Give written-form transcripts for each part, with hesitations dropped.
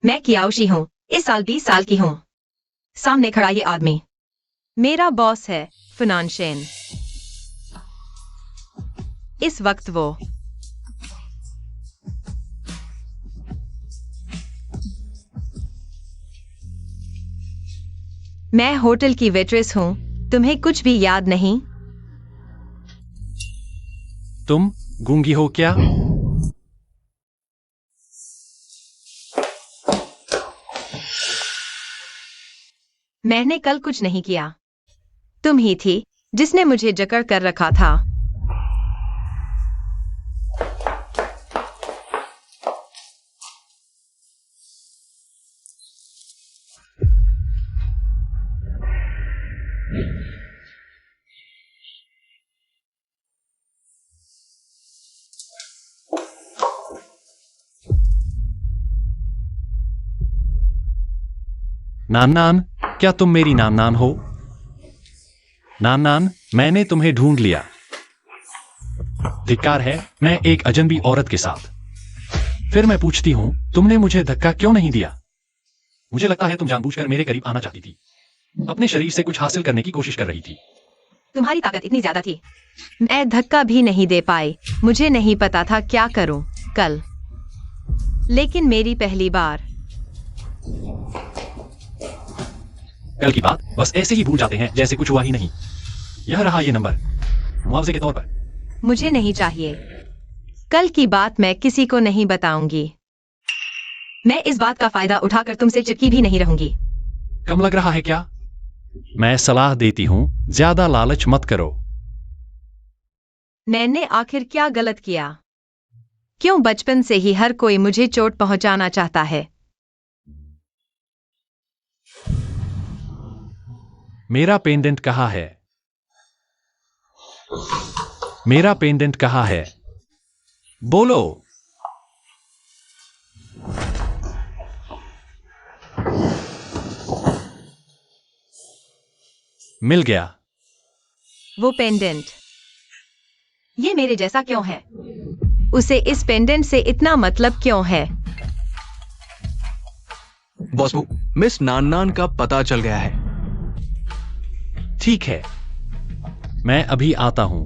मैं कियाओशी हूँ, इस साल 20 साल की हूँ। सामने खड़ा ये आदमी मेरा बॉस है, फनानशेन। इस वक्त वो मैं होटल की वेट्रेस हूँ। तुम्हें कुछ भी याद नहीं? तुम गूंगी हो क्या? मैंने कल कुछ नहीं किया। तुम ही थी जिसने मुझे जकड़ कर रखा था। नान नान, क्या तुम मेरी नान नान हो? नान नान, मैंने तुम्हें ढूंढ लिया। धिक्कार है, मैं एक अजनबी औरत के साथ। फिर मैं पूछती हूँ, तुमने मुझे धक्का क्यों नहीं दिया? मुझे लगता है तुम जानबूझकर मेरे करीब आना चाहती थी। अपने शरीर से कुछ हासिल करने की कोशिश कर रही थी। तुम्हारी ताकत इतनी ज्यादा थी, मैं धक्का भी नहीं दे पाई। मुझे नहीं पता था क्या करूं कल, लेकिन मेरी पहली बार। कल की बात बस ऐसे ही भूल जाते हैं जैसे कुछ हुआ ही नहीं। यह रहा ये नंबर, मुआवजे के तौर पर। मुझे नहीं चाहिए। कल की बात मैं किसी को नहीं बताऊंगी। मैं इस बात का फायदा उठाकर तुमसे चिपकी भी नहीं रहूंगी। कम लग रहा है क्या? मैं सलाह देती हूँ, ज्यादा लालच मत करो। मैंने आखिर क्या गलत किया? क्यों बचपन से ही हर कोई मुझे चोट पहुंचाना चाहता है? मेरा पेंडेंट कहाँ है? मेरा पेंडेंट कहाँ है? बोलो। मिल गया। वो पेंडेंट, ये मेरे जैसा क्यों है? उसे इस पेंडेंट से इतना मतलब क्यों है? बॉसबू, मिस नान का पता चल गया है। ठीक है, मैं अभी आता हूं।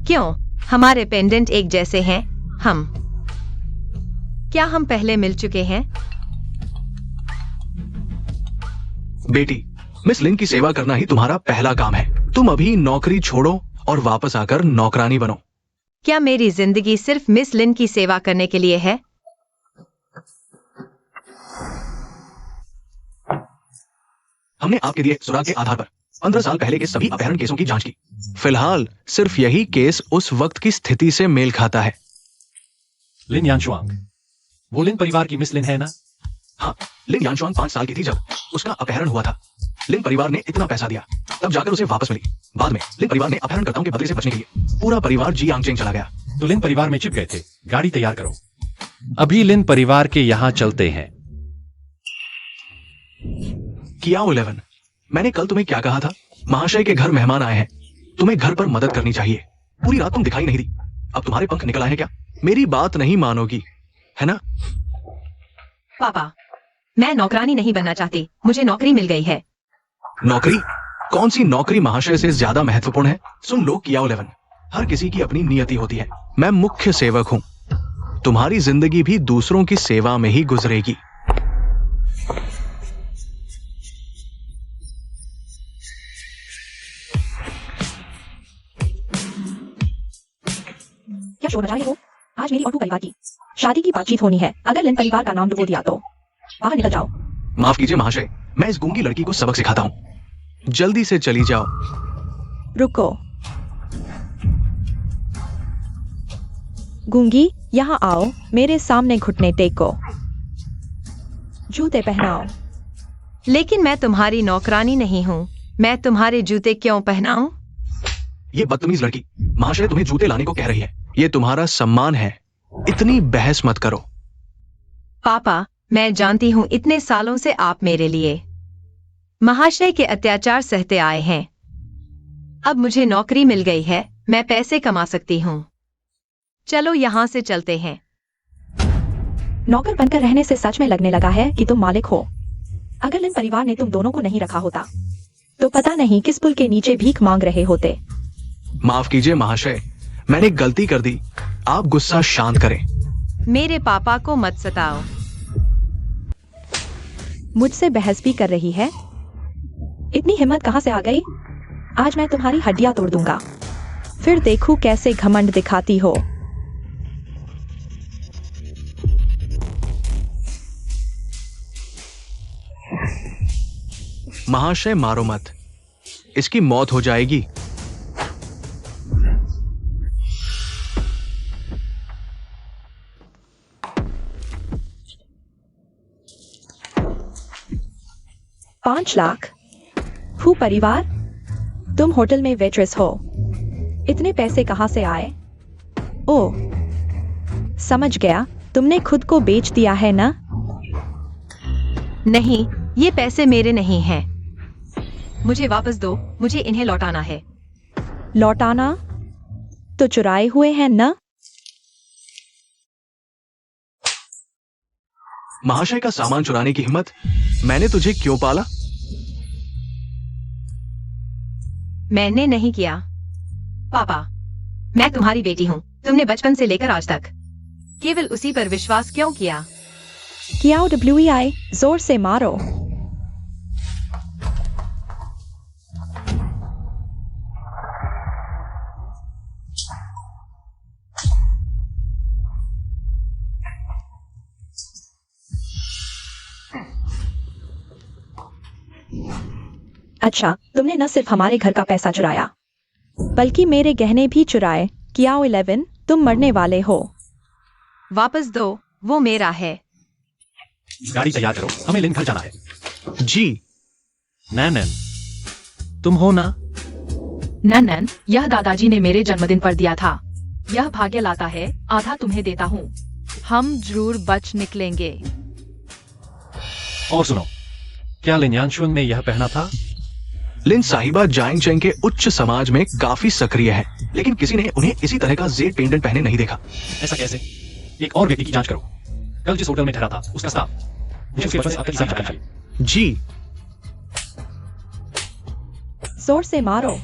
क्यों हमारे पेंडेंट एक जैसे हैं? क्या हम पहले मिल चुके हैं? बेटी, मिस लिन की सेवा करना ही तुम्हारा पहला काम है। तुम अभी नौकरी छोड़ो और वापस आकर नौकरानी बनो। क्या मेरी जिंदगी सिर्फ मिस लिन की सेवा करने के लिए है? हमने आपके दिए सुराग के आधार पर 15 साल पहले के सभी अपहरण केसों की जांच की। फिलहाल सिर्फ यही केस उस वक्त की स्थिति से मेल खाता है। लिन यांशुआंग, वो लिन परिवार की मिस लिन है ना? हाँ, लिन यांशुआंग 5 साल की थी जब उसका अपहरण हुआ था। लिन परिवार ने इतना पैसा दिया, तब जाकर उसे वापस मिली। बाद में लिन परिवार ने अपहरणकर्ताओं के बदले से बचने के लिए पूरा परिवार जियांगजेंग चला गया। तो लिन परिवार में चिप गए थे। गाड़ी तैयार करो, अभी लिन परिवार के यहां चलते हैं। कियाओ 11, मैंने कल तुम्हें क्या कहा था? महाशय के घर मेहमान आए हैं, तुम्हें घर पर मदद करनी चाहिए। पूरी रात तुम दिखाई नहीं दी। अब तुम्हारे पंख निकल आए हैं क्या? मेरी बात नहीं मानोगी, है ना? पापा, मैं नौकरानी नहीं बनना चाहती, मुझे नौकरी मिल गई है। नौकरी? कौन सी नौकरी महाशय से ज्यादा महत्वपूर्ण है? सुन लो कियाओ 11, हर किसी की अपनी नियति होती है। मैं मुख्य सेवक हूं, तुम्हारी जिंदगी भी दूसरों की सेवा में ही गुजरेगी। क्या शोर मचा रहे हो? आज मेरी और तू परिवार की शादी की बातचीत होनी है। अगर लिन परिवार का नाम डुबो दिया तो बाहर निकल जाओ। माफ कीजिए महाशय, मैं इस गूंगी लड़की को सबक सिखाता हूं। जल्दी से चली जाओ। रुको, गूंगी यहाँ आओ, मेरे सामने घुटने टेको, जूते पहनाओ। लेकिन मैं तुम्हारी नौकरानी नहीं हूँ, मैं तुम्हारे जूते क्यों पहनाऊं? ये बदतमीज लड़की महाशय तुम्हें जूते लाने को कह रही है। ये तुम्हारा सम्मान है, इतनी बहस मत करो। पापा, मैं जानती हूँ इतने सालों से आप मेरे लिए महाशय के अत्याचार सहते आए हैं। अब मुझे नौकरी मिल गई है, मैं पैसे कमा सकती हूँ। चलो यहाँ से चलते हैं। नौकर बनकर रहने से सच में लगने लगा है कि तुम मालिक हो। अगर लिन परिवार ने तुम दोनों को नहीं रखा होता तो पता नहीं किस पुल के नीचे भीख मांग रहे होते। माफ कीजिए महाशय, मैंने गलती कर दी। आप गुस्सा शांत करें। मेरे पापा को मत सताओ। मुझसे बहस भी कर रही है? इतनी हिम्मत कहां से आ गई? आज मैं तुम्हारी हड्डियां तोड़ दूंगा, फिर देखूं कैसे घमंड दिखाती हो। महाशय मारो मत, इसकी मौत हो जाएगी। $5 लाख? हु परिवार, तुम होटल में वेट्रेस हो। इतने पैसे कहां से आए? ओह, समझ गया, तुमने खुद को बेच दिया है ना? नहीं, ये पैसे मेरे नहीं हैं। मुझे वापस दो, मुझे इन्हें लौटाना है। लौटाना? तो चुराए हुए हैं ना? महाशय का सामान चुराने की हिम्मत? मैंने तुझे क्यों पाला? मैंने नहीं किया। पापा, मैं तुम्हारी बेटी हूँ। तुमने बचपन से लेकर आज तक केवल उसी पर विश्वास क्यों किया? QWEI, जोर से मारो। अच्छा, तुमने न सिर्फ हमारे घर का पैसा चुराया बल्कि मेरे गहने भी चुराए। कियाओ 11, तुम मरने वाले हो। वापस दो, वो मेरा है। गाड़ी तैयार करो, हमें लिन घर जाना है। जी। नैन, तुम हो ना? नन, यह दादाजी ने मेरे जन्मदिन पर दिया था। यह भाग्य लाता है, आधा तुम्हें देता हूँ। हम जरूर बच निकलेंगे। और सुनो, क्या लिन यानशुंग ने यह पहना था? लिन साहिबा जाइंग चेंग के उच्च समाज में काफी सक्रिय है, लेकिन किसी ने उन्हें इसी तरह का जेड पेंडेंट पहने नहीं देखा। ऐसा कैसे? एक और व्यक्ति की जांच करो। कल जिस होटल में ठहरा था उसका स्टाफ, मुझे उसके बचपन से अब तक की सारी जानकारी चाहिए। जी। जोर से मारो।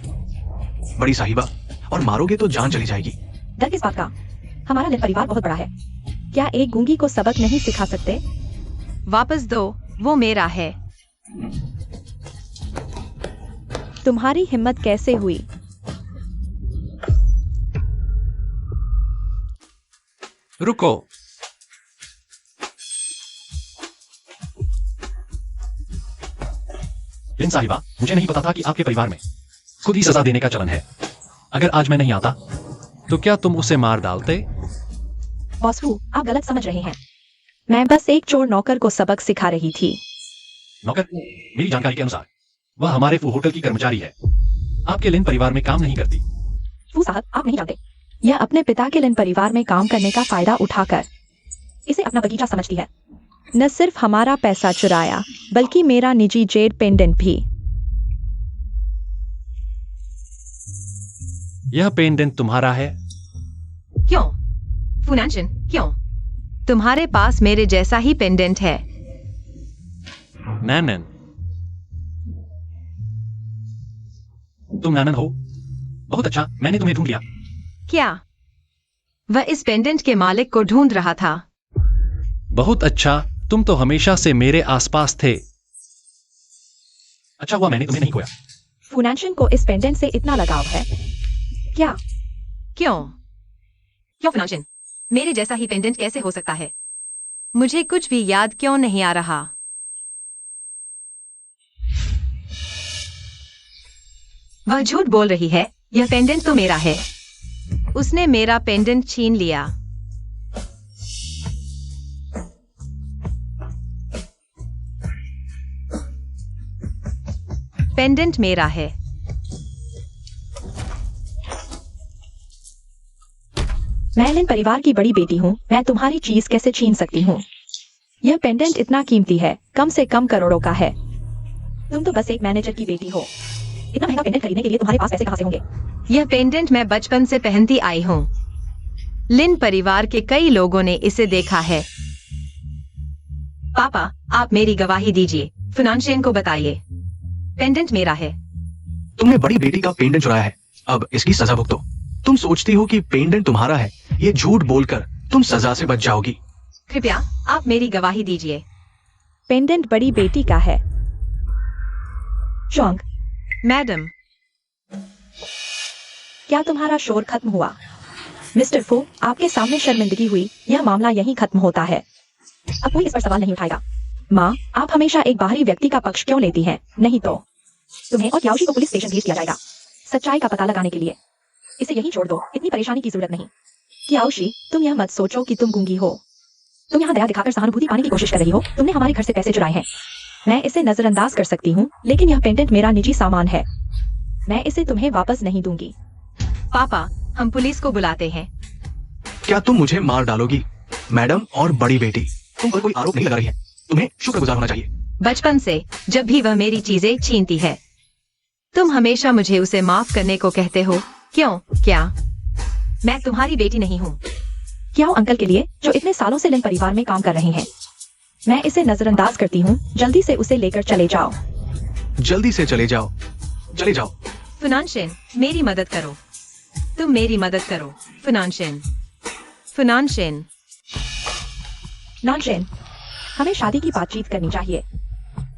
बड़ी साहिबा, और मारोगे तो जान चली जाएगी। डर किस बात का? हमारा लिन परिवार बहुत बड़ा है। क्या एक गूंगी को सबक नहीं सिखा सकते? वापस दो, वो मेरा है। तुम्हारी हिम्मत कैसे हुई? रुको, लिन साहिबा, मुझे नहीं पता था कि आपके परिवार में खुद ही सजा देने का चलन है। अगर आज मैं नहीं आता तो क्या तुम उसे मार डालते? बॉसू, आप गलत समझ रहे हैं। मैं बस एक चोर नौकर को सबक सिखा रही थी। नौकर? मेरी जानकारी के अनुसार वह हमारे फू होटल की कर्मचारी है, आपके लिन परिवार में काम नहीं करती। फू साहब, आप नहीं जानते, यह अपने पिता के लिन परिवार में काम करने का फायदा उठाकर इसे अपना बगीचा समझती है। न सिर्फ हमारा पैसा चुराया बल्कि मेरा निजी जेड पेंडेंट भी। यह पेंडेंट तुम्हारा है? क्यों? फुनांशन, क्यों? तुम्हारे पास मेरे जैसा ही पेंडेंट है। नैनन, तुम नैनन हो? बहुत अच्छा, मैंने तुम्हें ढूंढ लिया। क्या? वह इस पेंडेंट के मालिक को ढूंढ रहा था। बहुत अच्छा, तुम तो हमेशा से मेरे आसपास थे। अच्छा हुआ मैंने तुम्हें नहीं खोया। फुनांशन को इस पेंडेंट से इतना लगाव है क्या? क्यों? क्यों फुनांशन? मेरे जैसा ही पेंडेंट कैसे हो सकता है? मुझे कुछ भी याद क्यों नहीं आ रहा? वह झूठ बोल रही है, यह पेंडेंट तो मेरा है। उसने मेरा पेंडेंट छीन लिया। पेंडेंट मेरा है। मैं लिन परिवार की बड़ी बेटी हूँ, मैं तुम्हारी चीज कैसे छीन सकती हूँ? यह पेंडेंट इतना कीमती है, कम से कम करोड़ों का है। तुम तो बस एक मैनेजर की बेटी हो। इतना महंगा पेंडेंट खरीदने के लिए तुम्हारे पास पैसे कहाँ से होंगे? यह पेंडेंट मैं बचपन से पहनती आई हूँ। लिन परिवार के कई लोगों ने इसे देखा है। पापा, आप मेरी गवाही दीजिए। फिनांशियन को बताइए, पेंडेंट मेरा है। तुमने बड़ी बेटी का पेंडेंट चुराया है, अब इसकी सजा भुगतो। तुम सोचती हो कि पेंडेंट तुम्हारा है, ये झूठ बोलकर तुम सजा से बच जाओगी। कृपया आप मेरी गवाही दीजिए। पेंडेंट बड़ी बेटी का है। शोंग, मैडम, क्या तुम्हारा शोर खत्म हुआ? मिस्टर फू, आपके सामने शर्मिंदगी हुई, यह मामला यहीं खत्म होता है। अब कोई इस पर सवाल नहीं उठाएगा। माँ, आप हमेशा एक बाहरी व्यक्ति का पक्ष क्यों लेती हैं? नहीं तो तुम्हें और याओशी को पुलिस स्टेशन भेज दिया जाएगा, सच्चाई का पता लगाने के लिए। इसे यहीं छोड़ दो, इतनी परेशानी की जरूरत नहीं। याओशी, तुम यह मत सोचो कि तुम गूंगी हो। तुम यहाँ दया दिखाकर सहानुभूति पाने की कोशिश कर रही हो। तुमने हमारे घर से पैसे चुराए हैं। मैं इसे नजरअंदाज कर सकती हूँ, लेकिन यह पेंडेंट मेरा निजी सामान है। मैं इसे तुम्हें वापस नहीं दूंगी। पापा, हम पुलिस को बुलाते हैं। क्या तुम मुझे मार डालोगी? मैडम और बड़ी बेटी, तुम पर कोई आरोप नहीं लगा रही है। तुम्हें शुक्रगुजार होना चाहिए। बचपन से जब भी वह मेरी चीजें छीनती है, तुम हमेशा मुझे उसे माफ करने को कहते हो। क्यों? क्या मैं तुम्हारी बेटी नहीं हूँ? क्या अंकल के लिए, जो इतने सालों से लिन परिवार में काम कर रहे हैं। मैं इसे नजरअंदाज करती हूँ। जल्दी से उसे लेकर चले जाओ। जल्दी से चले जाओ, चले जाओ। फिनांशियन, मेरी मदद करो। तुम मेरी मदद करो। फिनांशियन, फिनांशियन। नॉनशेन, हमें शादी की बातचीत करनी चाहिए।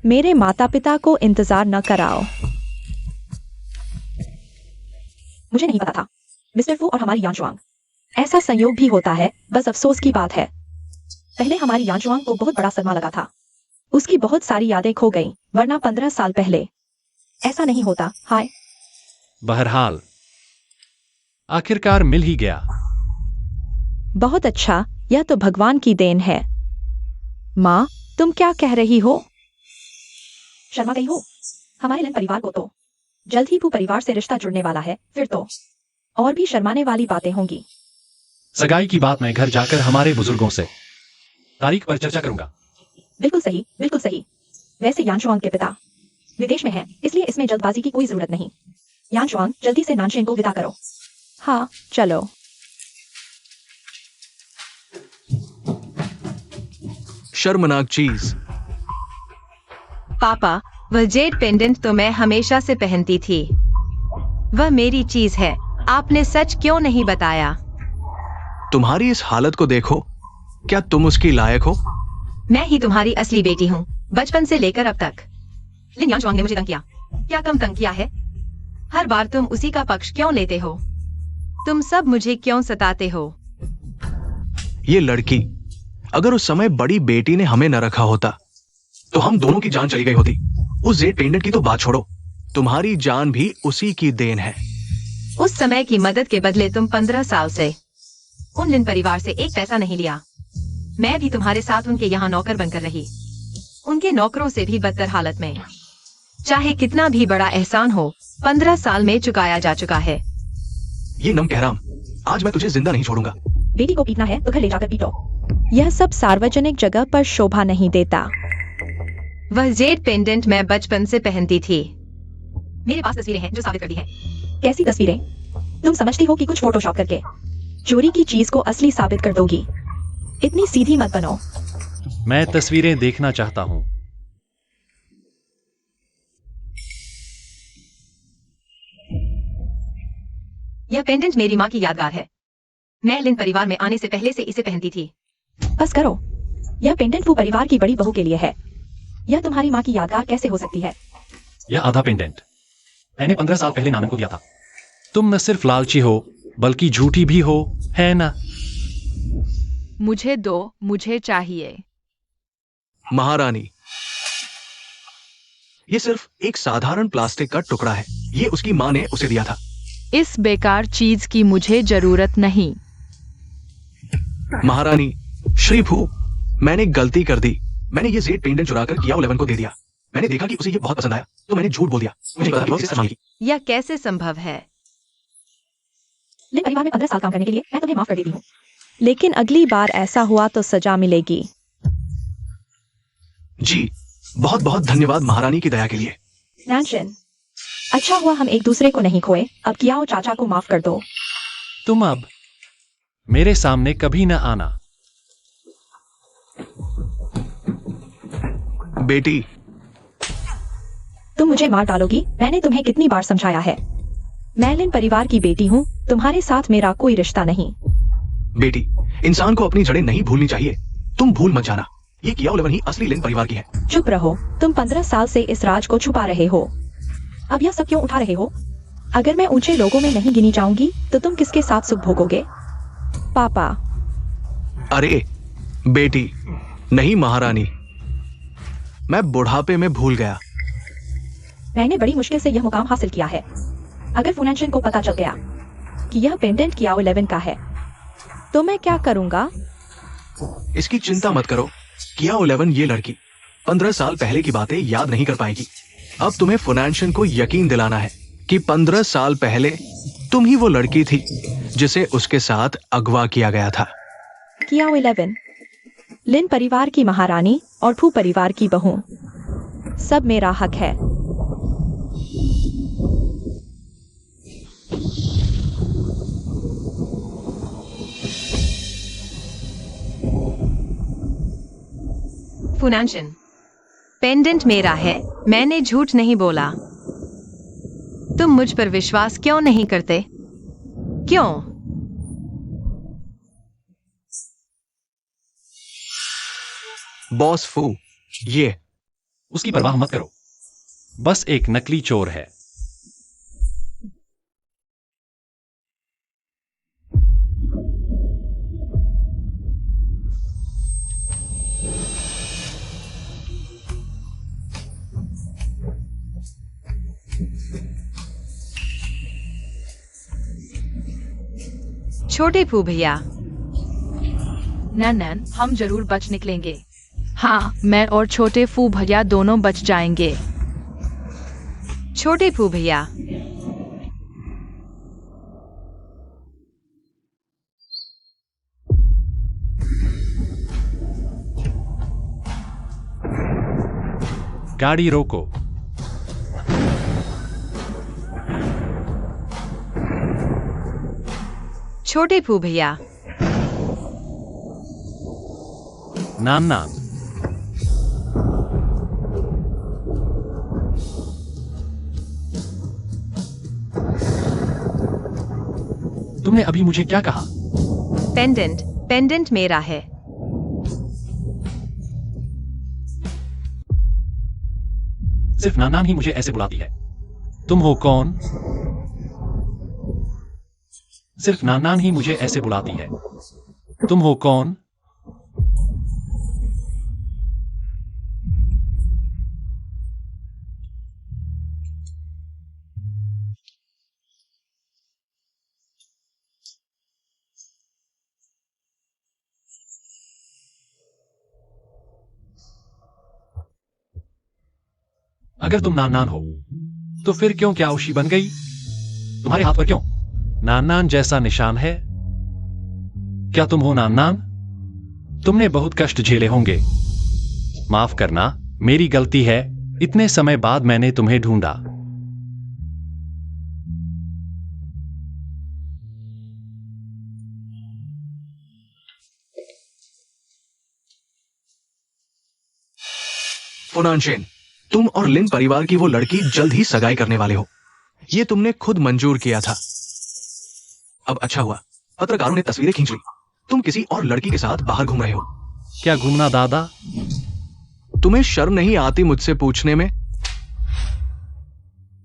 मेरे माता पिता को इंतजार न कराओ। मुझे नहीं पता था, मिस्टर फू और हमारी यांशुआंग। ऐसा संयोग भी होता है, बस अफसोस की बात है। पहले हमारी यांशुआंग को बहुत बड़ा सदमा लगा था। उसकी बहुत सारी यादें खो गईं, वरना 15 साल पहले ऐसा नहीं होता। हाय। बहरहाल आखिरकार मिल ही गया। बहुत अच्छा, यह तो भगवान की देन है। माँ, तुम क्या कह रही हो? शर्मा गई हो? हमारे लिन परिवार को तो जल्द ही फू परिवार से रिश्ता जुड़ने वाला है, फिर तो और भी शर्माने वाली बातें होंगी। सगाई की बात मैं घर जाकर हमारे बुजुर्गों से तारीख पर चर्चा करूंगा। बिल्कुल सही, बिल्कुल सही। वैसे यांशुआंग के पिता विदेश में हैं, इसलिए इसमें जल्दबाजी की कोई जरूरत नहीं। यांशुआंग, जल्दी से नानशेन को विदा करो। हाँ, चलो। शर्मनाक चीज। पापा, वह जेड पेंडेंट तो मैं हमेशा से पहनती थी। वह मेरी चीज है। आपने सच क्यों नहीं बताया? तुम्हारी इस हालत को देखो, क्या तुम उसकी लायक हो? मैं ही तुम्हारी असली बेटी हूँ, बचपन से लेकर अब तक। लिन यांशुआंग ने मुझे तंग किया। क्या कम तंग किया है? हर बार तुम उसी का पक्ष क्यों लेते हो? तुम सब मुझे क्यों सताते हो? ये लड़की, अगर उस समय बड़ी बेटी ने हमें न रखा होता तो हम दोनों की जान चली गई होती। उस जेड पेंडेंट की तो बात छोड़ो, तुम्हारी जान भी उसी की देन है। उस समय की मदद के बदले तुम 15 साल से उन लिन परिवार से एक पैसा नहीं लिया। मैं भी तुम्हारे साथ उनके यहाँ नौकर बनकर रही, उनके नौकरों से भी बदतर हालत में। चाहे कितना भी बड़ा एहसान हो, 15 साल में चुकाया जा चुका है। ये नम कहराम, आज मैं तुझे जिंदा नहीं छोड़ूंगा। बेटी को पीटना है तो घर ले जाकर पीटो। यह सब सार्वजनिक जगह पर शोभा नहीं देता। वह जेड पेंडेंट मैं बचपन से पहनती थी। मेरे पास तस्वीरें हैं जो साबित करती हैं। कैसी तस्वीरें? तुम समझती हो कि कुछ फोटोशॉप करके चोरी की चीज को असली साबित कर दोगी? इतनी सीधी मत बनो। मैं तस्वीरें देखना चाहता हूं। यह पेंडेंट मेरी माँ की यादगार है। मैं लिन परिवार में आने से पहले से इसे पहनती थी। बस करो, यह पेंडेंट फू परिवार की बड़ी बहू के लिए है। यह तुम्हारी माँ की यादगार कैसे हो सकती है? यह आधा पेंडेंट मैंने 15 साल पहले नानन को दिया था। तुम न सिर्फ लालची हो, बल्कि झूठी भी हो, है ना? मुझे दो, मुझे चाहिए। महारानी, ये सिर्फ एक साधारण प्लास्टिक का टुकड़ा है। ये उसकी माँ ने उसे दिया था। इस बेकार चीज की मुझे जरूरत नहीं। महारानी, श्री भू, मैंने गलती कर दी। मैंने ये जेड पेंडेंट चुराकर कियाओ 11 को दे दिया। मैंने देखा कि उसे ये बहुत पसंद आया, तो मैंने झूठ बोल दिया। मुझे पता था कि इसे संभालेगी। यह कैसे संभव है? लिन परिवार में 15 साल काम करने के लिए मैं तुम्हें माफ कर देती हूँ, लेकिन अगली बार ऐसा हुआ तो सजा मिलेगी। जी, बहुत बहुत धन्यवाद महारानी की दया के लिए। नानशन, अच्छा हुआ हम एक दूसरे को नहीं खोए। अब कियाओ चाचा को माफ कर दो। तुम अब मेरे सामने कभी न आना। बेटी, तुम मुझे मार डालोगी? मैंने तुम्हें कितनी बार समझाया है। मैं लिन परिवार की बेटी हूँ, तुम्हारे साथ मेरा कोई रिश्ता नहीं। बेटी, इंसान को अपनी जड़ें नहीं भूलनी चाहिए। तुम भूल मत जाना, ये कियाओ 11 ही असली लिन परिवार की है। चुप रहो, तुम 15 साल से इस राज को छुपा रहे हो। अब यह सब क्यों उठा रहे हो? अगर मैं ऊंचे लोगों में नहीं गिनी जाऊंगी तो तुम किसके साथ सुख भोगोगे? पापा। अरे बेटी, नहीं महारानी, मैं बुढ़ापे में भूल गया। मैंने बड़ी मुश्किल से यह मुकाम हासिल किया है। अगर फुनांशन को पता चल गया कि यह पेंडेंट कियाओ 11 का है तो मैं क्या करूंगा? इसकी चिंता मत करो। कियाओ 11 ये लड़की 15 साल पहले की बातें याद नहीं कर पाएगी। अब तुम्हें फुनांशन को यकीन दिलाना है कि 15 साल पहले तुम ही वो लड़की थी जिसे उसके साथ अगवा किया गया था। कियाओ 11, लिन परिवार की महारानी और फू परिवार की बहू, सब मेरा हक है। फुनांशन, पेंडेंट मेरा है, मैंने झूठ नहीं बोला। तुम मुझ पर विश्वास क्यों नहीं करते? क्यों? बॉस फू, ये उसकी परवाह मत करो, बस एक नकली चोर है। छोटे फू भैया, नैन, हम जरूर बच निकलेंगे। हाँ, मैं और छोटे फू भैया दोनों बच जाएंगे। छोटे फू भैया, गाड़ी रोको। छोटे फू भैया, नान नान, तुमने अभी मुझे क्या कहा? पेंडेंट मेरा है। सिर्फ नानान ही मुझे ऐसे बुलाती है। तुम हो कौन? सिर्फ नानान ही मुझे ऐसे बुलाती है। तुम हो कौन? अगर तुम नानान हो तो फिर क्यों क्याओशी बन गई? तुम्हारे हाथ पर क्यों नानान जैसा निशान है? क्या तुम हो नानान? तुमने बहुत कष्ट झेले होंगे। माफ करना, मेरी गलती है। इतने समय बाद मैंने तुम्हें ढूंढा। फुनांशन, तुम और लिन परिवार की वो लड़की जल्द ही सगाई करने वाले हो। ये तुमने खुद मंजूर किया था। अब अच्छा हुआ पत्रकारों ने तस्वीरें खींच ली। तुम किसी और लड़की के साथ बाहर घूम रहे हो। क्या घूमना दादा? तुम्हें शर्म नहीं आती मुझसे पूछने में?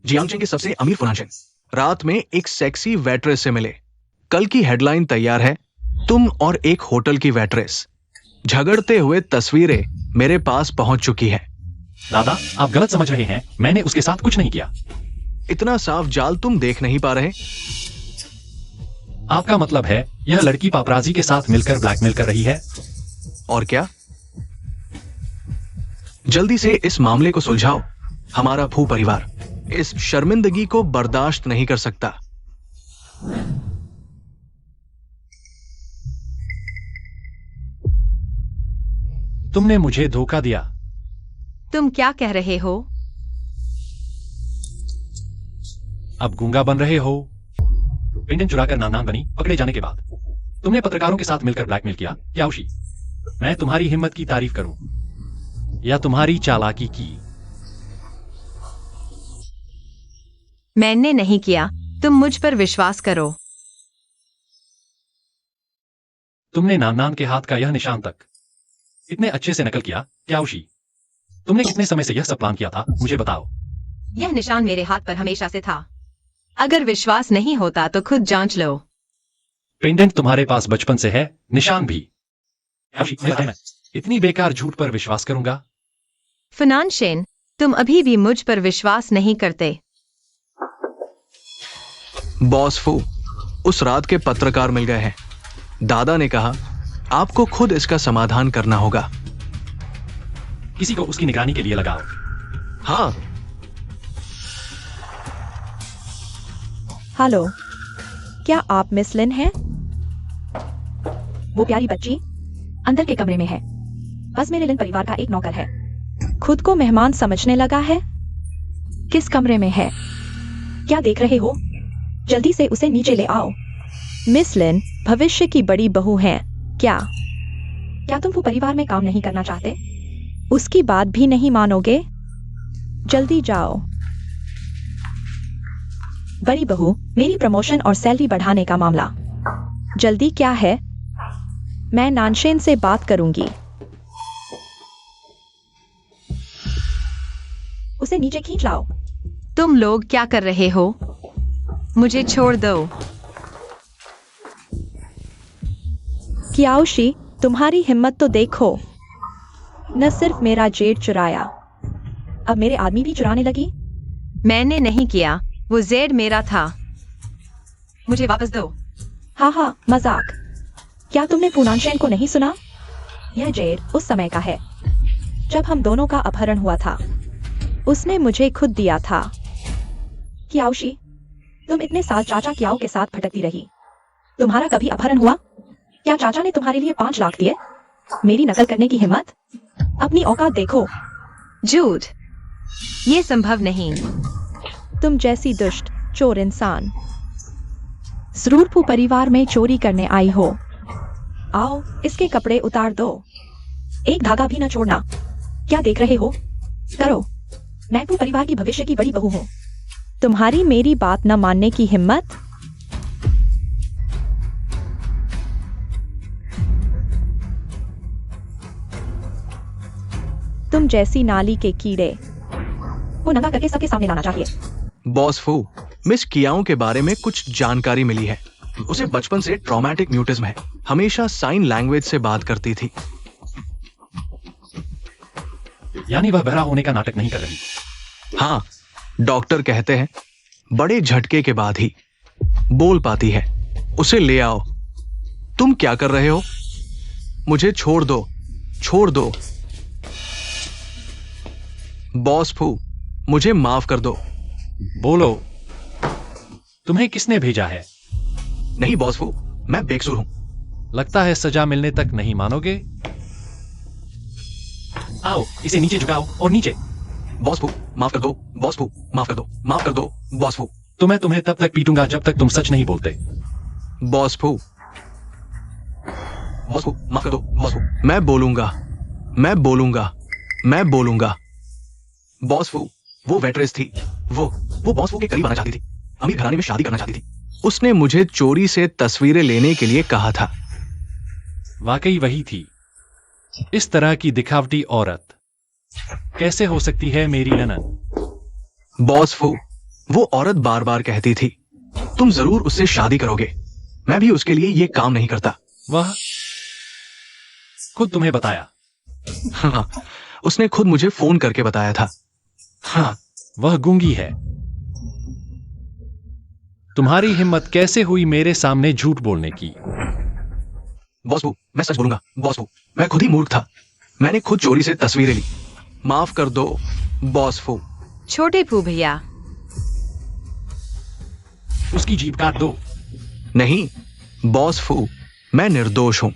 जियांगचेन के सबसे अमीर फुनांशन रात में एक सेक्सी वेट्रेस से मिले। कल की हेडलाइन तैयार है, तुम और एक होटल की वेट्रेस। झगड़ते हुए तस्वीरें मेरे पास पहुंच चुकी है। दादा, आप गलत समझ रहे हैं। मैंने उसके साथ कुछ नहीं किया। इतना साफ जाल तुम देख नहीं पा रहे? आपका मतलब है यह लड़की पापराजी के साथ मिलकर ब्लैकमेल कर रही है? और क्या? जल्दी से इस मामले को सुलझाओ। हमारा फू परिवार इस शर्मिंदगी को बर्दाश्त नहीं कर सकता। तुमने मुझे धोखा दिया। तुम क्या कह रहे हो? अब गूंगा बन रहे हो। पेंडेंट चुराकर नानान बनी पकड़े जाने के बाद तुमने पत्रकारों के साथ मिलकर ब्लैकमेल किया। क्या उशी, मैं तुम्हारी हिम्मत की तारीफ करूं या तुम्हारी चालाकी की? मैंने नहीं किया, तुम मुझ पर विश्वास करो। तुमने नानान के हाथ का यह निशान तक इतने अच्छे से नकल किया। क्या उशी, तुमने कितने समय से यह सब प्लान किया था, मुझे बताओ। यह निशान मेरे हाथ पर हमेशा से था। अगर विश्वास नहीं होता तो खुद जांच लो। पेंडेंट तुम्हारे पास बचपन से है, निशान भी। मैं इतनी बेकार झूठ पर विश्वास करूंगा? फर्नांशेन, तुम अभी भी मुझ पर विश्वास नहीं करते। बॉस फू, उस रात के पत्रकार मिल गए हैं। दादा ने कहा आपको खुद इसका समाधान करना होगा। किसी को उसकी निगरानी के लिए लगाओ। हाँ, हेलो, क्या आप मिस लिन हैं? वो प्यारी बच्ची अंदर के कमरे में है। बस मेरे लिन परिवार का एक नौकर है। खुद को मेहमान समझने लगा है। किस कमरे में है? क्या देख रहे हो? जल्दी से उसे नीचे ले आओ। मिस लिन भविष्य की बड़ी बहू हैं। क्या तुम वो परिवार में काम नहीं करना चाहते? उसकी बात भी नहीं मानोगे? जल्दी जाओ। बड़ी बहू, मेरी प्रमोशन और सैलरी बढ़ाने का मामला। जल्दी क्या है? मैं नानशेन से बात करूंगी। उसे नीचे खींच लाओ। तुम लोग क्या कर रहे हो? मुझे छोड़ दो। कियाओशी, तुम्हारी हिम्मत तो देखो। न सिर्फ मेरा जेड चुराया, अब मेरे आदमी भी चुराने लगी। मैंने नहीं किया, वो जेड मेरा था। मुझे वापस दो। हाँ, मजाक। क्या तुमने फूनानशेन को नहीं सुना? यह जेड उस समय का है जब हम दोनों का अपहरण हुआ था। उसने मुझे खुद दिया था। कियाओशी, तुम इतने साल चाचा कियाओ के साथ भटकती रही। तुम्हारा कभी अपहरण हुआ? क्या चाचा ने तुम्हारे लिए 5 लाख दिए? मेरी नकल करने की हिम्मत? अपनी औकात देखो। झूठ, ये संभव नहीं। तुम जैसी दुष्ट चोर इंसान जरूरपू परिवार में चोरी करने आई हो। आओ, इसके कपड़े उतार दो। एक धागा भी न छोड़ना। क्या देख रहे हो? करो। मैं तो परिवार की भविष्य की बड़ी बहू हूँ। तुम्हारी मेरी बात न मानने की हिम्मत? तुम जैसी नाली के कीड़े वो नंगा करके सबके सामने लाना चाहिए। बॉस फू, मिस कियाओ के बारे में कुछ जानकारी मिली है। उसे बचपन से ट्रॉमेटिक म्यूटिज्म है। हमेशा साइन लैंग्वेज से बात करती थी। यानी वह बहरा होने का नाटक नहीं कर रही? हाँ, डॉक्टर कहते हैं बड़े झटके के बाद ही बोल पाती है। उसे ले आओ। तुम क्या कर रहे हो? मुझे छोड़ दो, छोड़ दो। बॉस फू, मुझे माफ कर दो। बोलो, तुम्हें किसने भेजा है? नहीं बॉस फू, मैं बेकसूर हूं। लगता है सजा मिलने तक नहीं मानोगे। आओ, इसे नीचे झुकाओ और नीचे। बॉस फू, माफ कर दो। बॉस फू, माफ कर दो। माफ कर दो बॉस फू। तो मैं तुम्हें तब तक पीटूंगा जब तक तुम सच नहीं बोलते। बॉस फू, बॉस फू, माफ कर दो। बॉस फू, मैं बोलूंगा, मैं बोलूंगा, मैं बोलूंगा। बॉस फू, वो वेट्रेस थी। वो बॉस फू के करीब आना चाहती थी। अमीर घराने में शादी करना चाहती थी। उसने मुझे चोरी से तस्वीरें लेने के लिए कहा था। वाकई वही थी। इस तरह की दिखावटी औरत कैसे हो सकती है मेरी ननद? बॉस फू, वो औरत बार बार कहती थी तुम जरूर उससे शादी करोगे। मैं भी उसके लिए ये काम नहीं करता। वह खुद तुम्हें बताया? हाँ, उसने खुद मुझे फोन करके बताया था। हाँ, वह गूंगी है। तुम्हारी हिम्मत कैसे हुई मेरे सामने झूठ बोलने की? बॉस फू, मैं सच बोलूंगा। बॉस फू, मैं खुद ही मूर्ख था। मैंने खुद चोरी से तस्वीरें ली। माफ कर दो बॉस फू। छोटे फू भैया, उसकी जीभ काट दो। नहीं बॉस फू, मैं निर्दोष हूं।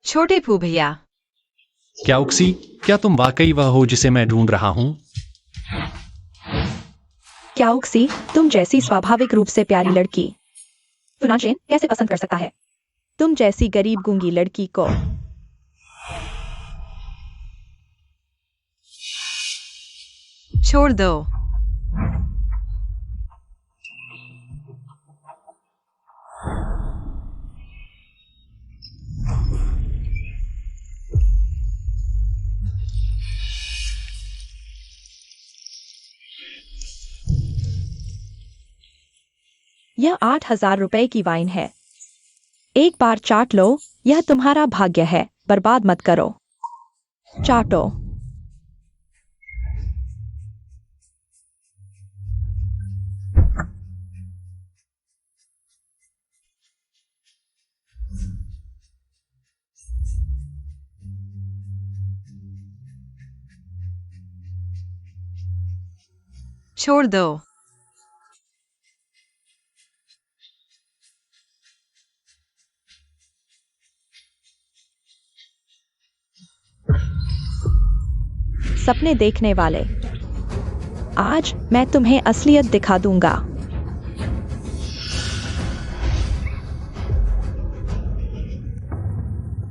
छोटे फू भैया, क्या उक्सी, क्या तुम वाकई वह हो जिसे मैं ढूंढ रहा हूं? क्या उक्सी, तुम जैसी स्वाभाविक रूप से प्यारी लड़की फुनाचेन कैसे पसंद कर सकता है? तुम जैसी गरीब गूंगी लड़की को। छोड़ दो। यह 8,000 रुपए की वाइन है। एक बार चाट लो, यह तुम्हारा भाग्य है, बर्बाद मत करो। चाटो। छोड़ दो। सपने देखने वाले, आज मैं तुम्हें असलियत दिखा दूंगा।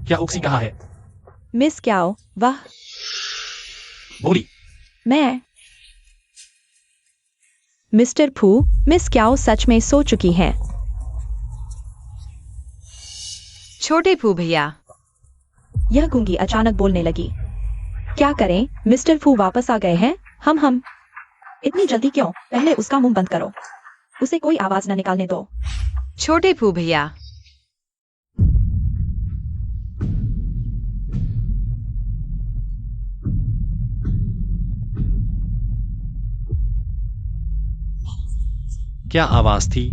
क्या उक्सी कहाँ है? मिस क्याओ, वाह, बोली। मैं मिस्टर फू, मिस क्याओ सच में सो चुकी हैं। छोटे फू भैया, यह गूंगी अचानक बोलने लगी। क्या करें, मिस्टर फू वापस आ गए हैं। हम इतनी जल्दी क्यों? पहले उसका मुंह बंद करो, उसे कोई आवाज न निकालने दो। छोटे फू भैया, क्या आवाज थी?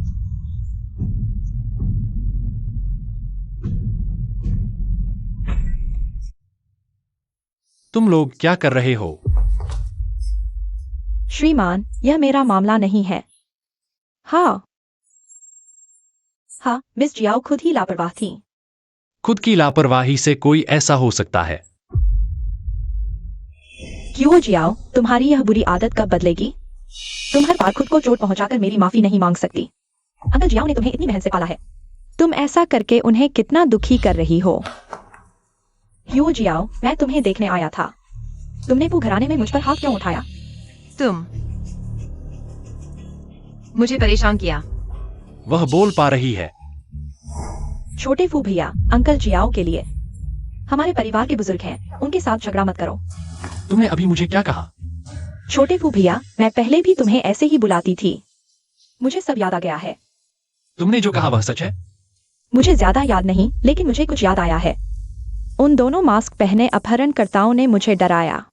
तुम लोग क्या कर रहे हो? श्रीमान, यह मेरा मामला नहीं है। हाँ, मिस जियाओ खुद ही लापरवाह थी। खुद की लापरवाही से कोई ऐसा हो सकता है? क्यों जियाओ, तुम्हारी यह बुरी आदत कब बदलेगी? तुम हर बार खुद को चोट पहुंचाकर मेरी माफी नहीं मांग सकती। अंकल जियाओ ने तुम्हें इतनी मेहनत से पाला है, तुम ऐसा करके उन्हें कितना दुखी कर रही हो। क्यों जियाओ, मैं तुम्हें देखने आया था। तुमने वो घराने में मुझ पर हाथ क्यों उठाया? तुम मुझे परेशान किया। वह बोल पा रही है। छोटे फू भैया, अंकल जियाओ के लिए, हमारे परिवार के बुजुर्ग हैं, उनके साथ झगड़ा मत करो। तुमने अभी मुझे क्या कहा? छोटे फू भैया, मैं पहले भी तुम्हें ऐसे ही बुलाती थी। मुझे सब याद आ गया है। तुमने जो कहा वह सच है? मुझे ज्यादा याद नहीं, लेकिन मुझे कुछ याद आया है। उन दोनों मास्क पहने अपहरणकर्ताओं ने मुझे डराया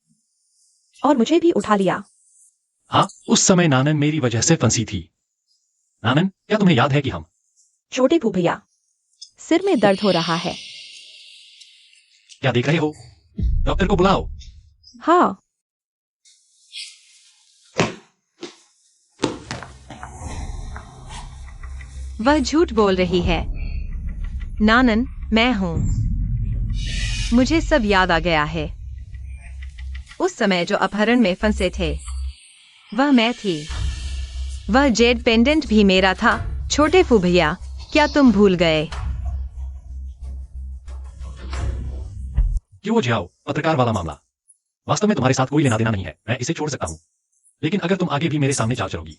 और मुझे भी उठा लिया। हाँ, उस समय नानन मेरी वजह से फंसी थी। नानन, क्या तुम्हें याद है कि हम? छोटे फू भैया, सिर में दर्द हो रहा है। क्या देख रहे हो? डॉक्टर को बुलाओ। हाँ, वह झूठ बोल रही है। नानन, मैं हूं। मुझे सब याद आ गया है। उस समय जो अपहरण में फंसे थे, वह मैं थी। वह जेड पेंडेंट भी मेरा था। छोटे फू भैया, क्या तुम भूल गए? क्यों जाओ? पत्रकार वाला मामला वास्तव में तुम्हारे साथ कोई लेना देना नहीं है। मैं इसे छोड़ सकता हूं, लेकिन अगर तुम आगे भी मेरे सामने चाल चलोगी,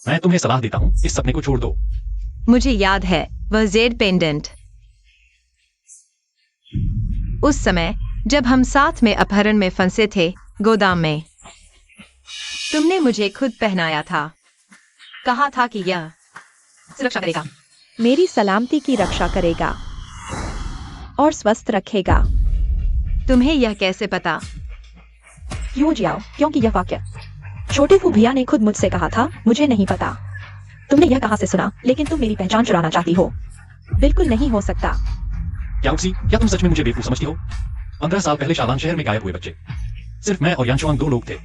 मैं तुम्हें सलाह देता हूं, इस सपने को छोड़ दो। मुझे याद है, वह जेड पेंडेंट उस समय जब हम साथ में अपहरण में फंसे थे, गोदाम में। तुमने मुझे खुद पहनाया था। कहा था कि यह सुरक्षा करेगा, मेरी सलामती की रक्षा करेगा और स्वस्थ रखेगा। तुम्हें यह कैसे पता? क्यों जियाओ, क्योंकि यह वाक्य छोटे फू भैया ने खुद मुझसे कहा था। मुझे नहीं पता तुमने यह कहां से सुना, लेकिन तुम मेरी पहचान चुराना चाहती हो। बिल्कुल नहीं हो सकता। क्या उक्सी, क्या तुम सच में मुझे बेवकूफ समझती हो? 15 साल पहले शालान शहर में गायब हुए बच्चे, सिर्फ मैं और यांशुआंग 2 लोग थे।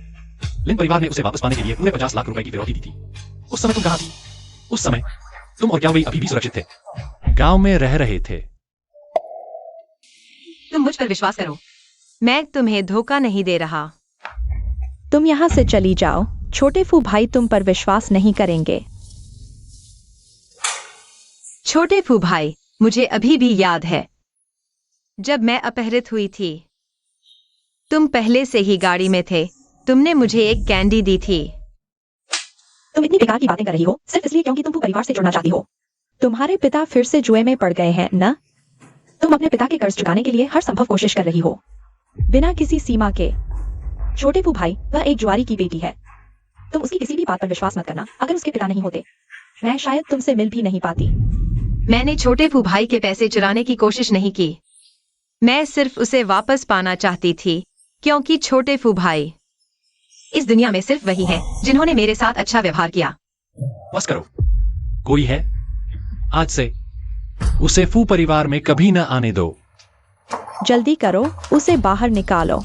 लिन परिवार ने उसे वापस पाने के लिए पूरे 50 लाख रुपए की फिरौती दी थी। उस समय तुम कहां थी? उस समय तुम और क्या वे अभी भी सुरक्षित थे? गांव में रह रहे थे। तुम मुझ पर विश्वास करो। मैं तुम्हें धोखा नहीं दे रहा। तुम यहाँ से चली जाओ। छोटे फू भाई तुम पर विश्वास नहीं करेंगे। छोटे फू भाई, मुझे अभी भी याद है जब मैं अपहृत हुई थी। तुम पहले से ही गाड़ी में थे। तुमने मुझे एक कैंडी दी थी। तुम इतनी बेकार की बातें कर रही हो सिर्फ इसलिए क्योंकि तुम परिवार से जुड़ना चाहती हो। तुम्हारे पिता फिर से जुए में पड़ गए हैं न? तुम अपने पिता के कर्ज चुकाने के लिए हर संभव कोशिश कर रही हो बिना किसी सीमा के। छोटे फू भाई, वह एक जुआरी की बेटी है। तुम उसकी किसी भी बात पर विश्वास मत करना। अगर उसके पिता नहीं होते, मैं शायद तुमसे मिल भी नहीं पाती। मैंने छोटे फू भाई के पैसे चुराने की कोशिश नहीं की। मैं सिर्फ उसे वापस पाना चाहती थी, क्योंकि छोटे फू भाई इस दुनिया में सिर्फ वही है जिन्होंने मेरे साथ अच्छा व्यवहार किया। बस करो। कोई है? आज से उसे फू परिवार में कभी न आने दो। जल्दी करो, उसे बाहर निकालो।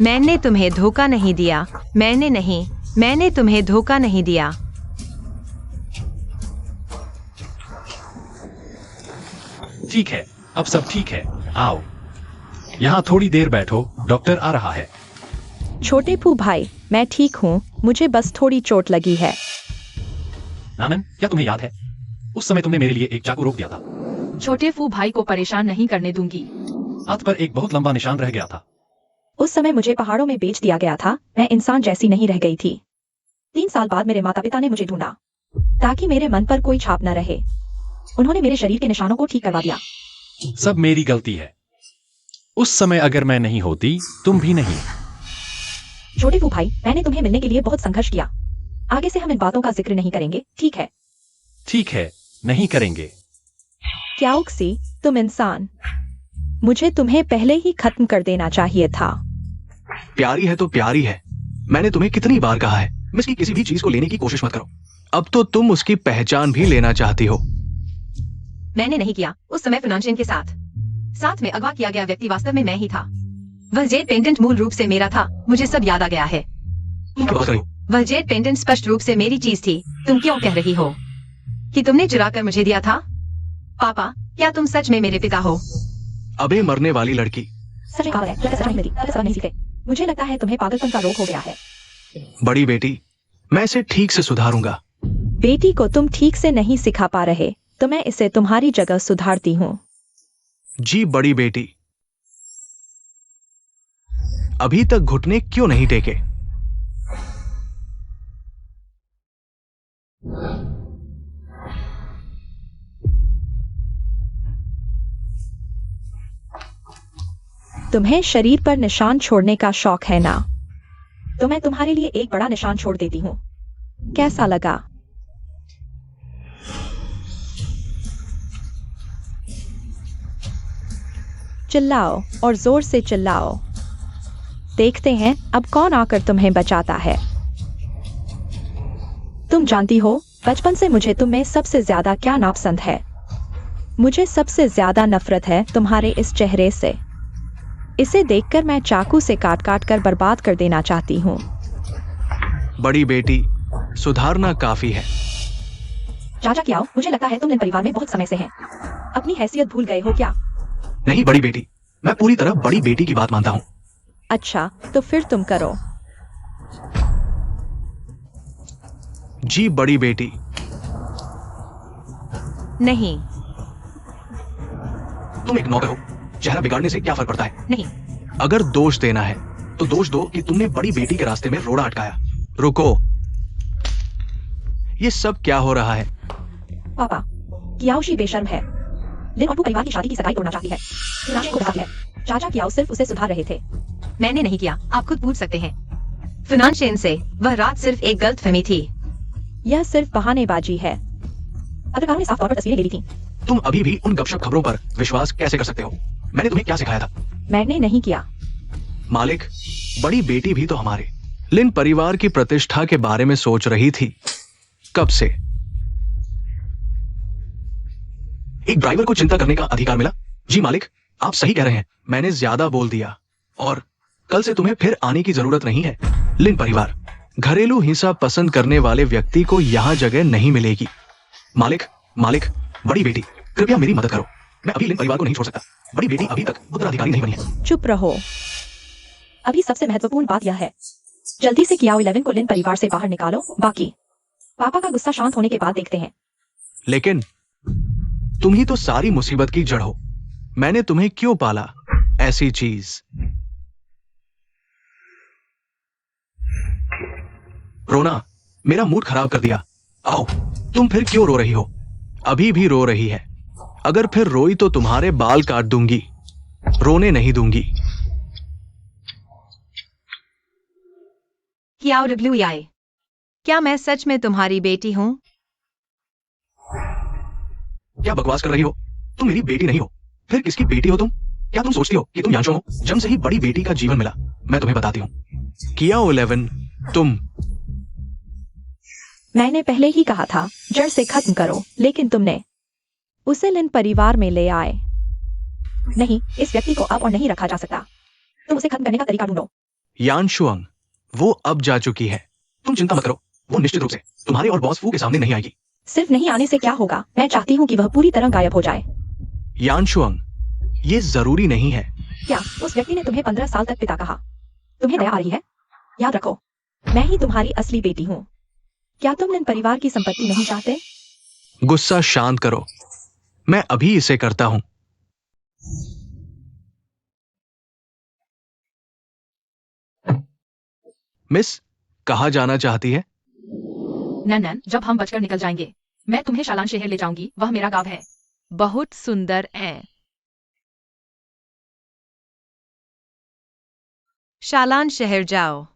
मैंने तुम्हें धोखा नहीं दिया। मैंने तुम्हें धोखा नहीं दिया। ठीक है, अब सब ठीक है। आओ, यहाँ थोड़ी देर बैठो, डॉक्टर आ रहा है। छोटे फू भाई, मैं ठीक हूँ, मुझे बस थोड़ी चोट लगी है। नानन, क्या तुम्हें याद है उस समय तुमने मेरे लिए एक चाकू रोक दिया था? छोटे फू भाई को परेशान नहीं करने दूंगी। हाथ पर एक बहुत लंबा निशान रह गया था। उस समय मुझे पहाड़ों में बेच दिया गया था। मैं इंसान जैसी नहीं रह गई थी। 3 साल बाद मेरे माता पिता ने मुझे ढूंढा ताकि मेरे मन पर कोई छाप न रहे। उन्होंने मेरे शरीर के निशानों को ठीक करवा दिया। सब मेरी गलती है। उस समय अगर मैं नहीं होती, तुम भी नहीं। छोटे फू भाई, मैंने तुम्हें मिलने के लिए बहुत संघर्ष किया। आगे से हम इन बातों का जिक्र नहीं करेंगे, ठीक है? ठीक है, नहीं करेंगे। क्या उक्सी, तुम इंसान। मुझे तुम्हें पहले ही खत्म कर देना चाहिए था। प्यारी है तो प्यारी है। मैंने तुम्हें कितनी बार कहा है, मिस की किसी भी चीज को लेने की कोशिश मत करो। अब तो तुम उसकी पहचान भी लेना चाहती हो। मैंने नहीं किया। उस समय फिनांशियन के साथ में अगवा किया गया व्यक्ति वास्तव में मैं ही था। वह जेड पेंडेंट मूल रूप से मेरा था। मुझे सब याद आ गया है। तुम क्या बात कर रही हो? वह जेड पेंडेंट स्पष्ट रूप से मेरी चीज थी। तुम क्यों कह रही हो कि तुमने चुरा कर मुझे दिया था? पापा, क्या तुम सच में मेरे पिता हो? अबे मरने वाली लड़की। सच में पागल है, लगता है सच में मिली, लगता नहीं सीखे। मुझे लगता है तुम्हें पागलपन का रोग हो गया है। बड़ी बेटी, मैं इसे ठीक से सुधारूंगा। बेटी को तुम ठीक से नहीं सिखा पा रहे, तो मैं इसे तुम्हारी जगह सुधारती हूँ। जी बड़ी बेटी। अभी तक घुटने क्यों नहीं टेके? तुम्हें शरीर पर निशान छोड़ने का शौक है ना? तो मैं तुम्हारे लिए एक बड़ा निशान छोड़ देती हूँ। कैसा लगा? चिल्लाओ और जोर से चिल्लाओ। देखते हैं अब कौन आकर तुम्हें बचाता है। तुम जानती हो, बचपन से मुझे तुम में सबसे ज्यादा क्या नापसंद है? मुझे सबसे ज्यादा नफरत है तुम्हारे इस चेहरे से। इसे देखकर मैं चाकू से काट काट कर बर्बाद कर देना चाहती हूँ। बड़ी बेटी, सुधारना काफी है। चाचा क्या, मुझे लगता है तुम इन परिवार में बहुत समय से हैं। अपनी हैसियत भूल गए हो क्या? नहीं बड़ी बेटी, मैं पूरी तरह बड़ी बेटी की बात मानता हूँ। अच्छा, तो फिर तुम करो। जी बड़ी बेटी। नहीं। तुम एक नौकर हो, चेहरा बिगाड़ने से क्या फर्क पड़ता है? नहीं। अगर दोष देना है तो दोष दो कि तुमने बड़ी बेटी के रास्ते में रोड़ा अटकाया। रुको, ये सब क्या हो रहा है? पापा, कियाओशी बेशर्म है। लिन और परिवार की शादी की सगाई तोड़ना चाहती है। फिनांशियन को बताती है। चाचा कियाओ सिर्फ उसे सुधार रहे थे। मैंने नहीं किया, आप खुद पूछ सकते हैं फिनांशियन से। वह रात सिर्फ एक गलतफहमी थी। यह सिर्फ बहानेबाजी है। पत्रकारों ने साफ तौर पर तस्वीरें ले ली थी। तुम अभी भी उन गपशप खबरों पर विश्वास कैसे कर सकते हो? मैंने तुम्हें क्या सिखाया था? मैंने नहीं किया। मालिक, बड़ी बेटी भी तो हमारे लिन परिवार की प्रतिष्ठा के बारे में सोच रही थी। कब से? एक ड्राइवर को चिंता करने का अधिकार मिला? जी मालिक, आप सही कह रहे हैं। मैंने ज्यादा बोल दिया और कल से तुम्हें फिर आने की जरूरत नहीं है। लिन परिवार घरेलू हिंसा पसंद करने वाले व्यक्ति को यहां जगह नहीं मिलेगी। मालिक, बड़ी बेटी, कृपया मेरी मदद करो। मैं अभी लिन परिवार को नहीं छोड़ सकता। बड़ी बेटी अभी तक उत्तराधिकारी नहीं बनी है। चुप रहो। अभी सबसे महत्वपूर्ण बात यह है, जल्दी से कियाओ 11 को लिन परिवार से बाहर निकालो, बाकी पापा का गुस्सा शांत होने के बाद देखते हैं। लेकिन तुम ही तो सारी मुसीबत की जड़ हो। मैंने तुम्हें क्यों पाला? ऐसी चीज। रोना मेरा मूड खराब कर दिया। आओ, तुम फिर क्यों रो रही हो? अभी भी रो रही है। अगर फिर रोई तो तुम्हारे बाल काट दूंगी। रोने नहीं दूंगी। कियाओ डब्ल्यूआई, क्या मैं सच में तुम्हारी बेटी हूँ? क्या बकवास कर रही हो? तुम मेरी बेटी नहीं हो। फिर किसकी बेटी हो तुम? क्या तुम सोचती हो कि तुम यांशो हो? जन्म से ही बड़ी बेटी का जीवन मिला। मैं तुम्हें बताती हूँ। कियाओ 11, तुम। मैंने पहले ही कहा था जड़ से खत्म करो, लेकिन तुमने उसे लिन परिवार में ले आए। नहीं, इस व्यक्ति को अब और नहीं रखा जा सकता। तुम उसे खत्म करने का तरीका ढूंढो। यानशुआंग, वो अब जा चुकी है। तुम चिंता मत करो, वो निश्चित रूप से तुम्हारे और बॉस फू के सामने नहीं आएगी। सिर्फ नहीं आने से क्या होगा? मैं चाहती हूँ कि वह पूरी तरह गायब हो जाए। यानशुआंग, ये जरूरी नहीं है। क्या उस व्यक्ति ने तुम्हें 15 साल तक पिता कहा? तुम्हें दया आ रही है? याद रखो, मैं ही तुम्हारी असली बेटी हूँ। क्या तुम लिन परिवार की संपत्ति नहीं चाहते? गुस्सा शांत करो। मैं अभी इसे करता हूं। मिस, कहाँ जाना चाहती है? ननन, जब हम बचकर निकल जाएंगे मैं तुम्हें शालान शहर ले जाऊंगी। वह मेरा गांव है। बहुत सुंदर है। शालान शहर जाओ।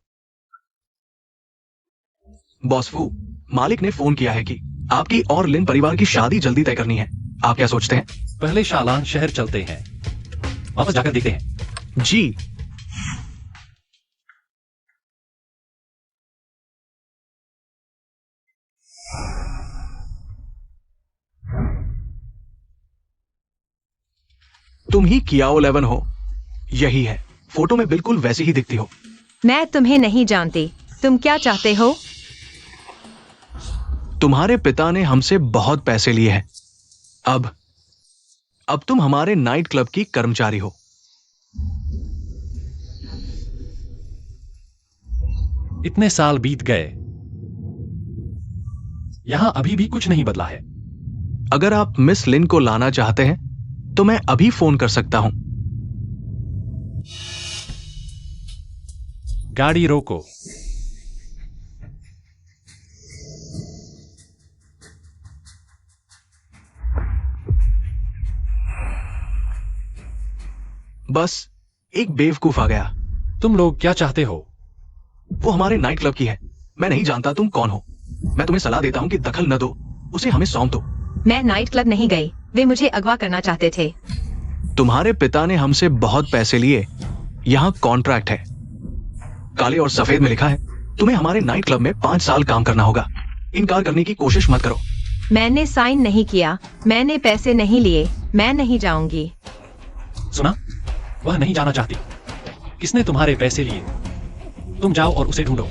बॉस फू, मालिक ने फोन किया है कि आपकी और लिन परिवार की शादी जल्दी तय करनी है। आप क्या सोचते हैं? पहले शालान शहर चलते हैं, वापस जाकर देखते हैं। जी। तुम ही कियाओ 11 हो। यही है, फोटो में बिल्कुल वैसी ही दिखती हो। मैं तुम्हें नहीं जानती। तुम क्या चाहते हो? तुम्हारे पिता ने हमसे बहुत पैसे लिए हैं। अब तुम हमारे नाइट क्लब की कर्मचारी हो। इतने साल बीत गए, यहां अभी भी कुछ नहीं बदला है। अगर आप मिस लिन को लाना चाहते हैं तो मैं अभी फोन कर सकता हूं। गाड़ी रोको। बस एक बेवकूफ आ गया। तुम लोग क्या चाहते हो? वो हमारे नाइट क्लब की है। मैं नहीं जानता तुम कौन हो। मैं तुम्हें सलाह देता हूं कि दखल न दो, उसे हमें सौंप दो। मैं नाइट क्लब नहीं गई। वे मुझे अगवा करना चाहते थे। तुम्हारे पिता ने हमसे बहुत पैसे लिए। यहां कॉन्ट्रैक्ट है, काले और सफेद में लिखा है। तुम्हें हमारे नाइट क्लब में 5 साल काम करना होगा। इनकार करने की कोशिश मत करो। मैंने साइन नहीं किया। मैंने पैसे नहीं लिए। मैं नहीं जाऊंगी। सुना, वह नहीं जाना चाहती। किसने तुम्हारे पैसे लिए? तुम जाओ और उसे ढूंढो।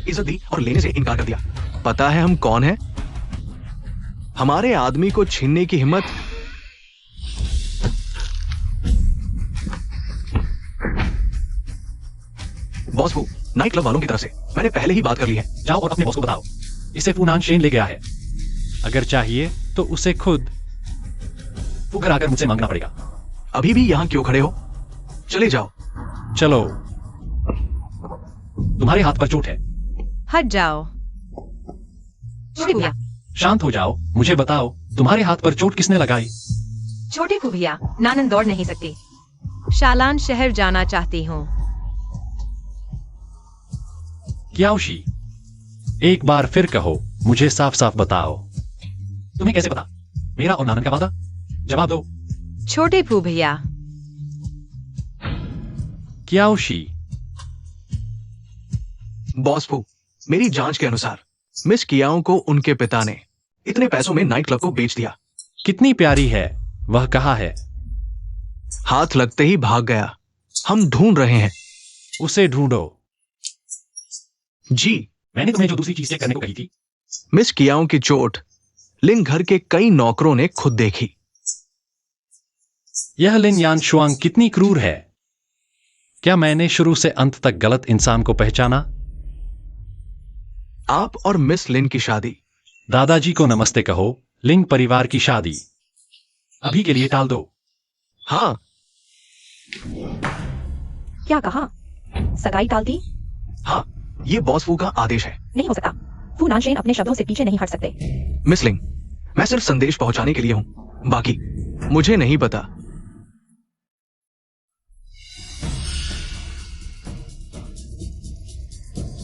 इज्जत दी और लेने से इनकार कर दिया। पता है हम कौन हैं? हमारे आदमी को छीनने की हिम्मत। बॉस फू, नाइट क्लब वालों की तरफ से मैंने पहले ही बात कर ली है। जाओ और अपने बॉस को बताओ, इसे फूनान शेन ले गया है। अगर चाहिए तो उसे खुद वो घर आकर मुझसे मांगना पड़ेगा। अभी भी यहां क्यों खड़े हो? चले जाओ। चलो, तुम्हारे हाथ पर चोट है। हट जाओ। छोटे भैया, शांत हो जाओ। मुझे बताओ, तुम्हारे हाथ पर चोट किसने लगाई? छोटे भैया, नानन दौड़ नहीं सकती। शालान शहर जाना चाहती हूँ। क्याओशी, एक बार फिर कहो, मुझे साफ साफ बताओ। तुम्हें कैसे पता? मेरा और नानन का वादा? जवाब दो। छोटे भैया। क्याओशी, बॉस फू, मेरी जांच के अनुसार मिस कियाओ को उनके पिता ने इतने पैसों में नाइट क्लब को बेच दिया। कितनी प्यारी है। वह कहाँ है? हाथ लगते ही भाग गया। हम ढूंढ रहे हैं। उसे ढूंढो। जी। मैंने तुम्हें जो दूसरी चीज चेक करने को कही थी। मिस कियाओ की चोट लिन घर के कई नौकरों ने खुद देखी। यह लिन यान शुआंग कितनी क्रूर है। क्या मैंने शुरू से अंत तक गलत इंसान को पहचाना? आप और मिस लिन की शादी। दादाजी को नमस्ते कहो। लिंग परिवार की शादी अभी के लिए टाल दो। हाँ, क्या कहा? सगाई टाल दी? हाँ, ये बॉस फू का आदेश है। नहीं हो सकता। फू नानशेन अपने शब्दों से पीछे नहीं हट सकते। मिस लिंग, मैं सिर्फ संदेश पहुंचाने के लिए हूं, बाकी मुझे नहीं पता।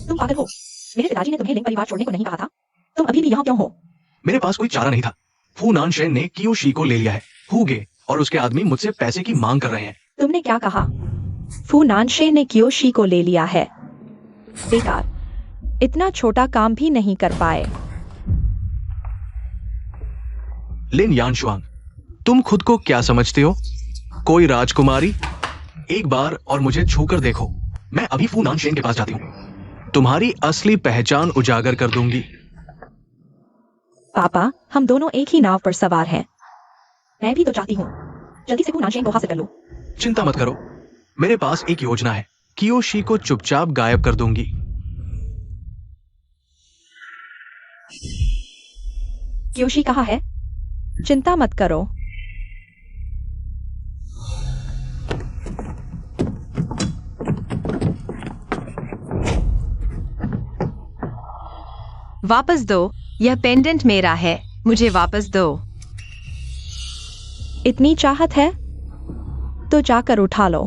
तुम पागल हो। मेरे पिताजी ने तुम्हें लिंग परिवार छोड़ने को नहीं कहा था। तुम अभी भी यहाँ क्यों हो? मेरे पास कोई चारा नहीं था। फू नानशेन ने कियोशी को ले लिया है। हुगे और उसके आदमी मुझसे पैसे की मांग कर रहे हैं। तुमने क्या कहा? फू नानशेन ने कियोशी को ले लिया है। बेकार। इतना छोटा काम भी नहीं कर पाए। लिन यानशुआंग, तुम खुद को क्या समझते हो? कोई राजकुमारी? एक बार और मुझे छूकर देखो। मैं अभी फू नानशेन के पास जाती हूँ। तुम्हारी असली पहचान उजागर कर दूंगी। पापा, हम दोनों एक ही नाव पर सवार हैं। मैं भी तो चाहती हूँ। जल्दी से फू नानशेन को हासिल कर लो। चिंता मत करो, मेरे पास एक योजना है। कियोशी को चुपचाप गायब कर दूंगी। कियोशी कहाँ है? चिंता मत करो। वापस दो। यह पेंडेंट मेरा है, मुझे वापस दो। इतनी चाहत है तो जाकर उठा लो।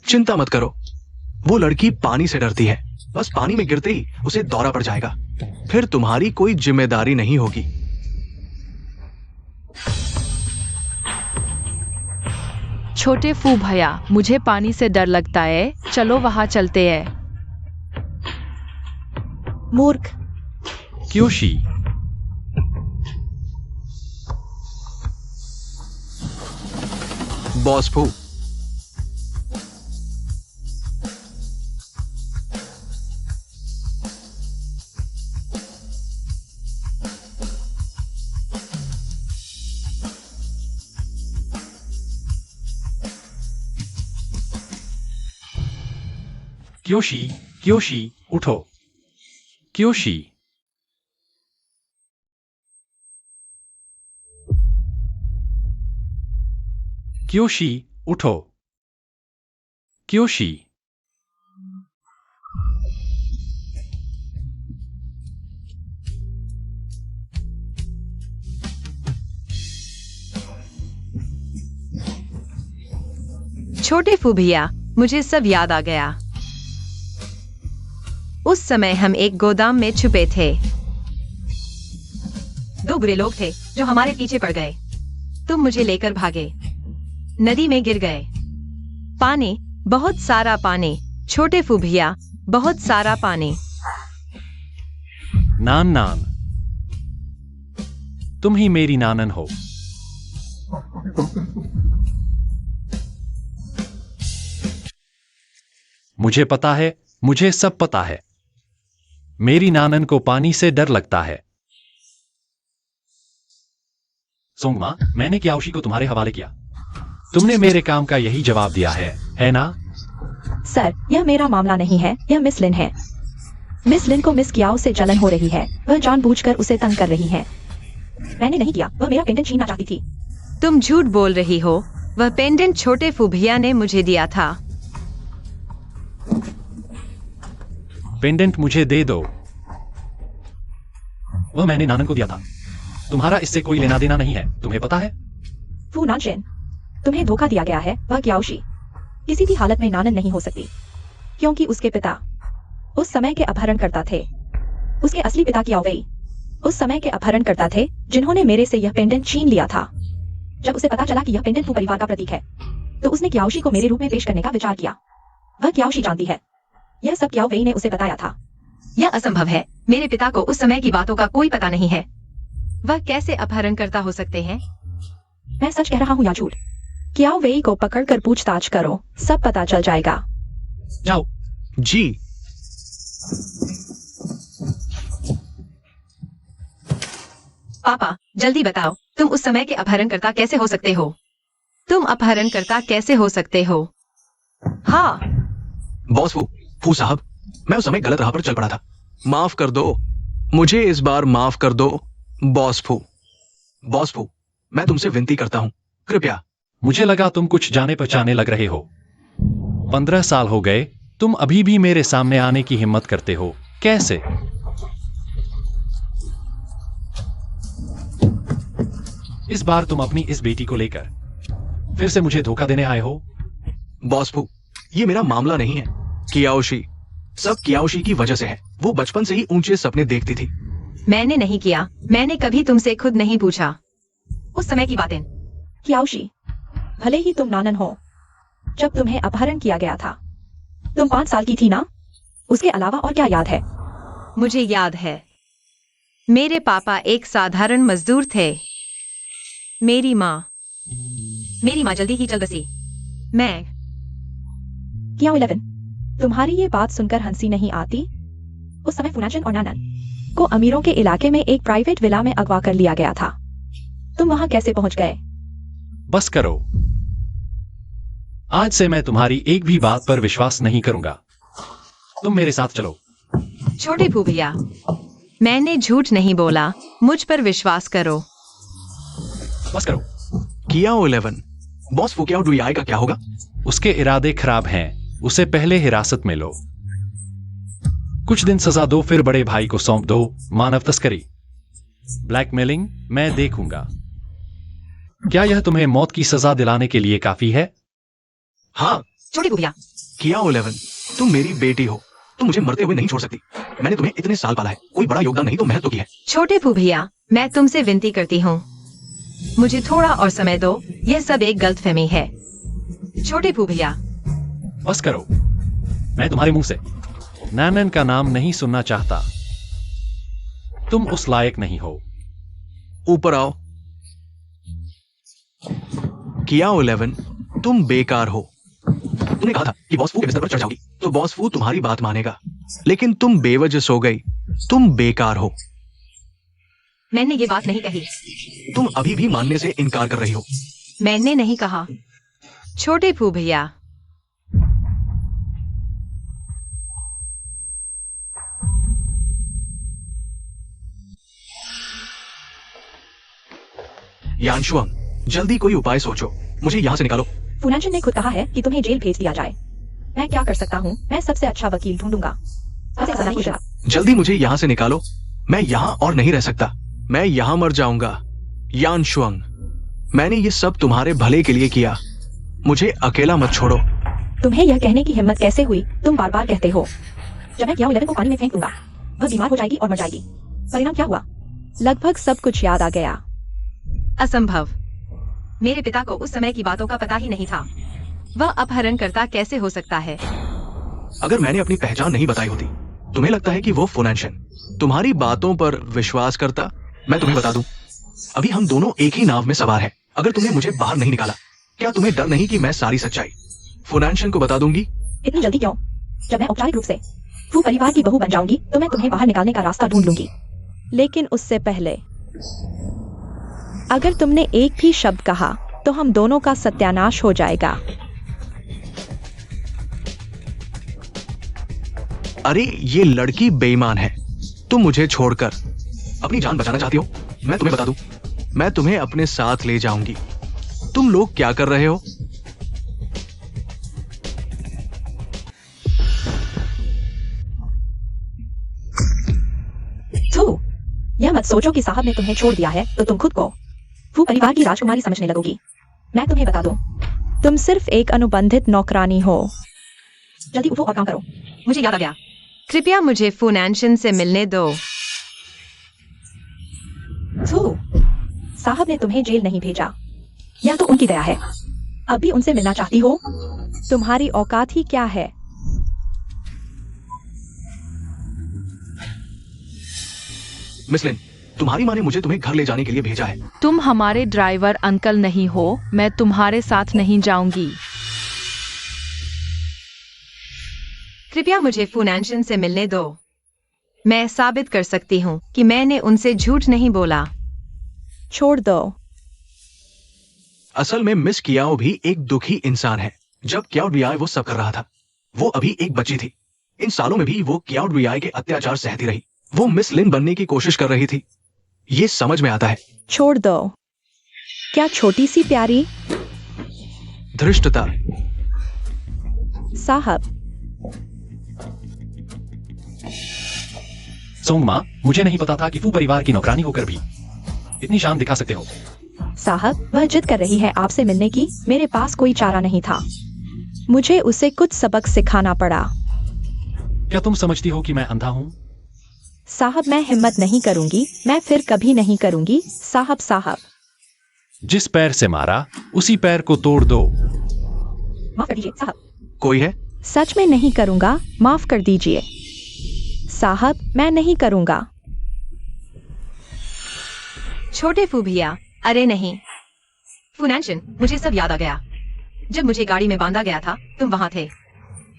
चिंता मत करो, वो लड़की पानी से डरती है। बस पानी में गिरते ही उसे दौरा पड़ जाएगा। फिर तुम्हारी कोई जिम्मेदारी नहीं होगी। छोटे फू भैया, मुझे पानी से डर लगता है। चलो वहां चलते हैं। मूर्ख। कियोशी, बॉस फू, कियोशी, कियोशी, उठो। कियोशी, कियोशी, उठो। कियोशी, छोटे फू भैया, मुझे सब याद आ गया। उस समय हम एक गोदाम में छुपे थे। दो बुरे लोग थे जो हमारे पीछे पड़ गए। तुम मुझे लेकर भागे, नदी में गिर गए। पानी, बहुत सारा पानी। छोटे फू भैया, बहुत सारा पानी। नान नान, तुम ही मेरी नानन हो। मुझे पता है, मुझे सब पता है। मेरी नानन को पानी से डर लगता है। सोंगमा, मैंने कियाओशी को तुम्हारे हवाले किया। तुमने मेरे काम का यही जवाब दिया है ना? सर, यह मेरा मामला नहीं है, यह मिस लिन है। मिस लिन को मिस कियाओ से जलन हो रही है। वह जानबूझकर उसे तंग कर रही है। मैंने नहीं किया, वह मेरा पेंडेंट छीनना चाहती थी। तुम झूठ बोल रही हो। वह पेंडेंट छोटे फू भैया ने मुझे दिया था। पेंडेंट मुझे दे दो। वह मैंने नानन को दिया था। तुम्हारा इससे कोई लेना देना नहीं है, तुम्हें पता है? फू नानशेन, तुम्हें धोखा दिया गया है। वह कियाओशी किसी भी हालत में नानन नहीं हो सकती, क्योंकि उसके पिता उस समय के अपहरणकर्ता थे। उसके असली पिता कियाओवई उस समय के अपहरणकर्ता थे जिन्होंने मेरे से यह पेंडेंट छीन लिया था। जब उसे पता चला कि यह पेंडेंट फू परिवार का प्रतीक है, तो उसने कियाओशी को मेरे रूप में पेश करने का विचार किया। वह कियाओशी जानती है। यह सब कियाओवई ने उसे बताया था। यह असंभव है। मेरे पिता को उस समय की बातों का कोई पता नहीं है। वह कैसे अपहरणकर्ता हो सकते हैं? मैं सच कह रहा हूँ या झूठ? कियाओ वेई को पकड़कर पूछताछ करो, सब पता चल जाएगा। जाओ। जी। पापा जल्दी बताओ, तुम उस समय के अपहरणकर्ता कैसे हो सकते हो? तुम अपहरणकर्ता कैसे हो सकते हो? हाँ। बॉस फू साहब, मैं उस समय गलत राह पर चल पड़ा था। माफ कर दो, मुझे इस बार माफ कर दो बॉस फू। बॉस फू, मैं तुमसे विनती करता हूं, कृपया। मुझे लगा तुम कुछ जाने पहचाने लग रहे हो। 15 साल हो गए, तुम अभी भी मेरे सामने आने की हिम्मत करते हो, कैसे? इस बार तुम अपनी इस बेटी को लेकर फिर से मुझे धोखा देने आए हो? बॉस फू, ये मेरा मामला नहीं है। कियाओशी, सब कियाओशी की वजह से है। वो बचपन से ही ऊंचे सपने देखती थी। मैंने नहीं किया, मैंने कभी तुमसे खुद नहीं पूछा। उस समय की बातें। कियाओशी, भले ही तुम नानन हो, जब तुम्हें अपहरण किया गया था तुम 5 साल की थी ना? उसके अलावा और क्या याद है? मुझे याद है, मेरे पापा एक साधारण मजदूर थे। मेरी माँ जल्दी ही चल बसी। मैं कियाओ 11, तुम्हारी ये बात सुनकर हंसी नहीं आती? उस समय फुनाचन और नानन को अमीरों के इलाके में एक प्राइवेट विला में अगवा कर लिया गया था। तुम वहां कैसे पहुंच गए? बस करो, आज से मैं तुम्हारी एक भी बात पर विश्वास नहीं करूंगा। तुम मेरे साथ चलो। छोटे फू भैया, मैंने झूठ नहीं बोला, मुझ पर विश्वास करो। बस करो। कियाओ 11, बॉस फुकियाओ डुयाई का क्या होगा? उसके इरादे खराब हैं, उसे पहले हिरासत में लो। कुछ दिन सजा दो, फिर बड़े भाई को सौंप दो। मानव तस्करी, ब्लैकमेलिंग मैं देखूंगा। क्या यह तुम्हें मौत की सजा दिलाने के लिए काफी है? हाँ। छोटे फू भैया, कियाओ 11, तुम मेरी बेटी हो, तुम मुझे मरते हुए नहीं छोड़ सकती। मैंने तुम्हें इतने साल पाला है, कोई बड़ा योगदान नहीं तो मेहनत तो की है। छोटे फू भैया, मैं तुमसे विनती करती हूँ, मुझे थोड़ा और समय दो। यह सब एक गलतफहमी है। छोटे फू भैया, बस करो, मैं तुम्हारे मुंह से नानन का नाम नहीं सुनना चाहता। तुम उस लायक नहीं हो। ऊपर आओ। कियाओ 11, तुम बेकार हो। तुमने कहा था कि बॉस फू के बिस्तर पर चढ़ जाओगी, तो बॉस फू तुम्हारी बात मानेगा, लेकिन तुम बेवजह सो गई। तुम बेकार हो। मैंने ये बात नहीं कही। तुम अभी भी मानने से इनकार कर रही हो। मैंने नहीं कहा। छोटे फू भैया, यानशुआंग, जल्दी कोई उपाय सोचो, मुझे यहाँ से निकालो। फुनाचन ने खुद कहा है कि तुम्हें जेल भेज दिया जाए। मैं क्या कर सकता हूँ? मैं सबसे अच्छा वकील ढूंढूंगा। उसे सजा की सजा। जल्दी मुझे यहाँ से निकालो, मैं यहाँ और नहीं रह सकता। मैं यहाँ मर जाऊंगा। यानशुआंग, मैंने ये सब तुम्हारे भले के लिए किया, मुझे अकेला मत छोड़ो। तुम्हें यह कहने की हिम्मत कैसे हुई? तुम बार बार कहते हो जब मैं कियाओ 11 को पानी में फेंक दूंगा वह बीमार हो जाएगी और मर जाएगी। परिणाम क्या हुआ? लगभग सब कुछ याद आ गया। असंभव। मेरे पिता को उस समय की बातों का पता ही नहीं था। वह अपहरणकर्ता कैसे हो सकता है? अगर मैंने अपनी पहचान नहीं बताई होती, तुम्हें लगता है कि वो फुनानशन तुम्हारी बातों पर विश्वास करता? मैं तुम्हें बता दूं, अभी हम दोनों एक ही नाव में सवार हैं। अगर तुमने मुझे बाहर नहीं निकाला, क्या तुम्हें डर नहीं कि मैं सारी सच्चाई फुनानशन को बता दूंगी? इतनी जल्दी क्यों? जब मैं औपचारिक रूप से फू परिवार की बहू बन जाऊंगी तो मैं तुम्हें बाहर निकालने का रास्ता ढूंढ लूंगी। लेकिन उससे पहले अगर तुमने एक भी शब्द कहा तो हम दोनों का सत्यानाश हो जाएगा। अरे ये लड़की बेईमान है। तुम मुझे छोड़कर अपनी जान बचाना चाहती हो? मैं तुम्हें बता दूं, मैं तुम्हें अपने साथ ले जाऊंगी। तुम लोग क्या कर रहे हो? थू, यह मत सोचो कि साहब ने तुम्हें छोड़ दिया है तो तुम खुद को फू परिवार की राजकुमारी समझने लगोगी। मैं तुम्हें बता दूं, तुम सिर्फ एक अनुबंधित नौकरानी हो। जल्दी उठो और काम करो। मुझे याद आ गया। कृपया मुझे फुनानशन से मिलने दो। थू, साहब ने तुम्हें जेल नहीं भेजा, यह तो उनकी दया है। अब भी उनसे मिलना चाहती हो? तुम्हारी औकात ही क्या है? मिस लिन, तुम्हारी माँ ने मुझे तुम्हें घर ले जाने के लिए भेजा है। तुम हमारे ड्राइवर अंकल नहीं हो, मैं तुम्हारे साथ नहीं जाऊंगी। कृपया मुझे फुनांशन से मिलने दो। मैं साबित कर सकती हूँ कि मैंने उनसे झूठ नहीं बोला। छोड़ दो। असल में मिस कियाओ भी एक दुखी इंसान है। जब क्याओ रियाय वो सब कर रहा था, वो अभी एक बच्ची थी। इन सालों में भी वो क्याओ रियाय के अत्याचार सहती रही। वो मिस लिन बनने की कोशिश कर रही थी। ये समझ में आता है। छोड़ दो। क्या छोटी सी प्यारी धृष्टता। साहब, सोंगमा, मुझे नहीं पता था कि फू परिवार की नौकरानी होकर भी इतनी शान दिखा सकते हो। साहब, वह जिद कर रही है आपसे मिलने की। मेरे पास कोई चारा नहीं था। मुझे उसे कुछ सबक सिखाना पड़ा। क्या तुम समझती हो कि मैं अंधा हूँ? साहब, मैं हिम्मत नहीं करूंगी। मैं फिर कभी नहीं करूंगी। साहब, साहब। जिस पैर से मारा उसी पैर को तोड़ दो। माफ कर दीजिए साहब। कोई है? सच में नहीं करूंगा। माफ कर दीजिए साहब, मैं नहीं करूंगा। छोटे फू भैया, अरे नहीं। फुनांशन, मुझे सब याद आ गया। जब मुझे गाड़ी में बांधा गया था, तुम वहां थे।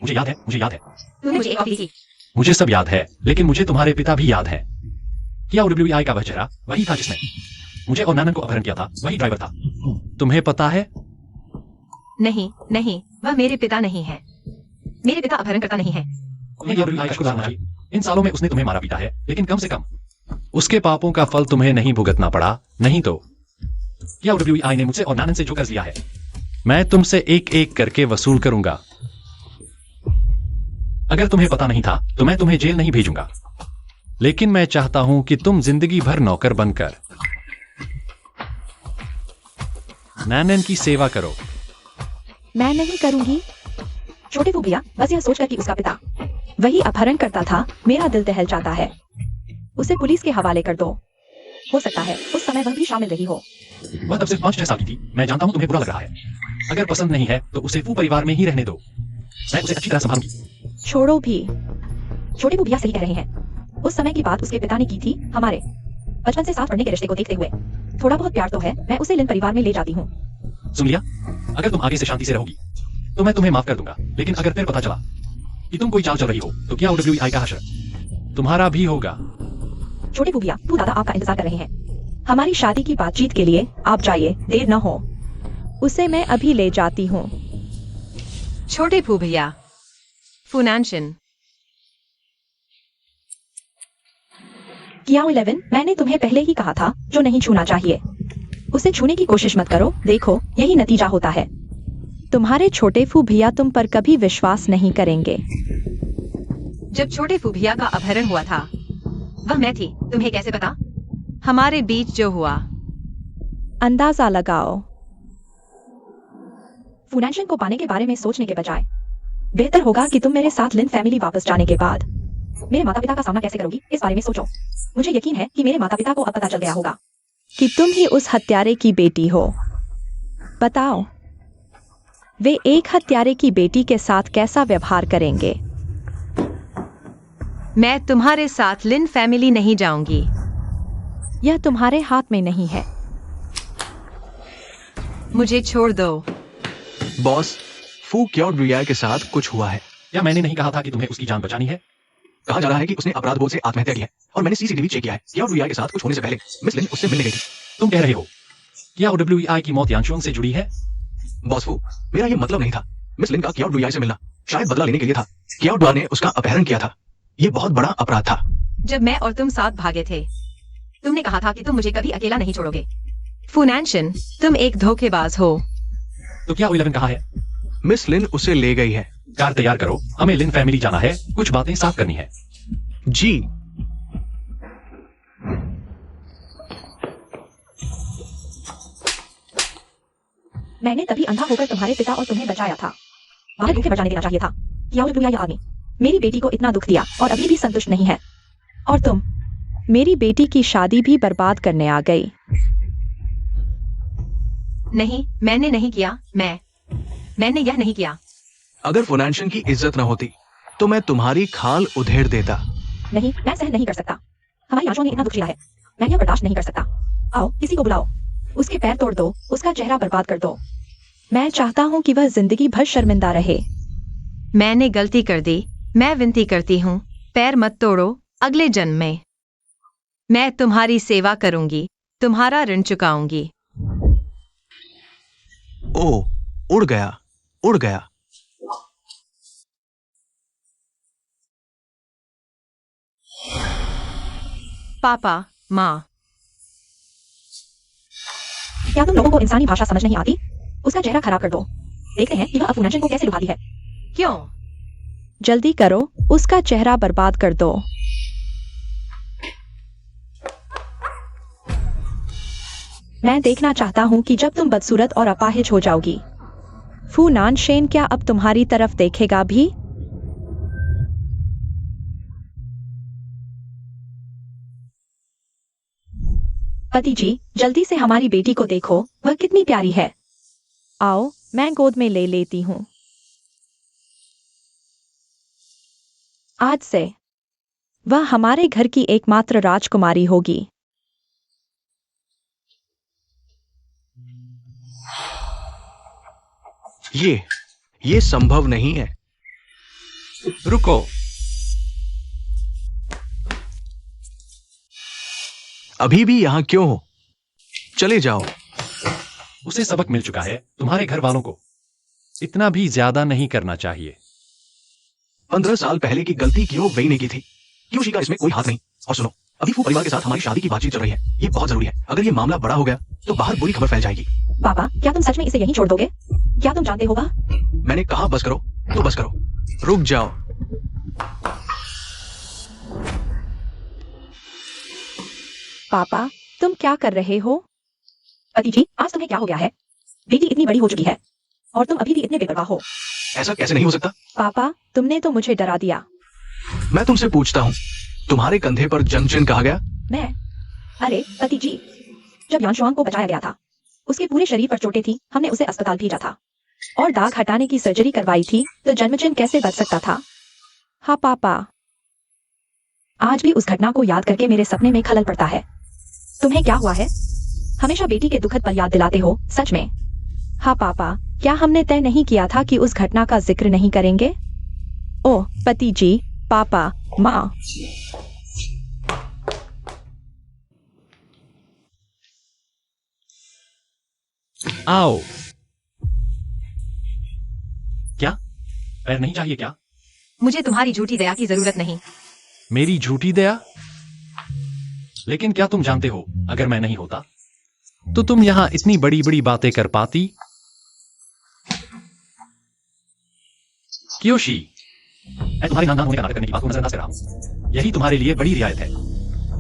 मुझे याद है, मुझे याद है। तुमने मुझे एक कॉफी दी थी। मुझे सब याद है, लेकिन मुझे तुम्हारे पिता भी याद है। क्या OWI का वह चेहरा वही था जिसने मुझे और नानन को अपहरण किया था? वही ड्राइवर था। तुम्हें पता है? नहीं नहीं, वह मेरे पिता नहीं है। मेरे पिता अपहरणकर्ता नहीं है। तुम्हें OWI का शुक्र करना चाहिए। इन सालों में उसने तुम्हें मारा पीटा है, लेकिन कम से कम उसके पापों का फल तुम्हें नहीं भुगतना पड़ा। नहीं तो क्या OWI ने मुझसे और नानन से जो कर्ज लिया है, मैं तुमसे एक एक करके वसूल करूंगा। अगर तुम्हें पता नहीं था तो मैं तुम्हें जेल नहीं भेजूंगा, लेकिन मैं चाहता हूं कि तुम जिंदगी भर नौकर बनकर नानन की सेवा करो। मैं नहीं करूंगी। छोटे फू भैया, बस यह सोचकर कि उसका पिता वही अपहरण करता था, मेरा दिल दहल जाता है। उसे पुलिस के हवाले कर दो। हो सकता है उस समय वह भी शामिल रही हो। वह तब सिर्फ 5-6 साल की थी। मैं जानता हूं तुम्हें बुरा लग रहा है। अगर पसंद नहीं है तो उसे फू परिवार में ही रहने दो। मैं उसे अच्छी तरह संभालूंगी। छोड़ो भी। छोटे फू भैया सही कह रहे हैं। उस समय की बात उसके पिता ने की थी। हमारे बचपन से साथ पढ़ने के रिश्ते को देखते हुए थोड़ा बहुत प्यार तो है। मैं उसे लिन परिवार में ले जाती हूँ। सुन लिया? अगर तुम आगे से शांति से रहोगी तो मैं तुम्हें माफ कर दूंगा, लेकिन अगर फिर पता चला कि तुम कोई चाल चल रही हो तो क्या OWI का हश्र तुम्हारा भी होगा। छोटे फू भैया, तू दादा आपका इंतजार कर रहे हैं। हमारी शादी की बातचीत के लिए आप जाइए, देर न हो। उसे मैं अभी ले जाती हूँ। छोटे फू भैया, फुनांशन। कियाओ 11, मैंने तुम्हें पहले ही कहा था जो नहीं छूना चाहिए उसे छूने की कोशिश मत करो। देखो, यही नतीजा होता है। तुम्हारे छोटे फू भैया तुम पर कभी विश्वास नहीं करेंगे। जब छोटे फू भैया का अपहरण हुआ था, वह मैं थी। तुम्हें कैसे पता? हमारे बीच जो हुआ। अंदाजा लगाओ। फुनांशन को पाने के बारे में सोचने के बजाय बेहतर होगा कि तुम मेरे साथ लिन फैमिली वापस जाने के बाद मेरे माता पिता का सामना कैसे करोगी, इस बारे में सोचो। मुझे यकीन है कि मेरे माता पिता को अब पता चल गया होगा कि तुम ही उस हत्यारे की बेटी हो। बताओ, वे एक हत्यारे की बेटी के साथ कैसा व्यवहार करेंगे? मैं तुम्हारे साथ लिन फैमिली नहीं जाऊंगी। यह तुम्हारे हाथ में नहीं है। मुझे छोड़ दो। बॉस, फू क्याओ रियाय के साथ कुछ हुआ है। क्या मैंने नहीं कहा था कि तुम्हें उसकी जान बचानी है? कहा जा रहा है कि उसने अपराध बोध से आत्महत्या की है और मैंने CCTV चेक किया है। क्याओ रियाय के साथ कुछ होने से पहले मिस लिन उससे मिलने गई थी। तुम कह रहे हो क्या OWI की मौत यांशुंग से जुड़ी है? बॉस फू, मेरा ये मतलब नहीं था। मिस लिन का क्याओ रियाय से मिलना शायद बदला लेने के लिए था। क्याओ डुआ ने उसका अपहरण किया था। ये बहुत बड़ा अपराध था। जब मैं और तुम साथ भागे थे, तुमने कहा था कि तुम मुझे कभी अकेला नहीं छोड़ोगे। फुनांशन, तुम एक धोखेबाज हो। तो क्या 11 कहाँ है? मिस लिन उसे ले गई है। कार तैयार करो, हमें लिन फैमिली जाना है। कुछ बातें साफ करनी है। जी। मैंने तभी अंधा होकर तुम्हारे पिता और तुम्हें बचाया था। बाहर भूखे मर जाने देना चाहिए था। कियाओ डुया या आदमी मेरी बेटी को इतना दुख दिया और अभी भी संतुष्ट नहीं है। और तुम मेरी बेटी की शादी भी बर्बाद करने आ गई। नहीं, मैंने नहीं किया। मैंने यह नहीं किया। अगर फुनांशन की इज्जत न होती तो मैं तुम्हारी खाल उधेड़ देता। नहीं, मैं सहन नहीं कर सकता। हमारी आंखों ने इतना दुख झेला है। मैं यह बर्दाश्त नहीं कर सकता। आओ किसी को बुलाओ, उसके पैर तोड़ दो, उसका चेहरा बर्बाद कर दो। मैं चाहता हूँ कि वह जिंदगी भर शर्मिंदा रहे। मैंने गलती कर दी, मैं विनती करती हूँ, पैर मत तोड़ो। अगले जन्म में मैं तुम्हारी सेवा करूंगी, तुम्हारा ऋण चुकाऊंगी। ओ, उड़ गया, उड़ गया। पापा, माँ, क्या तुम लोगों को इंसानी भाषा समझ नहीं आती? उसका चेहरा खराब कर दो। देखते हैं कि वह अफूनाशन को कैसे लुभाती है। क्यों? जल्दी करो, उसका चेहरा बर्बाद कर दो। मैं देखना चाहता हूँ कि जब तुम बदसूरत और अपाहिज हो जाओगी, फू नान शेन क्या अब तुम्हारी तरफ देखेगा भी? पति जी, जल्दी से हमारी बेटी को देखो, वह कितनी प्यारी है। आओ, मैं गोद में ले लेती हूँ। आज से वह हमारे घर की एकमात्र राजकुमारी होगी। ये संभव नहीं है। रुको, अभी भी यहाँ क्यों हो? चले जाओ। उसे सबक मिल चुका है। तुम्हारे घर वालों को इतना भी ज्यादा नहीं करना चाहिए। 15 साल पहले की गलती क्यों वही ने की थी। क्यों का इसमें कोई हाथ नहीं। और सुनो, अभी फू परिवार के साथ हमारी शादी की बातचीत चल रही है। ये बहुत जरूरी है। अगर ये मामला बड़ा हो गया तो बाहर बुरी खबर फैल जाएगी। पापा, क्या तुम सच में इसे यहीं छोड़ दोगे? क्या तुम जानते हो वह? मैंने कहा बस करो तो बस करो। रुक जाओ। पापा, तुम क्या कर रहे हो? पति जी, आज तुम्हें क्या हो गया है? बेटी इतनी बड़ी हो चुकी है और तुम अभी भी इतने बेपरवाह हो। ऐसा कैसे नहीं हो सकता? पापा, तुमने तो मुझे डरा दिया। मैं तुमसे पूछता हूँ, तुम्हारे कंधे पर जंगचिन कहा गया? मैं? अरे पति जी, जब यांशुआंग को बचाया गया था, उसके पूरे शरीर पर चोटें थी। हमने उसे अस्पताल भेजा था और दाग हटाने की सर्जरी करवाई थी, तो जन्मचिन्ह कैसे बच सकता था? हाँ पापा, आज भी उस घटना को याद करके मेरे सपने में खलल पड़ता है। तुम्हें क्या हुआ है? हमेशा बेटी के दुखद पल याद दिलाते हो, सच में। हाँ पापा, क्या हमने तय नहीं किया था कि उस घटना का जिक्र नहीं करेंगे? ओह पति जी, पापा, माँ। आओ। क्या पैर नहीं चाहिए क्या? मुझे तुम्हारी झूठी दया की जरूरत नहीं। मेरी झूठी दया? लेकिन क्या तुम जानते हो, अगर मैं नहीं होता तो तुम यहां इतनी बड़ी बड़ी बातें कर पाती? कियोशी, मैं तुम्हारे नाम होने का नाटक करने की बात को नजरअंदाज कर रहा हूं। यही तुम्हारे लिए बड़ी रियायत है।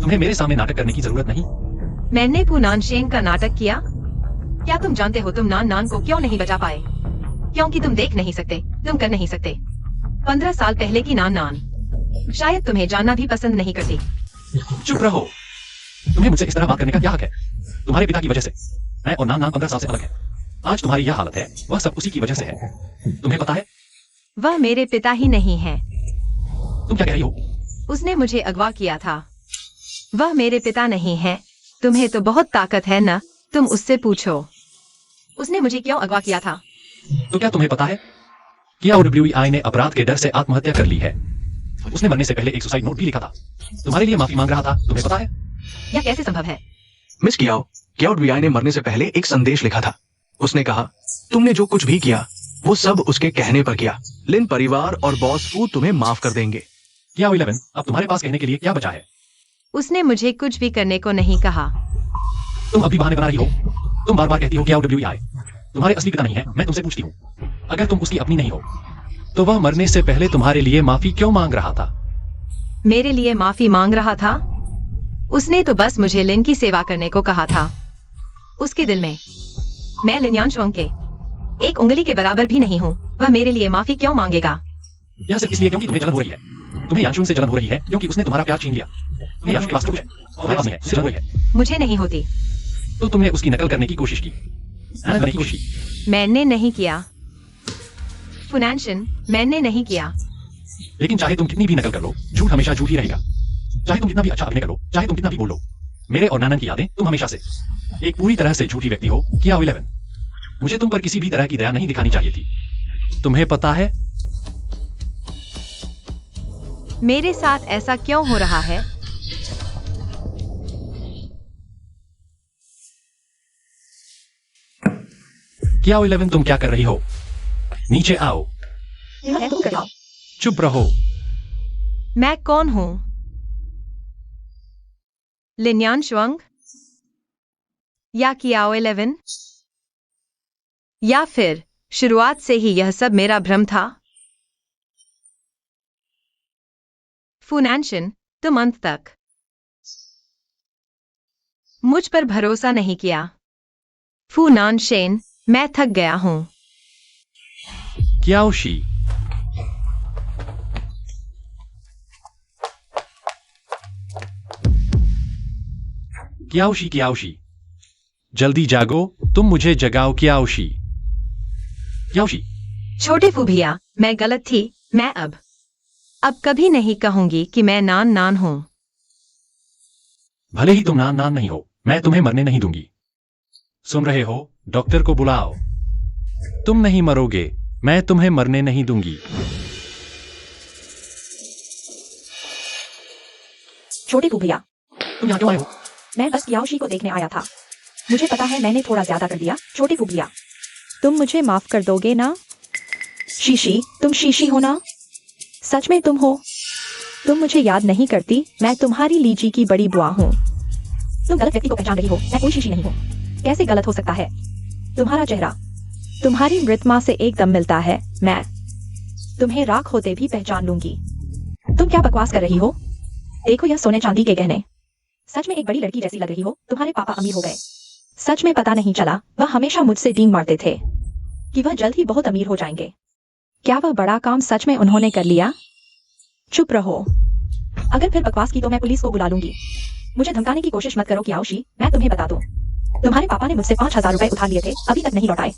तुम्हें मेरे सामने नाटक करने की जरूरत नहीं। मैंने पू नान शेंग का नाटक किया। क्या तुम जानते हो तुम नान नान को क्यों नहीं बचा पाए? क्योंकि तुम देख नहीं सकते, तुम कर नहीं सकते। 15 साल पहले की नान नान शायद तुम्हें जानना भी पसंद नहीं करती। चुप रहो। तुम्हें मुझसे इस तरह बात करने का क्या हक है? तुम्हारे पिता की वजह से मैं और नान नान 15 साल से अलग है। आज तुम्हारी यह हालत है, वह सब उसी की वजह से है। तुम्हें पता है? वह मेरे पिता ही नहीं है। तुम क्या कह रही हो? उसने मुझे अगवा किया था। वह मेरे पिता नहीं है। तुम्हें तो बहुत ताकत है ना, तुम उससे पूछो। उसने मुझे क्यों अगवा किया था? तो क्या तुम्हें पता है कि OWEI ने अपराध के डर से आत्महत्या कर ली है? उसने मरने से पहले एक सुसाइड नोट भी लिखा था। तुम्हारे लिए माफी मांग रहा था। तुम्हें पता है? यह कैसे संभव है? मिस क्याओडवीआई ने मरने से पहले एक संदेश लिखा था। उसने कहा, तुमने जो कुछ भी किया वो सब उसके कहने पर किया। लिन परिवार और बॉस फू तुम्हें माफ कर देंगे। क्या 11, अब तुम्हारे पास कहने के लिए क्या बचा है? उसने मुझे कुछ भी करने को नहीं कहा। तुम अभी बहाने बना रही हो। तुम बार बार कहती हो कि OWEI तुम्हारे असली पिता नहीं है। मैं तुमसे पूछती हूँ, अगर तुम उसकी अपनी नहीं हो तो वह मरने से पहले तुम्हारे लिए माफी क्यों मांग रहा था? मेरे लिए माफी मांग रहा था? उसने तो बस मुझे लिन की सेवा करने को कहा था। उसके दिल में मैं लिन यांशुआंग के एक उंगली के बराबर भी नहीं हूँ। वह मेरे लिए माफी क्यों मांगेगा? यह सिर्फ इसलिए क्योंकि तुम्हें जलन हो रही है। तुम्हें यांशुआंग से जलन हो रही है क्योंकि उसने तुम्हारा प्यार छीन लिया। तुम्हें यांशुआंग के पास कुछ है, तुम्हारे पास नहीं है। उसे जलन हो रही है। मुझे नहीं होती। तो तुमने उसकी नकल करने की कोशिश की। करने की कोशिश की। मैंने नहीं किया। फुनानशन, मैंने नहीं किया। लेकिन चाहे तुम कितनी भी नकल कर लो, झूठ हमेशा झूठ ही रहेगा। चाहे तुम कितना भी अच्छा अभिनय कर लो, चाहे तुम कितना भी बोलो, मेरे और नानन की यादें तुम हमेशा से एक पूरी तरह से झूठी व्यक्ति हो कियाओ 11। मुझे तुम पर किसी भी तरह की दया नहीं दिखानी चाहिए थी। तुम्हें पता है मेरे साथ ऐसा क्यों हो रहा है? कियाओ 11 तुम क्या कर रही हो? नीचे आओ। मैं तुम कर आओ। चुप रहो। मैं कौन हूं? लिन्यान शुआंग या कियाओ 11? या फिर शुरुआत से ही यह सब मेरा भ्रम था? फुनानशन, तुम अंत तक मुझ पर भरोसा नहीं किया। फुनानशेन, मैं थक गया हूं। कियाओ शी। कियाओ शी, जल्दी जागो, तुम मुझे जगाओ कियाओ शी। छोटे फूभिया, मैं गलत थी। मैं अब कभी नहीं कहूंगी कि मैं नान हूं। भले ही तुम नान नहीं हो, मैं तुम्हें मरने नहीं दूंगी। सुन रहे हो? डॉक्टर को बुलाओ। तुम नहीं मरोगे, मैं तुम्हें मरने नहीं दूंगी। छोटे फूभिया, तुम यहाँ क्यों आए हो? मैं बस कियाओशी को देखने आया था। मुझे पता है मैंने थोड़ा ज्यादा कर दिया। छोटे फूभिया, तुम मुझे माफ कर दोगे ना? शीशी, तुम शीशी हो ना? सच में तुम हो? तुम मुझे याद नहीं करती? मैं तुम्हारी लीची की बड़ी बुआ हूँ। तुम गलत व्यक्ति को पहचान रही हो। मैं कोई शीशी नहीं हूँ। कैसे गलत हो सकता है? तुम्हारा चेहरा तुम्हारी मृतमा से एकदम मिलता है। मैं तुम्हें राख होते भी पहचान लूंगी। तुम क्या बकवास कर रही हो? देखो यह सोने चांदी के गहने। सच में एक बड़ी लड़की जैसी लग रही हो। तुम्हारे पापा अमीर हो गए। सच में पता नहीं चला, वह हमेशा मुझसे डींग मारते थे कि वह जल्द ही बहुत अमीर हो जाएंगे। क्या वह बड़ा काम सच में उन्होंने कर लिया? चुप रहो। अगर फिर बकवास की तो मैं पुलिस को बुला लूंगी। मुझे धमकाने की कोशिश मत करो कियाओशी। मैं तुम्हें बता दूं, तुम्हारे पापा ने मुझसे 5,000 रुपए उधार लिए थे, अभी तक नहीं लौटाए।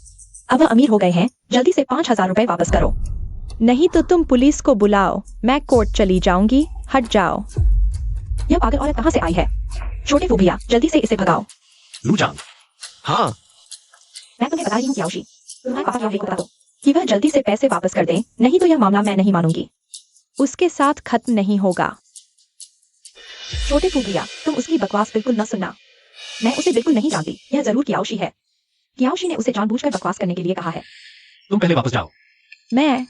अब वह अमीर हो गए हैं, जल्दी से 5,000 रुपए वापस करो। नहीं तो तुम पुलिस को बुलाओ। मैं कोर्ट चली जाऊंगी। हट जाओ। यह पागल औरत कहाँ से आई है? छोटे फूभिया, जल्दी से इसे भगाओ। लूचांग। हाँ, मैं तुम्हें बता रही हूँ कियाओशी, तुम्हारे पापा कियाओशी को बता दो कि वह जल्दी से पैसे वापस कर दें, नहीं तो यह मामला मैं नहीं मानूंगी। उसके साथ खत्म नहीं होगा। छोटे फूभिया, तुम उसकी बकवास बिल्कुल न सुनना। मैं उसे बिल्कुल नहीं जानती। यह जरूर कियाओशी है। कियाओशी ने उसे जानबूझकर बकवास करने के लिए कहा है। तुम पहले वापस जाओ। मैं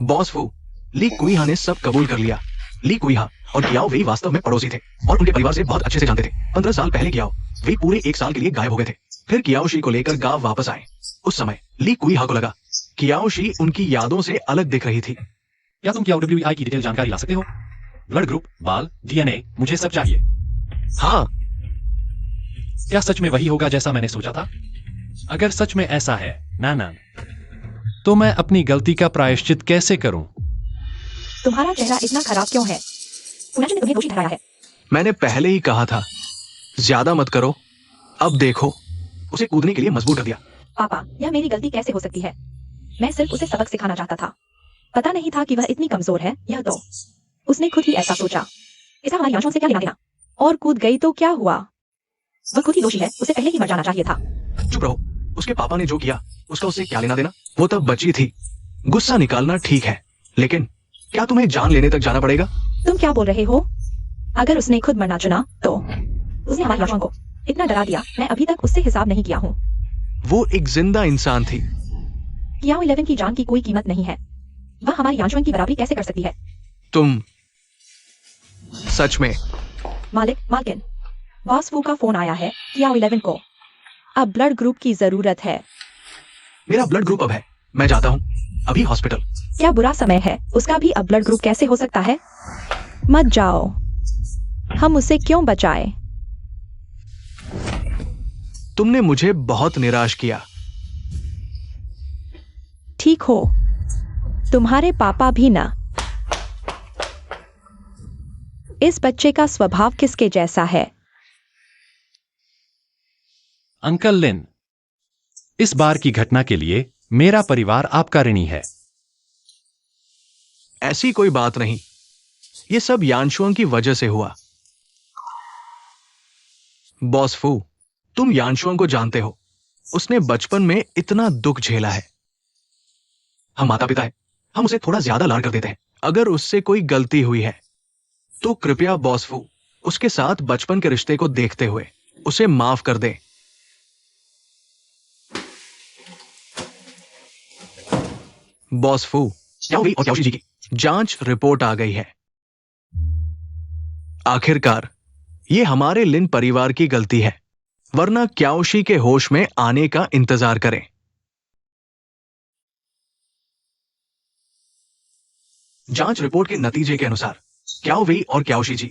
बॉस फू, ली कुईहा ने सब कबूल कर लिया। ली कुईहा और कियाओ वेई वास्तव में पड़ोसी थे और उनके परिवार से बहुत अच्छे से जानते थे। 15 साल पहले कियाओ वेई पूरे 1 साल के लिए गायब हो गए थे। फिर कियाओ शी को लेकर गांव वापस आए। उस समय ली कुईहा को लगा कियाओ शी उनकी यादों से अलग दिख रही थी। क्या तुम कियाओ WEI की डिटेल जानकारी ला सकते हो? ब्लड ग्रुप, बाल, DNA, मुझे सब चाहिए। हाँ, क्या सच में वही होगा जैसा मैंने सोचा था? अगर सच में ऐसा है नानान, तो मैं अपनी गलती का प्रायश्चित कैसे करूं? तुम्हारा चेहरा इतना खराब क्यों है? फुनानशन ने तुम्हें दोषी ठहराया है। मैंने पहले ही कहा था ज्यादा मत करो। अब देखो, उसे कूदने के लिए मजबूर कर दिया। पापा, यह मेरी गलती कैसे हो सकती है? मैं सिर्फ उसे सबक सिखाना चाहता था। पता नहीं था कि वह इतनी कमजोर है। यह तो उसने खुद ही ऐसा सोचा। इसका हमारी आंखों से क्या लेना देना? और कूद गई तो क्या हुआ? वह खुद ही दोषी है। उसे पहले ही मर जाना चाहिए था। चुप रहो। उसके पापा ने जो किया उसका उससे क्या लेना देना? वो तब बची थी। गुस्सा निकालना ठीक है, लेकिन क्या तुम्हें जान लेने तक जाना पड़ेगा? तुम क्या बोल रहे हो? अगर उसने खुद मरना चुना तो उसने हमारी आंखों को इतना डरा दिया। मैं अभी तक उससे हिसाब नहीं किया हूँ। वो एक जिंदा इंसान थी। कियाओ 11 की जान की कोई कीमत नहीं है। वह हमारी आंखों की बराबरी कैसे कर सकती है? तुम सच में? मालकिन, बॉस फू का फोन आया है कियाओ 11 को। अब ब्लड ग्रुप की जरूरत है। मेरा ब्लड ग्रुप अब है। मैं जाता हूँ अभी हॉस्पिटल। क्या बुरा समय है? उसका भी अब ब्लड ग्रुप कैसे हो सकता है? मत जाओ। हम उसे क्यों बचाए? तुमने मुझे बहुत निराश किया। ठीक हो, तुम्हारे पापा भी ना। इस बच्चे का स्वभाव किसके जैसा है? अंकल लिन, इस बार की घटना के लिए मेरा परिवार आपका ऋणी है। ऐसी कोई बात नहीं, ये सब यानशुआंग की वजह से हुआ। बॉस फू, तुम यानशुआंग को जानते हो, उसने बचपन में इतना दुख झेला है। हम माता पिता हैं, हम उसे थोड़ा ज्यादा लाड कर देते हैं। अगर उससे कोई गलती हुई है तो कृपया बॉस फू, उसके साथ बचपन के रिश्ते को देखते हुए उसे माफ कर दे। बॉस फू, क्याओवी और क्याओशी जी की जांच रिपोर्ट आ गई है। आखिरकार ये हमारे लिन परिवार की गलती है, वरना क्याओशी के होश में आने का इंतजार करें। जांच रिपोर्ट के नतीजे के अनुसार क्याओवी और क्याओशी जी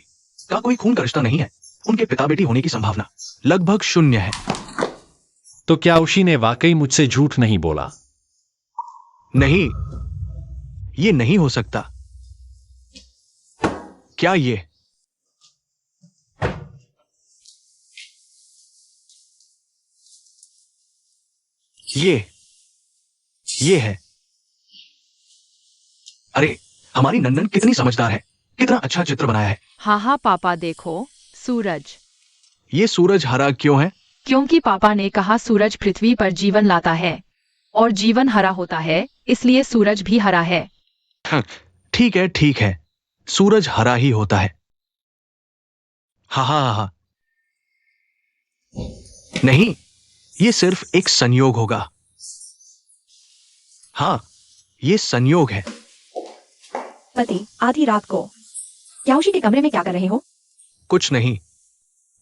का कोई खून का रिश्ता नहीं है। उनके पिता बेटी होने की संभावना लगभग 0 है। तो क्याओशी ने वाकई मुझसे झूठ नहीं बोला? नहीं, ये नहीं हो सकता। क्या ये है? अरे, हमारी नन्नन कितनी समझदार है, कितना अच्छा चित्र बनाया है। हाँ हाँ पापा, देखो सूरज। ये सूरज हरा क्यों है? क्योंकि पापा ने कहा सूरज पृथ्वी पर जीवन लाता है और जीवन हरा होता है, इसलिए सूरज भी हरा है। ठीक है, ठीक है, सूरज हरा ही होता है। हा हा हा। नहीं, ये सिर्फ एक संयोग होगा। हाँ, ये संयोग है। पति, आधी रात को क्याओशी के कमरे में क्या कर रहे हो? कुछ नहीं,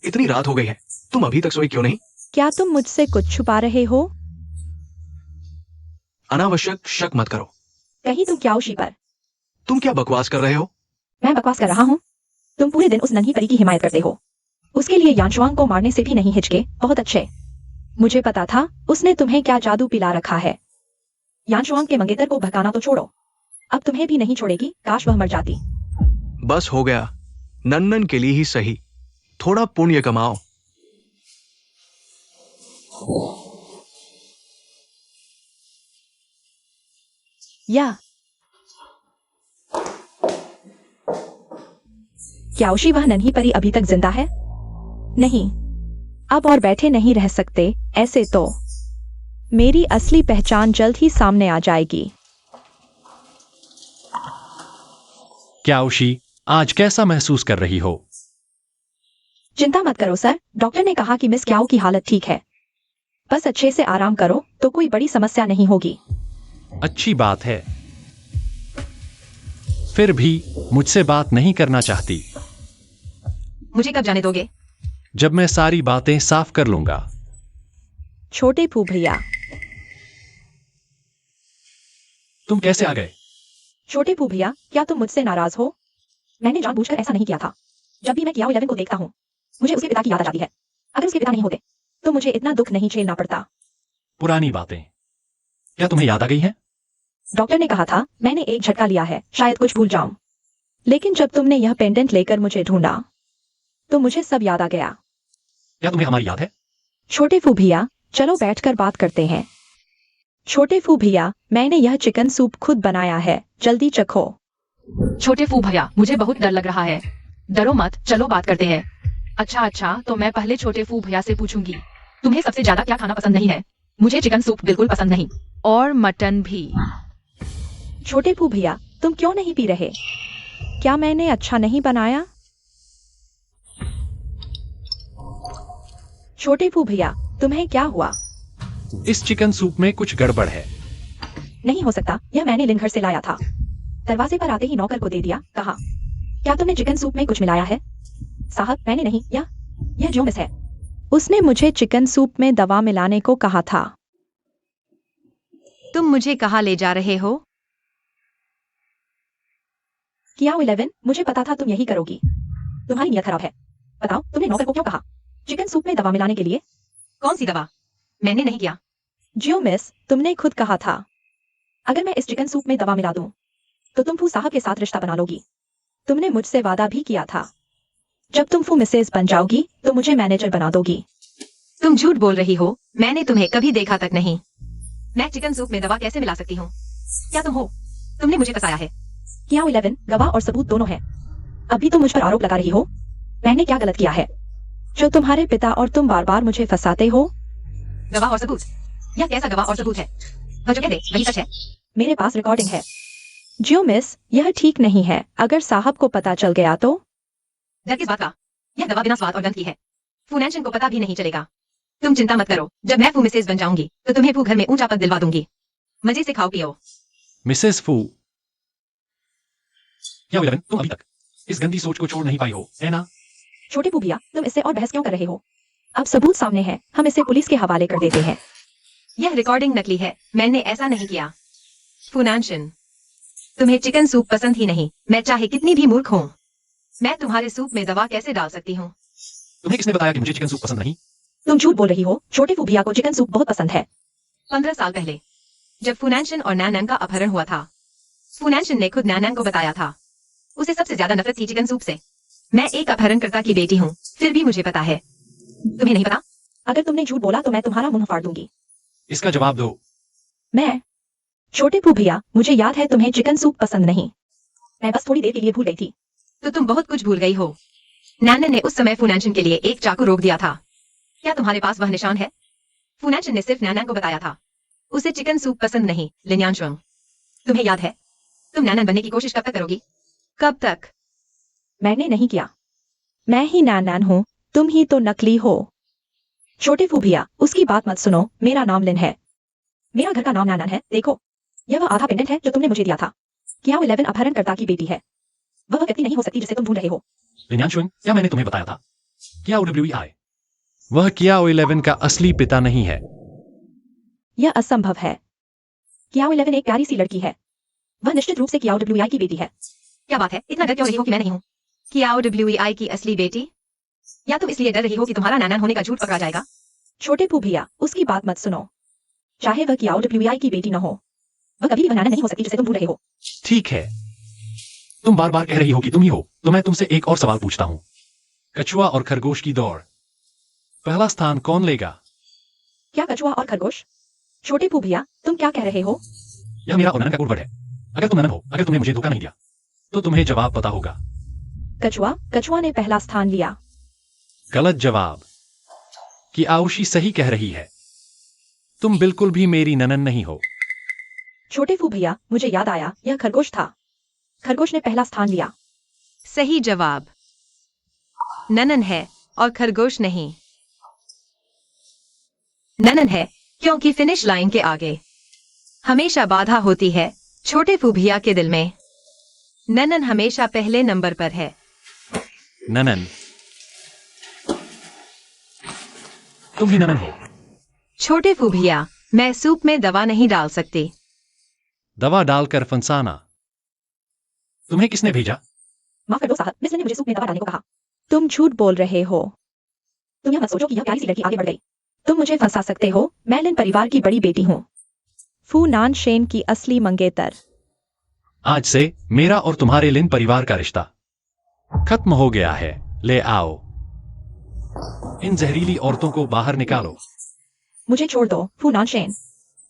इतनी रात हो गई है, तुम अभी तक सोई क्यों नहीं? क्या तुम मुझसे कुछ छुपा रहे हो? अनावश्यक शक मत करो। कहीं तुम क्याओशी पर? तुम क्या बकवास कर रहे हो? मैं बकवास कर रहा हूँ? तुम पूरे दिन उस नन्ही परी की हिमायत करते हो, उसके लिए यानशुआंग को मारने से भी नहीं हिचके। बहुत अच्छे, मुझे पता था उसने तुम्हें क्या जादू पिला रखा है। यानशुआंग के मंगेतर को भगाना तो छोड़ो, अब तुम्हें भी नहीं छोड़ेगी। काश वह मर जाती। बस हो गया, नन्नन के लिए ही सही, थोड़ा पुण्य कमाओ। या क्याओशी, वह नन्ही परी अभी तक जिंदा है? नहीं, अब और बैठे नहीं रह सकते। ऐसे तो मेरी असली पहचान जल्द ही सामने आ जाएगी। क्याओशी, आज कैसा महसूस कर रही हो? चिंता मत करो सर, डॉक्टर ने कहा कि मिस क्याओ की हालत ठीक है। बस अच्छे से आराम करो तो कोई बड़ी समस्या नहीं होगी। अच्छी बात है, फिर भी मुझसे बात नहीं करना चाहती। मुझे कब जाने दोगे? जब मैं सारी बातें साफ कर लूंगा। छोटे फू भैया। तुम कैसे आ गए? छोटे फू भैया, क्या तुम मुझसे नाराज हो? मैंने जानबूझकर ऐसा नहीं किया था। जब भी मैं क्याओ 11 को देखता हूँ, मुझे उसके पिता की याद आ जाती है। अगर उसके पिता नहीं होते तो मुझे इतना दुख नहीं झेलना पड़ता। पुरानी बातें क्या तुम्हें याद आ गई हैं? डॉक्टर ने कहा था मैंने एक झटका लिया है, शायद कुछ भूल जाऊं। लेकिन जब तुमने यह पेंडेंट लेकर मुझे ढूंढा तो मुझे सब याद आ गया। क्या तुम्हें हमारी याद है? छोटे फू भैया, चलो बैठकर बात करते हैं। छोटे फू भैया, मैंने यह चिकन सूप खुद बनाया है, जल्दी चखो। छोटे फू भैया, मुझे बहुत डर लग रहा है। डरो मत, चलो बात करते हैं। अच्छा, तो मैं पहले छोटे फू भैया से पूछूंगी, तुम्हें सबसे ज्यादा क्या खाना पसंद नहीं है? मुझे चिकन सूप बिल्कुल पसंद नहीं, और मटन भी। छोटे फू भैया, तुम क्यों नहीं पी रहे? क्या मैंने अच्छा नहीं बनाया? छोटे फू भैया, तुम्हें क्या हुआ? इस चिकन सूप में कुछ गड़बड़ है। नहीं हो सकता, यह मैंने लिन घर से लाया था। दरवाजे पर आते ही नौकर को दे दिया, कहा क्या तुमने चिकन सूप में कुछ मिलाया है? साहब, मैंने नहीं, यह जो मिस है। उसने मुझे चिकन सूप में दवा मिलाने को कहा था। तुम मुझे कहाँ ले जा रहे हो? क्याओ 11, मुझे पता था तुम यही करोगी। तुम्हारी नियत खराब है। बताओ, तुमने नौकर को क्यों कहा चिकन सूप में दवा मिलाने के लिए? कौन सी दवा? मैंने नहीं किया। जियो मिस, तुमने खुद कहा था अगर मैं इस चिकन सूप में दवा मिला दूं तो तुम फू साहब के साथ रिश्ता बना लोगी। तुमने मुझसे वादा भी किया था, जब तुम फू मिसेज बन जाओगी तो मुझे मैनेजर बना दोगी। तुम झूठ बोल रही हो, मैंने तुम्हें कभी देखा तक नहीं। मैं चिकन सूप में दवा कैसे मिला सकती हूँ? क्या तुम हो? तुमने मुझे फंसाया है। क्या 11 गवाह और सबूत दोनों है। अभी तुम मुझ पर आरोप लगा रही हो। मैंने क्या गलत किया है जो तुम्हारे पिता और तुम बार बार मुझे फंसाते हो। गवाह और सबूत? यह कैसा गवाह और सबूत है? वह जो कह दे वही सच है। मेरे पास रिकॉर्डिंग है। जो मिस, यह ठीक नहीं है। अगर साहब को पता चल गया तो? डर किस बात का? यह दवा बिना स्वाद और गंध की है। फूनांशन को पता भी नहीं चलेगा। तुम चिंता मत करो, जब मैं फू मिसेज बन जाऊंगी तो तुम्हें फू घर में ऊंचा पद दिलवा दूंगी। मजे से खाओ पियो। मिसेस फू, क्या 11 तुम अभी तक इस गंदी सोच को छोड़ नहीं पाई हो, है ना? छोटे फू भैया, तुम इससे और बहस क्यों कर रहे हो? अब सबूत सामने है, हम इसे पुलिस के हवाले कर देते हैं। यह रिकॉर्डिंग नकली है, मैंने ऐसा नहीं किया। फूनांशन, तुम्हें चिकन सूप पसंद ही नहीं, मैं चाहे कितनी भी मूर्ख हूँ। मैं तुम्हारे सूप में दवा कैसे डाल सकती हूँ? तुम्हें किसने बताया कि मुझे चिकन सूप पसंद नहीं? तुम झूठ बोल रही हो। छोटे फू भैया को चिकन सूप बहुत पसंद है। 15 साल पहले जब फूनांशन और नैनन का अपहरण हुआ था, फूनांशन ने खुद नैनन को बताया था उसे सबसे ज्यादा नफरत थी चिकन सूप से। मैं एक अपहरणकर्ता की बेटी हूँ, फिर भी मुझे पता है। तुम्हें नहीं पता? अगर तुमने झूठ बोला तो मैं तुम्हारा मुंह फाड़ दूंगी। इसका जवाब दो। मैं? छोटे फू भैया, मुझे याद है तुम्हें चिकन सूप पसंद नहीं। मैं बस थोड़ी देर के लिए भूल गई थी। तो तुम बहुत कुछ भूल गई हो। नैनन ने उस समय फूनांशन के लिए एक चाकू रोक दिया था। क्या तुम्हारे पास वह निशान है? फूनांशन ने सिर्फ नैनन को बताया था उसे चिकन सूप पसंद नहीं। लिन्यांशुंग, तुम्हें याद है? तुम नैनन बनने की कोशिश कब तक करोगी? कब तक? मैंने नहीं किया। मैं ही नैनन हूँ, तुम ही तो नकली हो। छोटे फू भैया, उसकी बात मत सुनो। मेरा नाम लिन है। मेरा घर का नाम नैनन है। देखो, यह वह आधा पेंडेंट है जो तुमने मुझे दिया था। क्या 11 अपहरणकर्ता की बेटी है? वह व्यक्ति नहीं हो सकती जिसे तुम ढूंढ रहे हो। लिन्यांशुंग, क्या मैंने तुम्हें बताया था? क्या OWEI वह कियाओ 11 का असली पिता नहीं है। यह असंभव है। क्या 11 एक प्यारी सी लड़की है। वह निश्चित रूप से क्या OWEI की बेटी है। क्या बात है, इतना डर क्यों रही हो कि मैं नहीं हूँ? क्या OWEI की असली बेटी? या तुम इसलिए डर रही हो कि तुम्हारा नैनन होने का झूठ पकड़ा जाएगा? छोटे फू भैया, उसकी बात मत सुनो। चाहे वह क्या OWEI की बेटी न हो, वह कभी भी वह नैनन नहीं हो सकती जिसे तुम ढूंढ रहे हो। ठीक है, तुम बार बार कह रही हो कि तुम ही हो, तो मैं तुमसे एक और सवाल पूछता हूँ। कछुआ और खरगोश की दौड़, पहला स्थान कौन लेगा? क्या कछुआ और खरगोश? छोटे फू भैया, तुम क्या कह रहे हो? यह मेरा और नैनन का कोड वर्ड है। अगर तुम नैनन हो, अगर तुमने मुझे धोखा नहीं दिया, तो तुम्हें जवाब पता होगा। कछुआ ने पहला स्थान लिया। गलत जवाब। कि आउशी सही कह रही है। तुम बिल्कुल भी मेरी ननन नहीं हो। छोटे फू भैया, मुझे याद आया, यह खरगोश था। खरगोश ने पहला स्थान लिया। सही जवाब ननन है और खरगोश नहीं। ननन है क्योंकि फिनिश लाइन के आगे हमेशा बाधा होती है छोटे फूभिया के दिल में। ननन हमेशा पहले नंबर पर है। ननन, तुम ही ननन हो। छोटे फूभिया, मैं सूप में दवा नहीं डाल सकती। दवा डालकर फंसाना। तुम्हें किसने भेजा? माफ कर दो साहब, मिस ने मुझे सूप में दवा डालने को कहा। तुम झूठ बोल रहे हो। तुम यह मत सोचो कि यह प्यारी सी लड़की आगे बढ़ गई। तुम मुझे फंसा सकते हो। मैं लिन परिवार की बड़ी बेटी हूँ, फू नान शेन की असली मंगेतर। आज से मेरा और तुम्हारे लिन परिवार का रिश्ता खत्म हो गया है। ले आओ, इन जहरीली औरतों को बाहर निकालो। मुझे छोड़ दो फू नान शेन।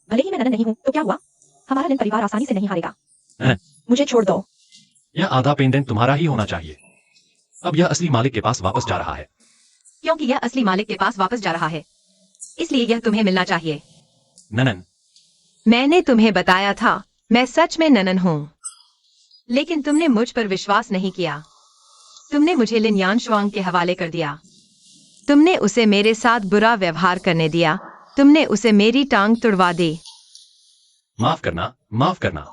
भले ही मैं ननन नहीं हूँ तो क्या हुआ, हमारा लिन परिवार आसानी से नहीं हारेगा। मुझे छोड़ दो। यह आधा पेंडेंट तुम्हारा ही होना चाहिए। अब यह असली मालिक के पास वापस जा रहा है। क्योंकि यह असली मालिक के पास वापस जा रहा है, इसलिए यह तुम्हें मिलना चाहिए। ननन, मैंने तुम्हें बताया था मैं सच में ननन हूँ, लेकिन तुमने मुझ पर विश्वास नहीं किया। तुमने मुझे लिन यानशुआंग के हवाले कर दिया। तुमने उसे मेरे साथ बुरा व्यवहार करने दिया। तुमने उसे मेरी टांग तुड़वा दी। माफ करना, माफ करना।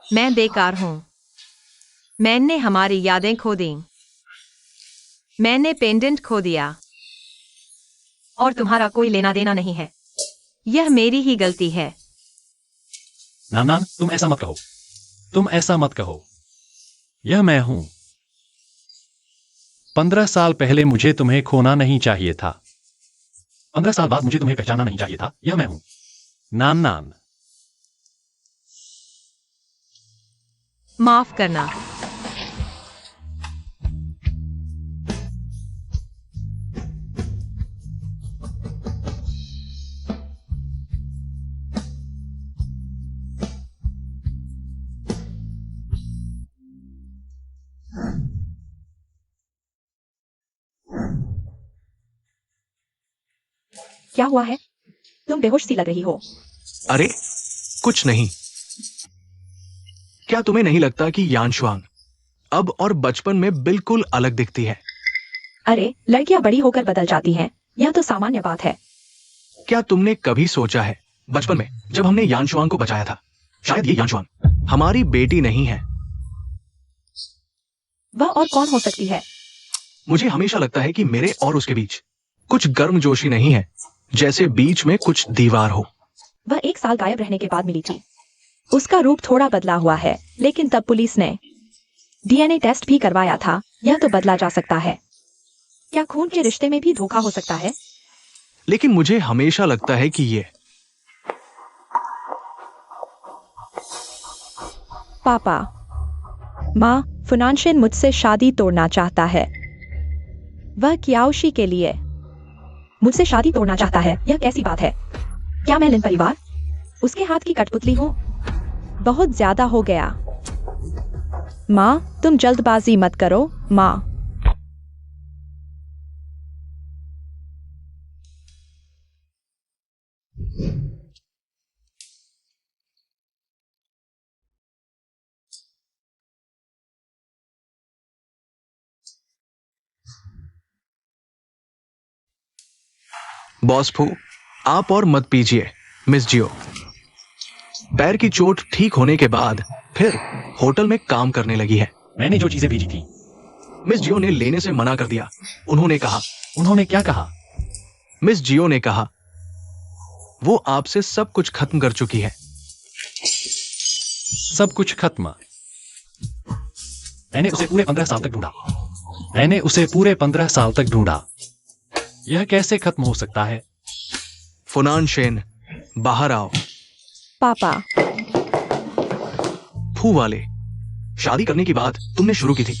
मैं बेकार हूँ। मैंने हमारी यादें खो दी। मैंने पेंडेंट खो दिया और तुम्हारा कोई लेना देना नहीं है। यह मेरी ही गलती है। नान, तुम ऐसा मत कहो। तुम ऐसा मत कहो। यह मैं हूं। 15 साल पहले मुझे तुम्हें खोना नहीं चाहिए था। 15 साल बाद मुझे तुम्हें पहचानना नहीं चाहिए था। यह मैं हूं। नान, माफ करना। क्या हुआ है? तुम बेहोश सी लग रही हो। अरे कुछ नहीं। क्या तुम्हें नहीं लगता कि यानशुआंग अब और बचपन में बिल्कुल अलग दिखती है? अरे लड़कियां बड़ी होकर बदल जाती हैं, यह तो सामान्य बात है। क्या तुमने कभी सोचा है बचपन में जब हमने यानशुआंग को बचाया था, शायद ये यानशुआंग हमारी बेटी नहीं है। वह और कौन हो सकती है? मुझे हमेशा लगता है कि मेरे और उसके बीच कुछ गर्मजोशी नहीं है, जैसे बीच में कुछ दीवार हो। वह 1 साल गायब रहने के बाद मिली थी। उसका रूप थोड़ा बदला हुआ है, लेकिन तब पुलिस ने DNA टेस्ट भी करवाया था। यह तो बदला जा सकता है। क्या खून के रिश्ते में भी धोखा हो सकता है? लेकिन मुझे हमेशा लगता है कि ये पापा, माँ, फुनानशिन मुझसे शादी तोड़ना चाहता है। वह कियाओशी के लिए मुझसे शादी तोड़ना चाहता है। यह कैसी बात है? क्या मैं लिन परिवार उसके हाथ की कठपुतली हूँ? बहुत ज्यादा हो गया। माँ, तुम जल्दबाजी मत करो। माँ, बॉस फू, आप और मत पीजिए मिस जियो। पैर की चोट ठीक होने के बाद फिर होटल में काम करने लगी है। मैंने जो चीजें भेजी थी, मिस जियो ने लेने से मना कर दिया। उन्होंने क्या कहा? मिस जियो ने कहा वो आपसे सब कुछ खत्म कर चुकी है। सब कुछ खत्म? मैंने उसे पूरे 15 साल तक ढूंढा। यह कैसे खत्म हो सकता है? फुनानशिन, बाहर आओ। पापा, फू वाले, शादी करने की बात तुमने शुरू की थी,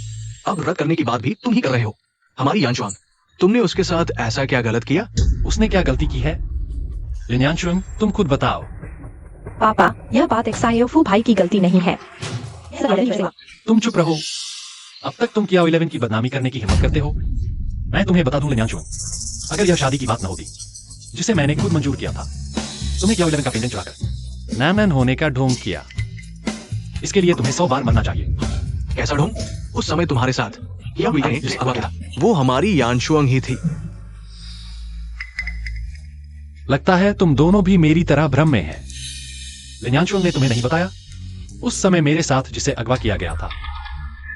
अब रद्द करने की बात भी तुम ही कर रहे हो। हमारी यानशुआंग, तुमने उसके साथ ऐसा क्या गलत किया? उसने क्या गलती की है? लिन यानशुआंग, तुम खुद बताओ। पापा, यह बात एक सायोफू भाई की गलती नहीं है। तुम चुप रहो। अब तक तुम कियाओ 11 की बदनामी करने की हिम्मत करते हो। मैं तुम्हें बता दूं लिन यानशुआंग, अगर यह शादी की बात न होती जिसे मैंने खुद मंजूर किया था, तुम्हें कियाओ 11 का पेंडेंट चुराकर नानन होने का ढोंग किया। इसके लिए तुम्हें 100 बार मरना चाहिए। कैसा ढोंग? उस समय तुम्हारे साथ कियाओ 11 ने जिसे अगवा किया था, वो हमारी यानशुआंग ही थी। लगता है तुम दोनों भी मेरी तरह भ्रम में हैं। लिन यानशुआंग ने तुम्हें नहीं बताया, उस समय मेरे साथ जिसे अगवा किया गया था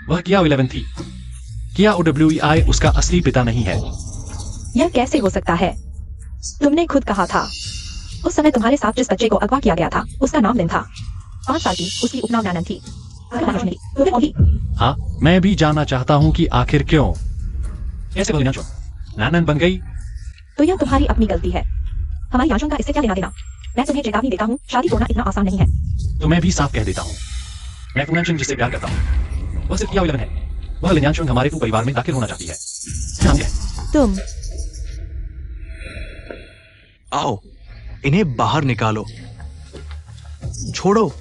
वह कियाओ 11 थी। कियाओ OWEI उसका असली पिता नहीं है। यह कैसे हो सकता है? तुमने खुद कहा था उस समय तुम्हारे साथ जिस बच्चे को अगवा किया गया था उसका नाम लिन था। 5 साल की उसकी उपनाम नानन थी। हाँ, मैं भी जानना चाहता हूँ कि आखिर क्यों। कैसे लिन यानशुआंग नानन बन गई? तो यह तुम्हारी अपनी गलती है। हमारी यानशुआंग का इससे क्या लेना देना? मैं तुम्हें चेतावनी देता हूँ, शादी तोड़ना इतना आसान नहीं है। तो मैं भी साफ कह देता हूँ, मैं फुनानशिन जिससे प्यार करता हूँ वह सिर्फ कियाओ 11 है। वह लिन यानशुआंग हमारे फू परिवार में दाखिल होना चाहती है। समझे? तुम आओ, इन्हें बाहर निकालो। छोड़ो,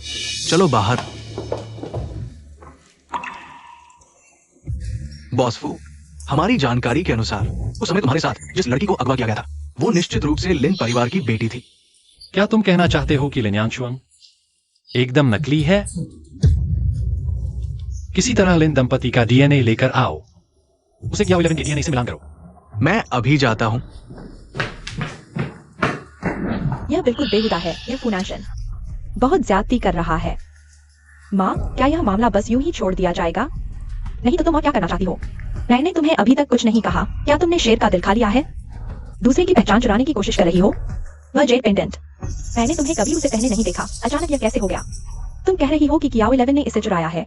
चलो बाहर। बॉस फू, हमारी जानकारी के अनुसार उस समय तुम्हारे साथ जिस लड़की को अगवा किया गया था वो निश्चित रूप से लिन परिवार की बेटी थी। क्या तुम कहना चाहते हो कि लिन यानशुआंग एकदम नकली है? किसी तरह लिन दंपति का DNA लेकर आओ, उसे कियाओ 11 के DNA से मिलान करो। मैं अभी जाता हूं। यह बिल्कुल बेहुदा है। यह फुनानशिन बहुत ज्यादती कर रहा है। माँ, क्या यह मामला बस यूं ही छोड़ दिया जाएगा? नहीं तो तुम और क्या करना चाहती हो? मैंने तुम्हें अभी तक कुछ नहीं कहा। क्या तुमने शेर का दिल खा लिया है? दूसरे की पहचान चुराने की कोशिश कर रही हो? वह जेड पेंडेंट, मैंने तुम्हें कभी उसे पहने नहीं देखा। अचानक यह कैसे हो गया? तुम कह रही हो कि कियाओ 11 ने इसे चुराया है।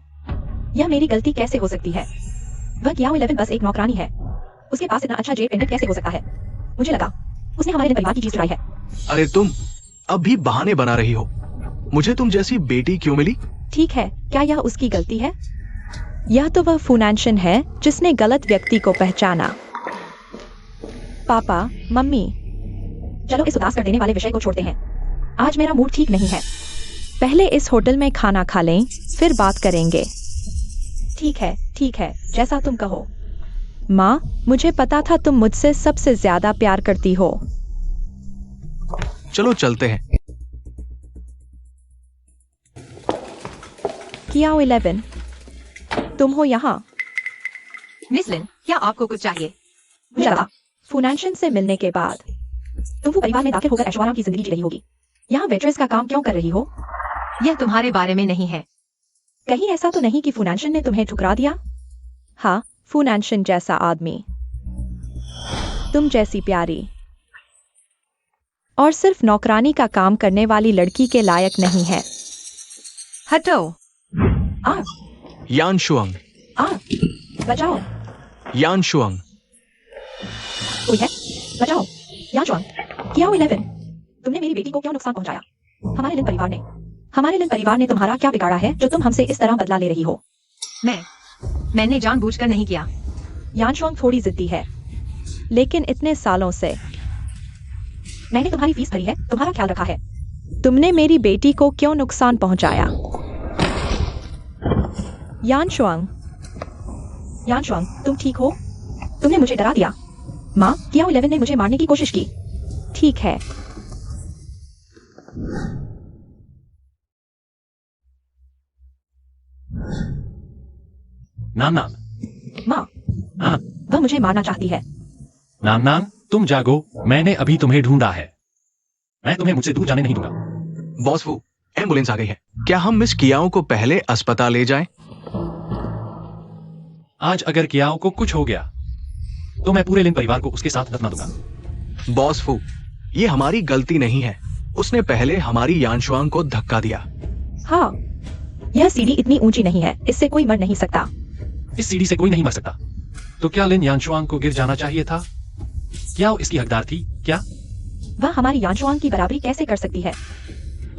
यह मेरी गलती कैसे हो सकती है? वह कियाओ 11 बस एक नौकरानी है। उसके पास इतना अच्छा जेड पेंडेंट कैसे हो सकता है? मुझे लगा उसने हमारे परिवार की चीज चुराई है। अरे तुम अब भी बहाने बना रही हो। मुझे तुम जैसी बेटी क्यों मिली? ठीक है, क्या यह उसकी गलती है? यह तो वह फुनानशिन है जिसने गलत व्यक्ति को पहचाना। पापा, मम्मी, चलो इस उदास कर देने वाले विषय को छोड़ते हैं। आज मेरा मूड ठीक नहीं है। पहले इस होटल में खाना खा लें, फिर बात करेंगे। ठीक है, जैसा तुम कहो। माँ, मुझे पता था तुम मुझसे सबसे ज्यादा प्यार करती हो। चलो चलते हैं। कियाओ 11, तुम हो यहाँ? मिस लिन, क्या आपको कुछ चाहिए? मुझे लगा फुनांशन से मिलने के बाद तुम वो परिवार में दाखिल होकर ऐशोआराम की जिंदगी जी रही होगी। यहाँ वेट्रेस का काम क्यों कर रही हो? यह तुम्हारे बारे में नहीं है। कहीं ऐसा तो नहीं कि फुनांशन ने तुम्हें ठुकरा दिया? हाँ, फुनांशन जैसा आदमी तुम जैसी प्यारी और सिर्फ नौकरानी का काम करने वाली लड़की के लायक नहीं है। हटो। आ, यान शुआंग, आ, बचाओ। यान शुआंग। कोई है? बचाओ। याचुआंग, कियाओ 11, तुमने मेरी बेटी को क्यों नुकसान पहुंचाया? हमारे लिन परिवार ने तुम्हारा क्या बिगाड़ा है जो तुम हमसे इस तरह बदला ले रही हो? मैंने जानबूझकर नहीं किया। यानशुआंग थोड़ी जिद्दी है, लेकिन इतने सालों से मैंने तुम्हारी फीस भरी है, तुम्हारा ख्याल रखा है। तुमने मेरी बेटी को क्यों नुकसान पहुंचाया? यानशुआंग, तुम ठीक हो? तुमने मुझे डरा दिया। माँ, कियाओ 11 ने मुझे मारने की कोशिश की। ठीक है। नान, माँ, हाँ, वह मुझे मारना चाहती है। नान, तुम जागो। मैंने अभी तुम्हें ढूंढा है। मैं तुम्हें मुझसे दूर जाने नहीं दूंगा। बॉस वो एम्बुलेंस आ गई है। क्या हम मिस कियाओ को पहले अस्पताल ले जाएं? आज अगर कियाओ को कुछ हो गया तो मैं पूरे लिन परिवार को उसके साथ दफना दूंगा। बॉस फू, ये हमारी गलती नहीं है। उसने पहले हमारी यानशुआंग को धक्का दिया। हाँ, यह सीढ़ी इतनी ऊंची नहीं है, इससे कोई मर नहीं सकता। इस सीढ़ी से कोई नहीं मर सकता। तो क्या लिन यानशुआंग को गिर जाना चाहिए था? क्या वो इसकी हकदार थी क्या? वह हमारी यानशुआंग की बराबरी कैसे कर सकती है?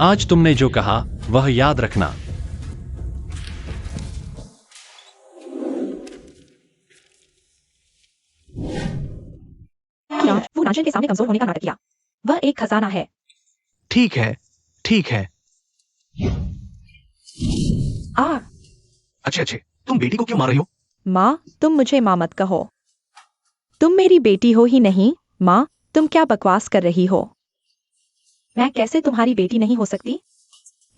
आज तुमने जो कहा वह याद रखना। वो नाजन के सामने कमजोर होने का नाटक किया। वह एक खजाना है। ठीक है, ठीक है। आ, अच्छे, तुम बेटी को क्यों मार रही हो? माँ, तुम मुझे माँ मत कहो। तुम मेरी बेटी हो ही नहीं। माँ, तुम क्या बकवास कर रही हो? मैं कैसे तुम्हारी बेटी नहीं हो सकती?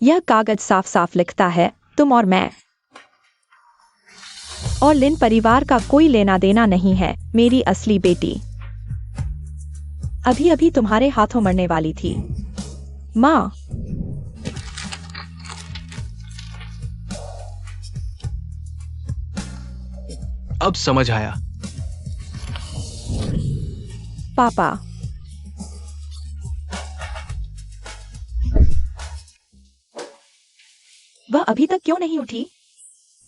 यह कागज साफ साफ लिखता है तुम और मैं और लिन परिवार का कोई लेना देना नहीं है। मेरी असली बेटी अभी अभी तुम्हारे हाथों मरने वाली थी। माँ, अब समझ आया। पापा, वह अभी तक क्यों नहीं उठी?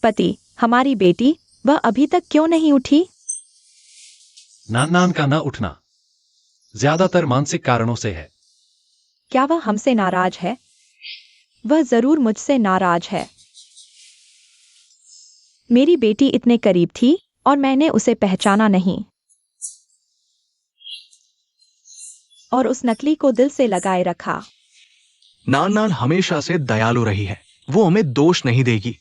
पति, हमारी बेटी, वह अभी तक क्यों नहीं उठी? नान का न उठना ज्यादातर मानसिक कारणों से है। क्या वह हमसे नाराज है? वह जरूर मुझसे नाराज है। मेरी बेटी इतने करीब थी और मैंने उसे पहचाना नहीं और उस नकली को दिल से लगाए रखा। नान हमेशा से दयालु रही है। वो हमें दोष नहीं देगी।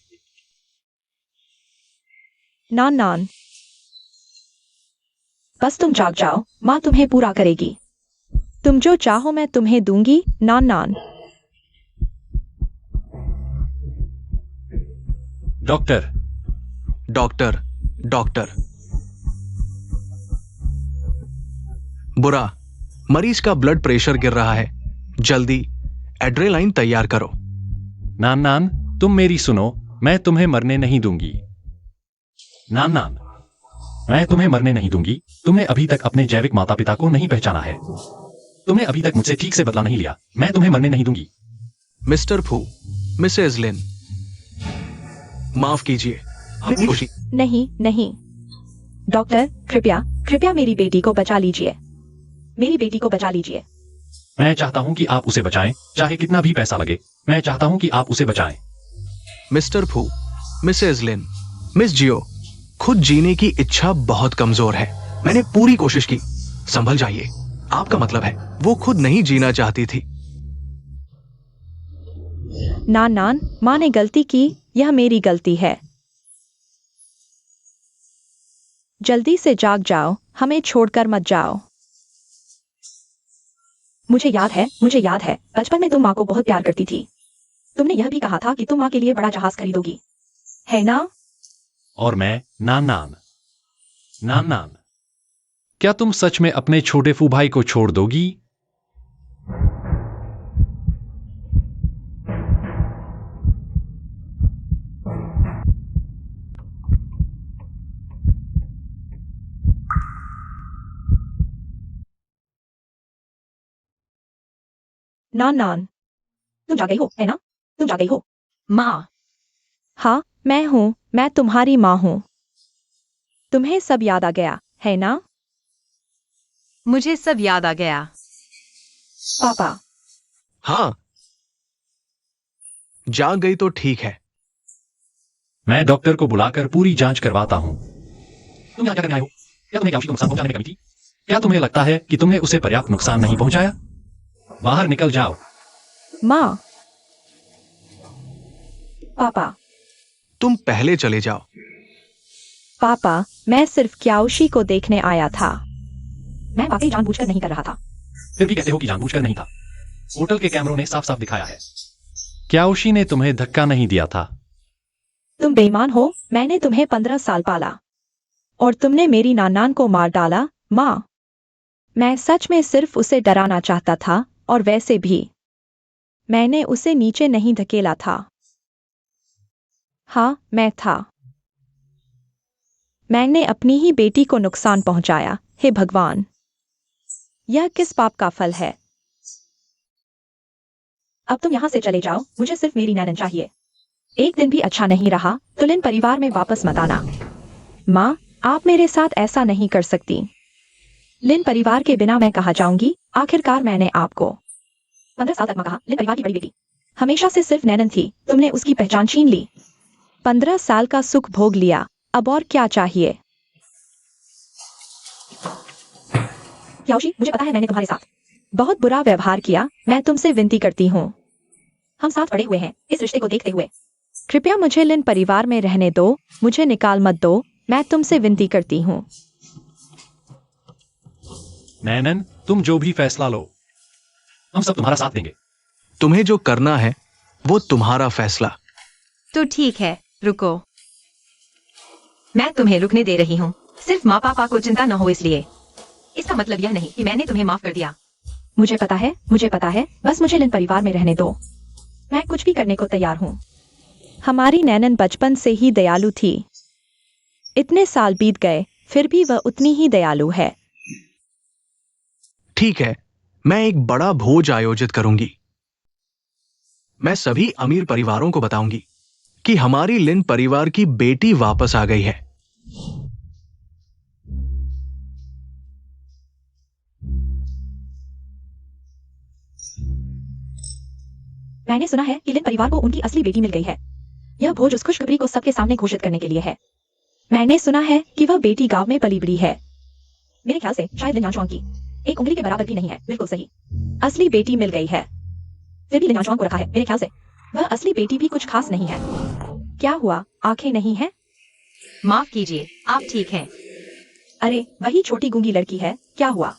नान, बस तुम जाग जाओ, माँ तुम्हें पूरा करेगी। तुम जो चाहो मैं तुम्हें दूंगी। नान। डॉक्टर। बुरा, मरीज का ब्लड प्रेशर गिर रहा है। जल्दी एड्रेनालाइन तैयार करो। नान, तुम मेरी सुनो। मैं तुम्हें मरने नहीं दूंगी। नान, मैं तुम्हें मरने नहीं दूंगी। तुमने अभी तक अपने जैविक माता पिता को नहीं पहचाना है। तुमने अभी तक मुझसे ठीक से बदला नहीं लिया। मैं तुम्हें मरने नहीं दूंगी। मिस्टर फू, मिसेज लिन, माफ कीजिए। नहीं। डॉक्टर, कृपया मेरी बेटी को बचा लीजिए। मेरी बेटी को बचा लीजिए। मैं चाहता हूं कि आप उसे बचाएं, चाहे कितना भी पैसा लगे। मैं चाहता हूं कि आप उसे बचाएं। मिस्टर फू, मिसेज लिन, मिस जियो, खुद जीने की इच्छा बहुत कमजोर है। मैंने पूरी कोशिश की। संभल जाइए। आपका मतलब है वो खुद नहीं जीना चाहती थी। नान, माँ ने गलती की। यह मेरी गलती है। जल्दी से जाग जाओ, हमें छोड़कर मत जाओ। मुझे याद है बचपन में तुम माँ को बहुत प्यार करती थी। तुमने यह भी कहा था कि तुम माँ के लिए बड़ा जहाज खरीदोगी, है ना? और मैं नान नान नान नान, क्या तुम सच में अपने छोटे फू भाई को छोड़ दोगी? नान, तुम जा गई हो, है ना? तुम जा गई हो। माँ, हाँ, मैं हूँ, मैं तुम्हारी माँ हूँ। तुम्हें सब याद आ गया, है ना? मुझे सब याद आ गया। पापा, हाँ, जाग गई तो ठीक है। मैं डॉक्टर को बुलाकर पूरी जांच करवाता हूं। तुम यहाँ क्या करने आए हो? क्या तुम्हें याशी को नुकसान पहुंचाने में कमी थी? क्या तुम्हें लगता है कि तुमने उसे पर्याप्त नुकसान नहीं पहुंचाया? बाहर निकल जाओ। माँ। पापा, तुम पहले चले जाओ। पापा, मैं सिर्फ क्याओशी को देखने आया था। मैं वाकई जानबूझकर नहीं कर रहा था। फिर भी कहते हो कि जानबूझकर नहीं था। होटल के कैमरों ने साफ साफ दिखाया है। क्याओशी ने तुम्हें धक्का नहीं दिया था। तुम बेईमान हो, मैंने तुम्हें 15 साल पाला और तुमने मेरी नानान को मार डाला। माँ, मैं सच में सिर्फ उसे डराना चाहता था और वैसे भी मैंने उसे नीचे नहीं धकेला था। हाँ, मैं था। मैंने अपनी ही बेटी को नुकसान पहुंचाया। हे भगवान, यह किस पाप का फल है? अब तुम यहां से चले जाओ, मुझे सिर्फ मेरी नैनन चाहिए। एक दिन भी अच्छा नहीं रहा तो लिन परिवार में वापस मत आना। माँ, आप मेरे साथ ऐसा नहीं कर सकती। लिन परिवार के बिना मैं कहाँ जाऊंगी? आखिरकार मैंने आपको 15 साल तक माँ कहा, लिन परिवार की बड़ी बेटी। हमेशा से सिर्फ नैनन थी, तुमने उसकी पहचान छीन ली। 15 साल का सुख भोग लिया, अब और क्या चाहिए? याओशी, मुझे पता है मैंने तुम्हारे साथ बहुत बुरा व्यवहार किया। मैं तुमसे विनती करती हूँ, हम साथ बड़े हुए हैं, इस रिश्ते को देखते हुए कृपया मुझे लिन परिवार में रहने दो। मुझे निकाल मत दो, मैं तुमसे विनती करती हूँ। नैनन, तुम जो भी फैसला लो, हम सब तुम्हारा साथ देंगे। तुम्हें जो करना है वो तुम्हारा फैसला। तो ठीक है, रुको। मैं तुम्हें रुकने दे रही हूँ, सिर्फ माँ पापा को चिंता न हो इसलिए। इसका मतलब यह नहीं कि मैंने तुम्हें माफ कर दिया। मुझे पता है, बस मुझे लिन परिवार में रहने दो। मैं कुछ भी करने को तैयार हूँ। हमारी नैनन बचपन से ही दयालु थी। इतने साल बीत गए, फिर भी वह उतनी ही दयालु है। ठीक है, मैं एक बड़ा भोज आयोजित करूंगी। मैं सभी अमीर परिवारों को बताऊंगी कि हमारी लिन परिवार की बेटी वापस आ गई है। मैंने सुना है कि लिन परिवार को उनकी असली बेटी मिल गई है। यह भोज उस खुशखबरी को सबके सामने घोषित करने के लिए है। मैंने सुना है कि वह बेटी गांव में पली बड़ी है। मेरे ख्याल से शायद लिन यांशुआंग की एक उंगली के बराबर भी नहीं है। बिल्कुल सही, असली बेटी मिल गई है। फिर भी लिन यांशुआंग को रखा है। मेरे ख्याल से वह असली बेटी भी कुछ खास नहीं है। क्या हुआ, आंखें नहीं है? माफ कीजिए, आप ठीक हैं। अरे, वही छोटी गूंगी लड़की है। क्या हुआ?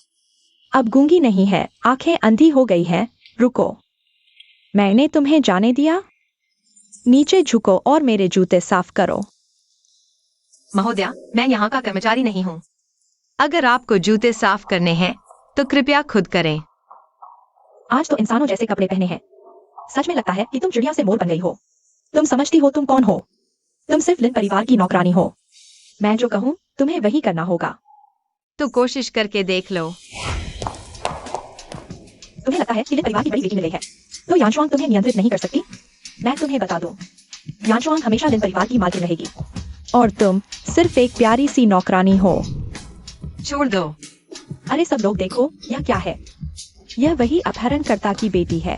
अब गूंगी नहीं है, आंखें अंधी हो गई है। रुको, मैंने तुम्हें जाने दिया? नीचे झुको और मेरे जूते साफ करो। महोदया, मैं यहाँ का कर्मचारी नहीं हूँ। अगर आपको जूते साफ करने हैं तो कृपया खुद करें। आज तो इंसानों जैसे कपड़े पहने हैं। सच में लगता है कि तुम चिड़िया से मोर बन गई हो। तुम समझती हो तुम कौन हो? तुम सिर्फ लिन परिवार की नौकरानी हो। मैं जो कहूँ तुम्हें वही करना होगा। तो कोशिश करके देख लो। तुम्हें लगता है कि लिन परिवार की बड़ी बेटी मिल गई है, तो यांशुआंग तुम्हें नियंत्रित नहीं कर सकती। मैं तुम्हें बता दूं, यांशुआंग हमेशा लिन परिवार की मालकिन रहेगी और तुम सिर्फ एक प्यारी सी नौकरानी हो। छोड़ दो। अरे सब लोग देखो, यह क्या है? यह वही अपहरणकर्ता की बेटी है।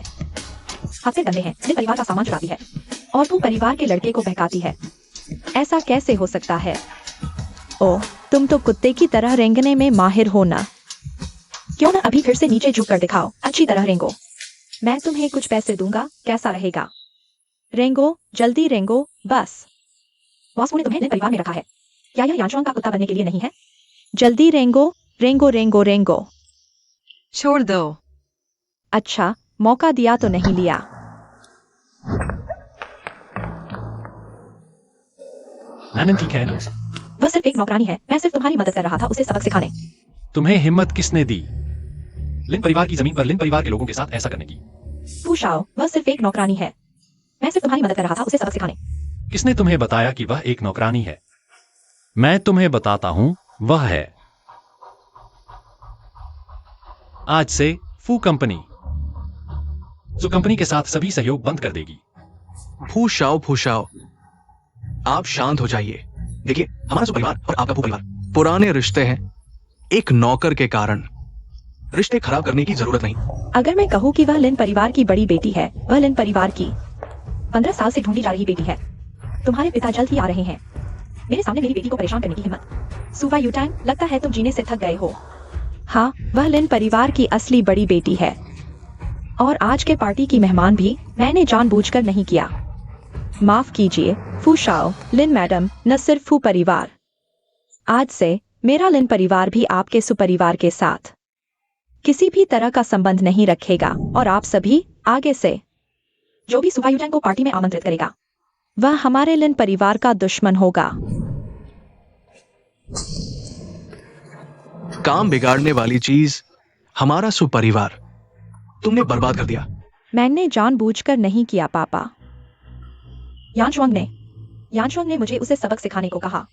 हफ्ते गंदे हैं, लिन परिवार का सामान चुराती है और तुम परिवार के लड़के को बहकाती है। ऐसा कैसे हो सकता है? ओह, तुम तो कुत्ते की तरह रेंगने में माहिर हो ना। क्यों ना अभी फिर से नीचे झुक कर दिखाओ, अच्छी तरह रेंगो। मैं तुम्हें कुछ पैसे दूंगा, कैसा रहेगा? रेंगो, जल्दी रेंगो, बस। बॉस ने तुम्हें लिन परिवार में रखा है। क्या यह यांशुआंग का कुत्ता बनने के लिए नहीं है? जल्दी रेंगो, रेंगो रेंगो रेंगो। छोड़ दो। अच्छा, मौका दिया तो नहीं लिया। नानन ठीक है ना? वह सिर्फ एक नौकरानी है, मैं सिर्फ तुम्हारी मदद कर रहा था उसे सबक सिखाने। तुम्हें हिम्मत किसने दी लिन परिवार की जमीन पर लिन परिवार के लोगों के साथ ऐसा करने की? फूशाओ, वह सिर्फ एक नौकरानी है, मैं सिर्फ तुम्हारी मदद कर रहा था उसे सबक सिखाने। किसने तुम्हें बताया कि वह एक नौकरानी है? मैं तुम्हें बताता हूं, वह है आज से फू कंपनी, जो कंपनी के साथ सभी सहयोग बंद कर देगी। फूशाओ, आप शांत हो जाइए। देखिए, हमारा जो परिवार और आपका परिवार पुराने रिश्ते हैं। एक नौकर के कारण रिश्ते खराब करने की जरूरत नहीं। अगर मैं कहूँ कि वह लिन परिवार की बड़ी बेटी है, वह लिन परिवार की 15 साल से ढूंढी जा रही बेटी है। तुम्हारे पिता जल्द ही आ रहे हैं। मेरे सामने मेरी बेटी को परेशान करने की हिम्मत। सुवा यूटैंग, लगता है तुम जीने से थक गए हो। हाँ, वह लिन परिवार की असली बड़ी बेटी है। और आज के पार्टी की मेहमान भी मैंने जानबूझकर नहीं किया। माफ कीजिए फूशाओ, लिन मैडम, न सिर्फ फू परिवार। आज से मेरा लिन परिवार भी आपके सुपरिवार के साथ किसी भी तरह का संबंध नहीं रखेगा और आप सभी आगे से जो भी सुवा यूटैंग को पार्टी में आमंत्रित करेगा वह हमारे लिन परिवार का दुश्मन होगा। काम बिगाड़ने वाली चीज हमारा सुपरिवार तुमने बर्बाद कर दिया। मैंने जानबूझकर नहीं किया पापा। यानशुआंग ने मुझे उसे सबक सिखाने को कहा,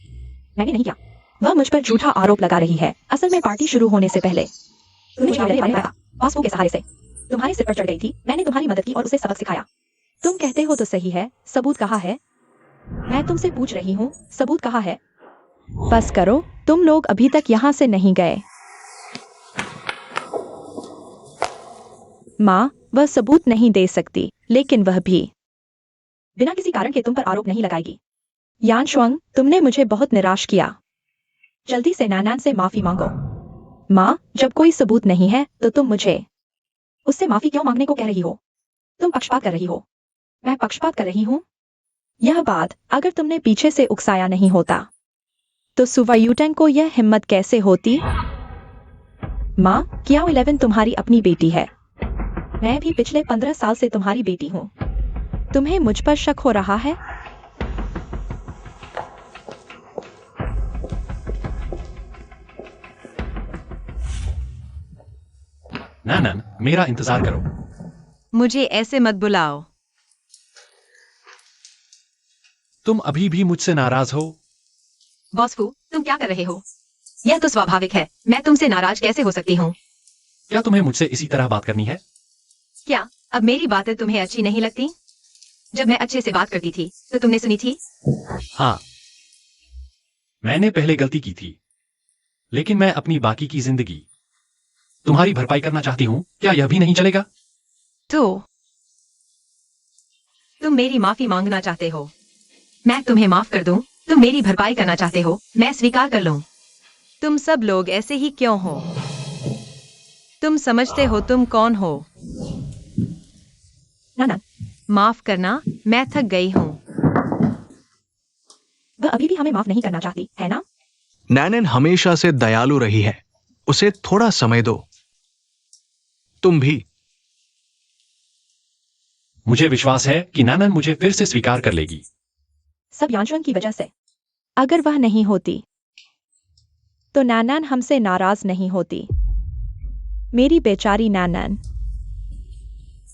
मैंने नहीं किया। वह मुझ पर झूठा आरोप लगा रही है। असल में पार्टी शुरू होने से पहले तुमने मुझे बारे में बताया। पासपों के सहारे से तुम्हारे सिर पर चढ़ गई थी। मैंने तुम्हारी मदद की और उसे सबक सिखाया। तुम कहते हो तो सही है, सबूत कहाँ है? मैं तुमसे पूछ रही हूँ, सबूत कहाँ है? बस करो, तुम लोग अभी तक यहाँ से नहीं गए। माँ, वह सबूत नहीं दे सकती, लेकिन वह भी बिना किसी कारण के तुम पर आरोप नहीं लगाएगी। यानशुआंग, तुमने मुझे बहुत निराश किया। जल्दी से नानान से माफी मांगो। माँ, जब कोई सबूत नहीं है तो तुम मुझे उससे माफी क्यों मांगने को कह रही हो? तुम पक्षपात कर रही हो। मैं पक्षपात कर रही हूँ? यह बात अगर तुमने पीछे से उकसाया नहीं होता तो सुवा यूटैंग को यह हिम्मत कैसे होती? माँ, कियाओ 11 तुम्हारी अपनी बेटी है। मैं भी पिछले 15 साल से तुम्हारी बेटी हूँ। तुम्हें मुझ पर शक हो रहा है? नानन, मेरा इंतजार करो। मुझे ऐसे मत बुलाओ। तुम अभी भी मुझसे नाराज हो? बॉस फू, तुम क्या कर रहे हो? यह तो स्वाभाविक है। मैं तुमसे नाराज कैसे हो सकती हूँ? क्या तुम्हें मुझसे इसी तरह बात करनी है? क्या अब मेरी बातें तुम्हें अच्छी नहीं लगती? जब मैं अच्छे से बात करती थी तो तुमने सुनी थी? हाँ, मैंने पहले गलती की थी, लेकिन मैं अपनी बाकी की जिंदगी तुम्हारी भरपाई करना चाहती हूँ। क्या यह भी नहीं चलेगा? तो तुम मेरी माफी मांगना चाहते हो? मैं तुम्हें माफ कर दूं? तुम मेरी भरपाई करना चाहते हो? मैं स्वीकार कर लूं? तुम सब लोग ऐसे ही क्यों हो? तुम समझते हो तुम कौन हो? नाना, माफ करना, मैं थक गई हूँ। वह अभी भी हमें माफ नहीं करना चाहती है ना? नैनन हमेशा से दयालु रही है, उसे थोड़ा समय दो। तुम भी। मुझे विश्वास है कि नानन मुझे फिर से स्वीकार कर लेगी। सब यानशुआंग की वजह से। अगर वह नहीं होती तो नानान हमसे नाराज नहीं होती। मेरी बेचारी नानान।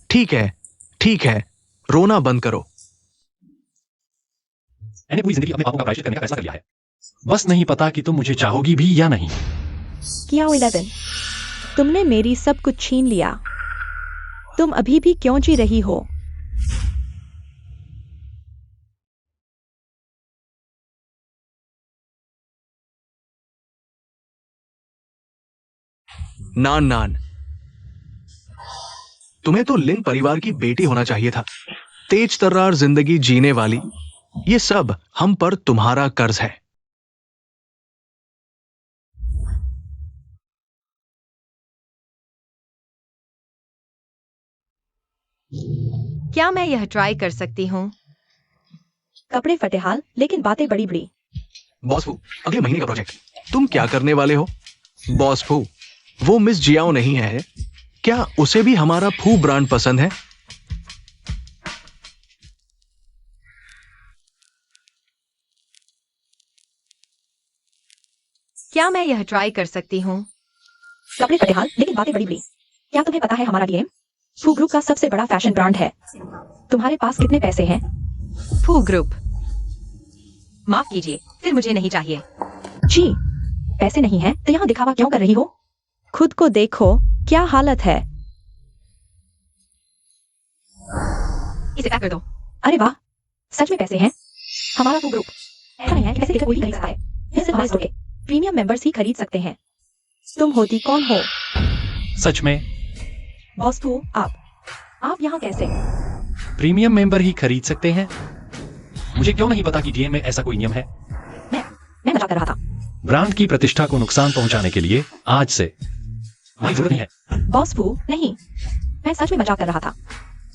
ठीक है, रोना बंद करो। मैंने पूरी जिंदगी अपने पापों का प्रायश्चित करने का फैसला कर लिया है। बस नहीं पता कि तुम मुझे चाहोगी भी या नहीं। कियाओ 11, तुमने मेरी सब कुछ छीन लिया। तुम अभी भी क्यों जी रही हो? नान, तुम्हें तो लिन परिवार की बेटी होना चाहिए था। तेज तर्रार जिंदगी जीने वाली। ये सब हम पर तुम्हारा कर्ज है। क्या मैं यह ट्राई कर सकती हूँ? कपड़े फटे हाल, लेकिन बातें बड़ी बड़ी। बॉस फू, अगले महीने का प्रोजेक्ट तुम क्या करने वाले हो? बॉस फू, वो मिस जियाओ नहीं है क्या उसे भी हमारा फू ब्रांड पसंद है? क्या मैं यह ट्राई कर सकती हूँ? कपड़े फटेहाल लेकिन बातें बड़ी बड़ी। क्या तुम्हें पता है हमारा डीएम फू ग्रुप का सबसे बड़ा फैशन ब्रांड है। तुम्हारे पास कितने पैसे हैं? फू ग्रुप। माफ कीजिए, फिर मुझे नहीं चाहिए। जी, पैसे नहीं हैं तो यहाँ दिखावा क्यों कर रही हो? खुद को देखो, क्या हालत है। इसे पैक कर दो। अरे वाह, सच में पैसे हैं। हमारा फू ग्रुप ऐसा नहीं है कि पैसे देकर कोई भी खरीद सकता है। यह सिर्फ हमारे स्टोर के प्रीमियम मेंबर्स ही खरीद सकते हैं। तुम होती कौन हो? सच में? बॉस फू, आप यहाँ कैसे? प्रीमियम मेंबर ही खरीद सकते हैं? मुझे क्यों नहीं पता कि डीएम में ऐसा कोई नियम है? मैं मजाक कर रहा था। ब्रांड की प्रतिष्ठा को नुकसान पहुंचाने के लिए आज से कोई जरूरत नहीं है। बॉस फू, नहीं, मैं सच में मजाक कर रहा था।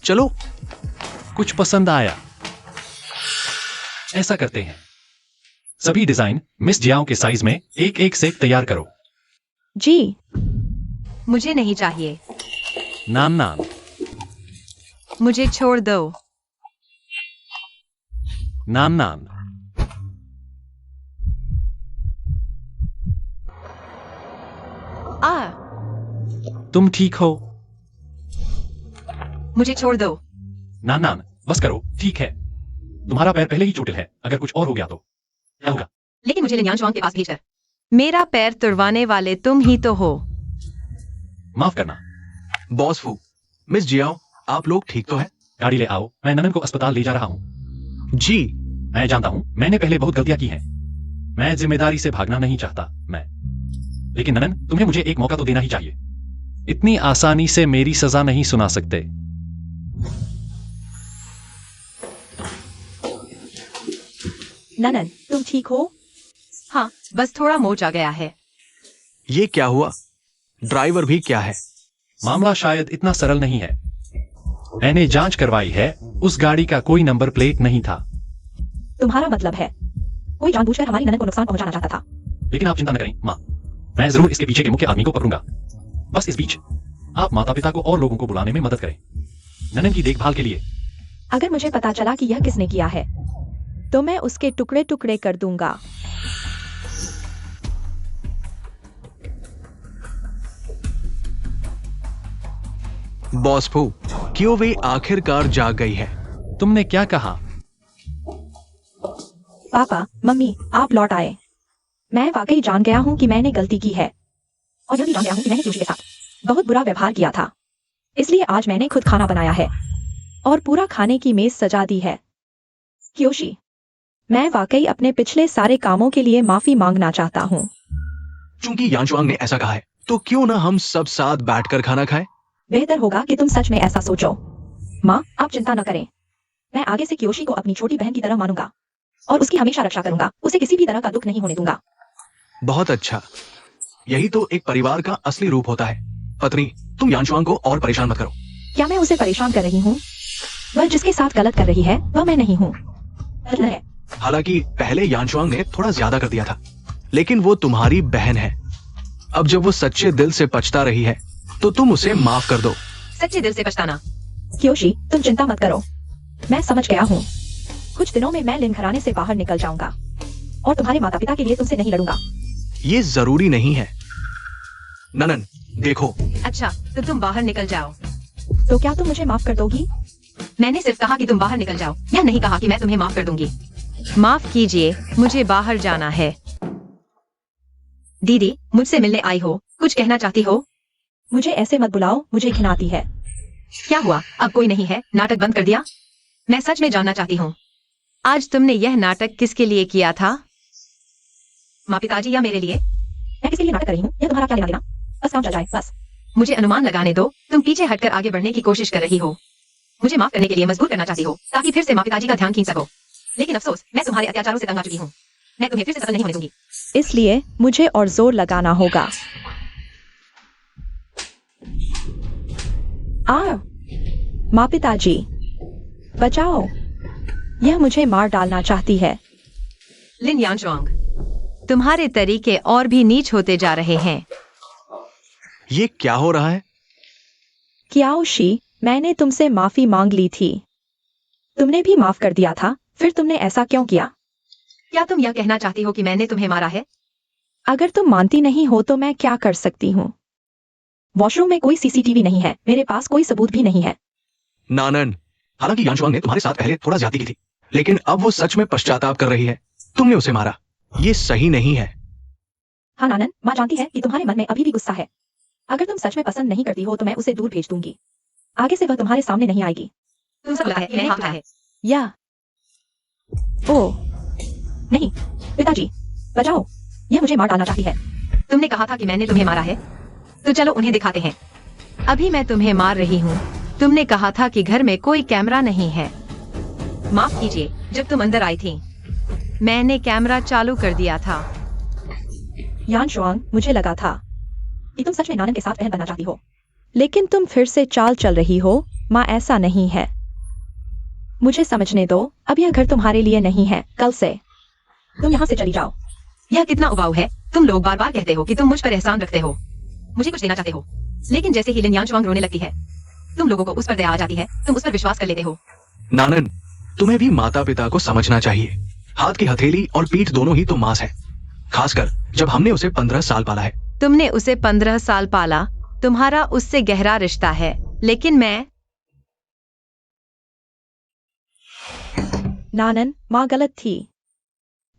चलो, कुछ पसंद आया? ऐसा करते हैं, सभी डिजाइन मिस जियाओ के साइज में एक एक सेट तैयार करो। जी, मुझे नहीं चाहिए। नान नान। मुझे छोड़ दो। नान नान। तुम ठीक हो? मुझे छोड़ दो। नान नान, बस करो, ठीक है। तुम्हारा पैर पहले ही चोटिल है, अगर कुछ और हो गया तो क्या होगा? लेकिन मुझे लियांग जुआंग के पास भेजकर। मेरा पैर तुड़वाने वाले तुम ही तो हो। माफ करना। बॉस फू, मिस जियाओ, आप लोग ठीक तो हैं? गाड़ी ले आओ, मैं ननन को अस्पताल ले जा रहा हूँ। जी। मैं जानता हूँ, मैंने पहले बहुत गलतियां की हैं। मैं जिम्मेदारी से भागना नहीं चाहता, लेकिन ननन, तुम्हें मुझे एक मौका तो देना ही चाहिए। इतनी आसानी से मेरी सजा नहीं सुना सकते। ननन, तुम ठीक हो? हाँ, बस थोड़ा मोच आ गया है। ये क्या हुआ? ड्राइवर भी क्या है? मामला शायद इतना सरल नहीं है। मैंने जांच करवाई है, उस गाड़ी का कोई नंबर प्लेट नहीं था। तुम्हारा मतलब है कोई जानबूझकर हमारी ननन को नुकसान पहुंचाना चाहता था? लेकिन आप चिंता न करें माँ, मैं जरूर इसके पीछे के मुख्य आदमी को पकड़ूंगा। बस इस बीच आप माता पिता को और लोगों को बुलाने में मदद करें, ननन की देखभाल के लिए। अगर मुझे पता चला कि यह किसने किया है तो मैं उसके टुकड़े टुकड़े कर दूंगा। बॉस फू, क्यों वे आखिरकार जाग गई है? तुमने क्या कहा? पापा, मम्मी, आप लौट आए। मैं वाकई जान गया हूँ कि मैंने गलती की है और यह भी जान गया हूँ कि मैंने क्योशी के साथ बहुत बुरा व्यवहार किया था। इसलिए आज मैंने खुद खाना बनाया है और पूरा खाने की मेज सजा दी है। क्योशी, मैं वाकई अपने पिछले सारे कामों के लिए माफी मांगना चाहता हूँ। चूंकि यांगचुआंग ने ऐसा कहा है, तो क्यों ना हम सब साथ बैठकर खाना खाएं? बेहतर होगा कि तुम सच में ऐसा सोचो। माँ, आप चिंता न करें। मैं आगे से क्योशी को अपनी छोटी बहन की तरह मानूंगा और उसकी हमेशा रक्षा करूंगा। उसे किसी भी तरह का दुख नहीं होने दूंगा। बहुत अच्छा, यही तो एक परिवार का असली रूप होता है। पत्नी, तुम यांगचुआंग को और परेशान मत करो। क्या मैं उसे परेशान कर रही हूँ? वह जिसके साथ गलत कर रही है वह मैं नहीं हूँ। हालांकि पहले यांगचुआंग ने थोड़ा ज्यादा कर दिया था, लेकिन वो तुम्हारी बहन है। अब जब वो सच्चे दिल से पछता रही है तो तुम उसे माफ कर दो। सच्चे दिल से पछताना। क्योशी, तुम चिंता मत करो, मैं समझ गया हूँ। कुछ दिनों में मैं लिन घराने से बाहर निकल जाऊंगा और तुम्हारे माता पिता के लिए तुमसे नहीं लड़ूंगा। ये जरूरी नहीं है। ननन, देखो। अच्छा, तो तुम बाहर निकल जाओ। तो क्या तुम मुझे माफ कर दोगी? मैंने सिर्फ कहा कि तुम बाहर निकल जाओ, यह नहीं कहा कि मैं तुम्हें माफ कर दूंगी। माफ कीजिए, मुझे बाहर जाना है। दीदी, मुझसे मिलने आई हो, कुछ कहना चाहती हो? मुझे ऐसे मत बुलाओ, मुझे घिनाती है। क्या हुआ, अब कोई नहीं है? नाटक बंद कर दिया? मैं सच में जानना चाहती हूँ, आज तुमने यह नाटक किसके लिए किया था? माँ पिताजी या मेरे लिए? मैं किसके लिए नाटक कर रही हूँ, यह तुम्हारा क्या लेना देना? बस काम चल जाए, बस। मुझे अनुमान लगाने दो, तुम पीछे हटकर आगे बढ़ने की कोशिश कर रही हो। मुझे माफ करने के लिए मजबूर करना चाहती हो ताकि फिर से माँ पिताजी का ध्यान खींच सको। लेकिन अफसोस, मैं तुम्हारे अत्याचारों से तंग आ चुकी हूँ। मैं तुम्हें फिर से सफल नहीं होने दूंगी। इसलिए मुझे और जोर लगाना होगा। माँ पिताजी, बचाओ, यह मुझे मार डालना चाहती है। लिन यांगचुआंग, तुम्हारे तरीके और भी नीच होते जा रहे हैं। ये क्या हो रहा है? कियाओशी, मैंने तुमसे माफी मांग ली थी। तुमने भी माफ कर दिया था, फिर तुमने ऐसा क्यों किया? क्या तुम यह कहना चाहती हो कि मैंने तुम्हें मारा है? अगर तुम मानती नहीं हो तो मैं क्या कर सकती हूँ? वॉशरूम में कोई सीसीटीवी नहीं है, मेरे पास कोई सबूत भी नहीं है। नानन, हालांकि यानशुआंग ने तुम्हारे साथ पहले थोड़ा ज्यादती की थी, लेकिन अब वो सच में पश्चाताप कर रही है। तुमने उसे मारा, ये सही नहीं है। हाँ नानन, माँ जानती है कि तुम्हारे मन में अभी भी गुस्सा है। अगर तुम सच में पसंद नहीं करती हो तो मैं उसे दूर भेज दूंगी। आगे से वह तुम्हारे सामने नहीं आएगी। तुम सब है, मैंने कहा है। या ओ नहीं, पिताजी बचाओ, यह मुझे मार डालना चाहती है। तुमने कहा था कि मैंने तुम्हें मारा है, तो चलो उन्हें दिखाते हैं। अभी मैं तुम्हें मार रही हूँ। तुमने कहा था कि घर में कोई कैमरा नहीं है। माफ कीजिए, जब तुम अंदर आई थी मैंने कैमरा चालू कर दिया था। यानशुआंग, मुझे लगा था कि तुम सच में नानन के साथ बहन बनना चाहती हो, लेकिन तुम फिर से चाल चल रही हो। माँ, ऐसा नहीं है। मुझे समझने दो, अब यह घर तुम्हारे लिए नहीं है। कल से तुम यहाँ से चली जाओ। यह कितना उबाऊ है। तुम लोग बार बार कहते हो कि तुम मुझ पर एहसान रखते हो, मुझे कुछ देना चाहते हो, लेकिन जैसे ही लिन यानशुआंग रोने लगती है तुम लोगों को उस पर दया आ जाती है, तुम उस पर विश्वास कर लेते हो। नानन, तुम्हें भी माता पिता को समझना चाहिए। हाथ की हथेली और पीठ दोनों ही तो मांस है, खासकर जब हमने उसे 15 साल पाला है। तुमने उसे 15 साल पाला, तुम्हारा उससे गहरा रिश्ता है, लेकिन मैं। नानन, माँ गलत थी।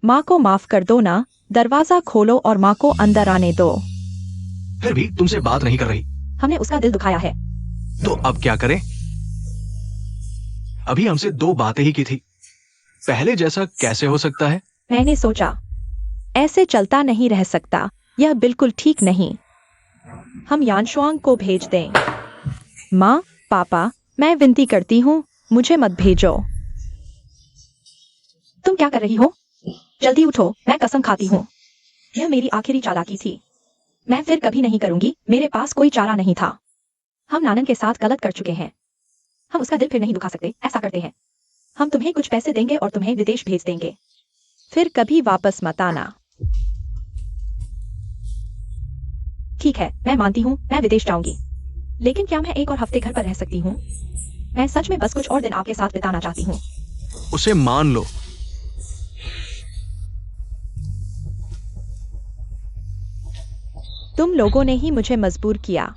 माँ को माफ कर दो ना। दरवाजा खोलो और माँ को अंदर आने दो। फिर भी तुमसे बात नहीं कर रही। हमने उसका दिल दुखाया है। तो अब क्या करें? अभी हमसे 2 बातें ही की थी। पहले जैसा कैसे हो सकता है? मैंने सोचा ऐसे चलता नहीं रह सकता, यह बिल्कुल ठीक नहीं। हम यानशुआंग को भेज दें। माँ, पापा, मैं विनती करती हूँ, मुझे मत भेजो। तुम क्या कर रही हो? जल्दी उठो, मैं कसम खाती हूँ यह मेरी आखिरी चालाकी थी। मैं फिर कभी नहीं करूंगी, मेरे पास कोई चारा नहीं था। हम नानन के साथ गलत कर चुके हैं। हम उसका दिल फिर नहीं दुखा सकते। ऐसा करते हैं, हम तुम्हें कुछ पैसे देंगे और तुम्हें विदेश भेज देंगे। फिर कभी वापस मत आना। ठीक है, मैं मानती हूँ, मैं विदेश जाऊंगी, लेकिन क्या मैं 1 और हफ्ते घर पर रह सकती हूँ? मैं सच में बस कुछ और दिन आपके साथ बिताना चाहती हूँ। उसे मान लो। तुम लोगों ने ही मुझे मजबूर किया।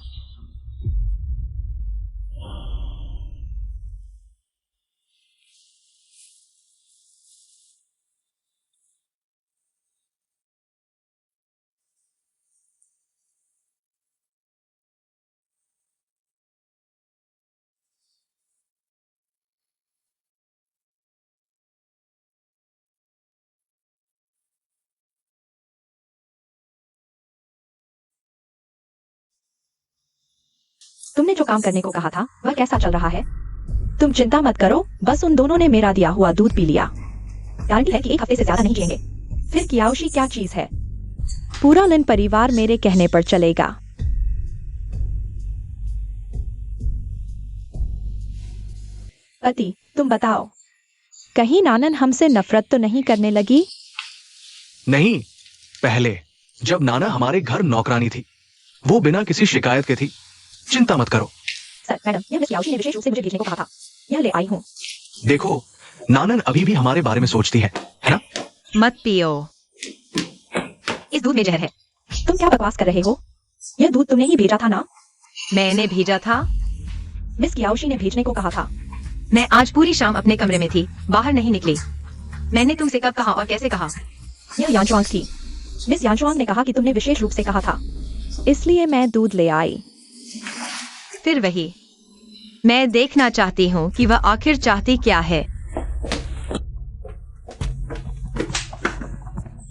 तुमने जो काम करने को कहा था वह कैसा चल रहा है? तुम चिंता मत करो, बस उन दोनों ने मेरा दिया हुआ दूध पी लिया। गारंटी है कि 1 हफ्ते से ज्यादा नहीं जिएंगे। फिर कियाओशी क्या चीज है? पूरा लिन परिवार मेरे कहने पर चलेगा। पति, तुम बताओ, कहीं नानन हमसे नफरत तो नहीं करने लगी? नहीं, पहले जब नाना हमारे घर नौकरानी थी, वो बिना किसी शिकायत के थी। चिंता मत करो। सर, मैडम, यह मिस याओशी ने विशेष रूप से मुझे भेजने को कहा था। यह ले आई हूँ। देखो, नानन अभी भी हमारे बारे में सोचती है ना? मत पियो, इस दूध में जहर है। तुम क्या बकवास कर रहे हो? यह दूध तुमने ही भेजा था ना? मैंने भेजा था। मिस कियाओशी ने भेजने को कहा था। मैं आज पूरी शाम अपने कमरे में थी, बाहर नहीं निकली। मैंने तुमसे कब कहा और कैसे कहा? यह यानशुआंग थी। मिस यानशुआंग ने कहा कि तुमने विशेष रूप से कहा था, इसलिए मैं दूध ले आई। फिर वही, मैं देखना चाहती हूँ कि वह आखिर चाहती क्या है।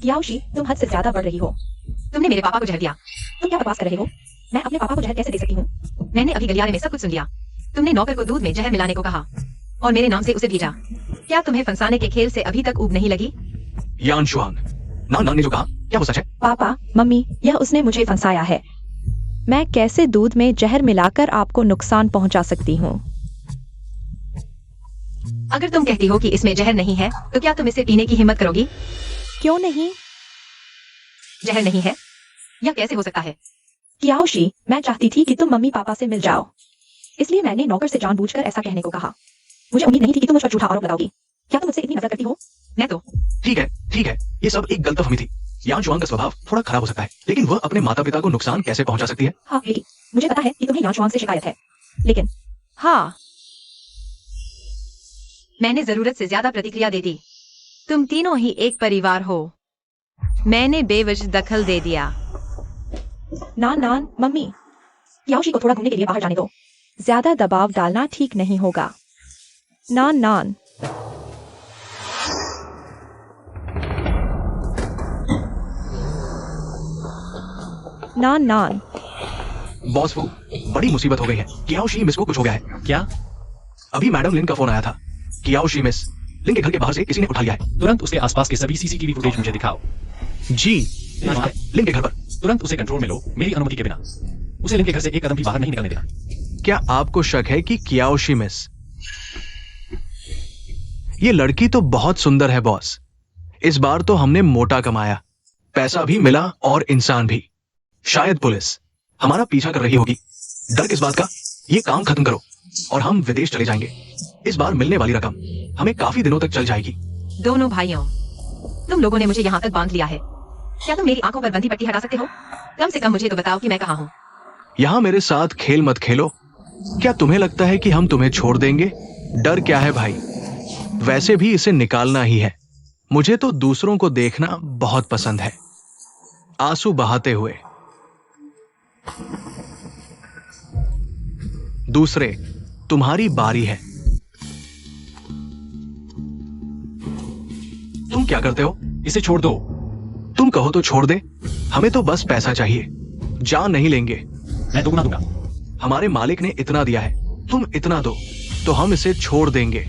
कियाओशी, तुम हद से ज्यादा बढ़ रही हो। तुमने मेरे पापा को जहर दिया। तुम क्या बकवास कर रहे हो? मैं अपने पापा को जहर कैसे दे सकती हूँ? मैंने अभी गलियारे में सब कुछ सुन लिया। तुमने नौकर को दूध में जहर मिलाने को कहा और मेरे नाम से उसे भेजा। क्या तुम्हें फंसाने के खेल से अभी तक ऊब नहीं लगी? यानशुआंग, नाना ने जो कहा क्या वो सच है? पापा, मम्मी, यह उसने मुझे फंसाया है। मैं कैसे दूध में जहर मिलाकर आपको नुकसान पहुंचा सकती हूँ? अगर तुम कहती हो कि इसमें जहर नहीं है, तो क्या तुम इसे पीने की हिम्मत करोगी? क्यों नहीं? जहर नहीं है, यह कैसे हो सकता है? कियाओशी, मैं चाहती थी कि तुम मम्मी पापा से मिल जाओ। इसलिए मैंने नौकर से जानबूझकर ऐसा कहने को कहा। मुझे उम्मीद नहीं थी कि तुम मुझ पर झूठा आरोप लगाओगी। क्या तुम मुझसे इतनी नफरत करती हो? मैं तो ठीक है, ये सब एक गलतफहमी थी। यान शुआंग का स्वभाव थोड़ा खराब हो सकता है, लेकिन वह अपने माता पिता को नुकसान कैसे पहुंचा सकती है? हाँ लेकिन मुझे पता है कि तुम्हें यान शुआंग से शिकायत है, लेकिन हाँ, मैंने जरूरत से ज्यादा प्रतिक्रिया दे दी। तुम तीनों ही एक परिवार हो। मैंने बेवजह दखल दे दिया। नान मम्मी, याओशी को थोड़ा घूमने के लिए बाहर जाने दो। ज्यादा दबाव डालना ठीक नहीं होगा। नान बॉस फू, बड़ी मुसीबत हो गई है। कियाओशी मिस को कुछ हो गया है। क्या? अभी मैडम लिन का फोन आया था। कियाओशी मिस लिन के घर के बाहर से किसी ने उठा लिया है। तुरंत उसके आसपास के सभी सीसीटीवी फुटेज मुझे दिखाओ। जी, लिन के घर पर। तुरंत उसे कंट्रोल में लो, मेरी अनुमति के बिना। उसे लिन के घर से एक कदम भी बाहर नहीं निकलने देना। क्या आपको शक है कि कियाओशी मिस? ये लड़की तो बहुत सुंदर है बॉस। इस बार तो हमने मोटा कमाया, पैसा भी मिला और इंसान भी। शायद पुलिस हमारा पीछा कर रही होगी। डर किस बात का? ये काम खत्म करो और हम विदेश चले जाएंगे। इस बार मिलने वाली रकम हमें काफी दिनों तक चल जाएगी। दोनों भाइयों, तुम लोगों ने मुझे यहाँ तक बांध लिया है। क्या तुम मेरी आंखों पर बंधी पट्टी हटा सकते हो? कम से कम मुझे तो बताओ कि मैं कहाँ हूँ। यहाँ मेरे साथ खेल मत खेलो। क्या तुम्हें लगता है कि हम तुम्हें छोड़ देंगे? डर क्या है भाई? वैसे भी इसे निकालना ही है। मुझे तो दूसरों को देखना बहुत पसंद है, आंसू बहाते हुए। दूसरे, तुम्हारी बारी है। तुम क्या करते हो? इसे छोड़ दो। तुम कहो तो छोड़ दे। हमें तो बस पैसा चाहिए, जान नहीं लेंगे। मैं दुगना दूंगा। हमारे मालिक ने इतना दिया है, तुम इतना दो तो हम इसे छोड़ देंगे।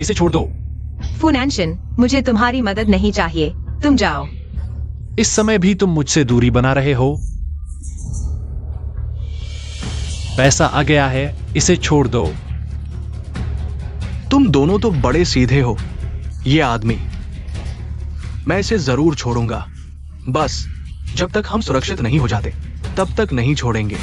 इसे छोड़ दो। फुनैंशन, मुझे तुम्हारी मदद नहीं चाहिए। तुम जाओ। इस समय भी तुम मुझसे दूरी बना रहे हो। पैसा आ गया है, इसे छोड़ दो। तुम दोनों तो बड़े सीधे हो। ये आदमी, मैं इसे जरूर छोड़ूंगा। बस जब तक हम सुरक्षित नहीं हो जाते तब तक नहीं छोड़ेंगे।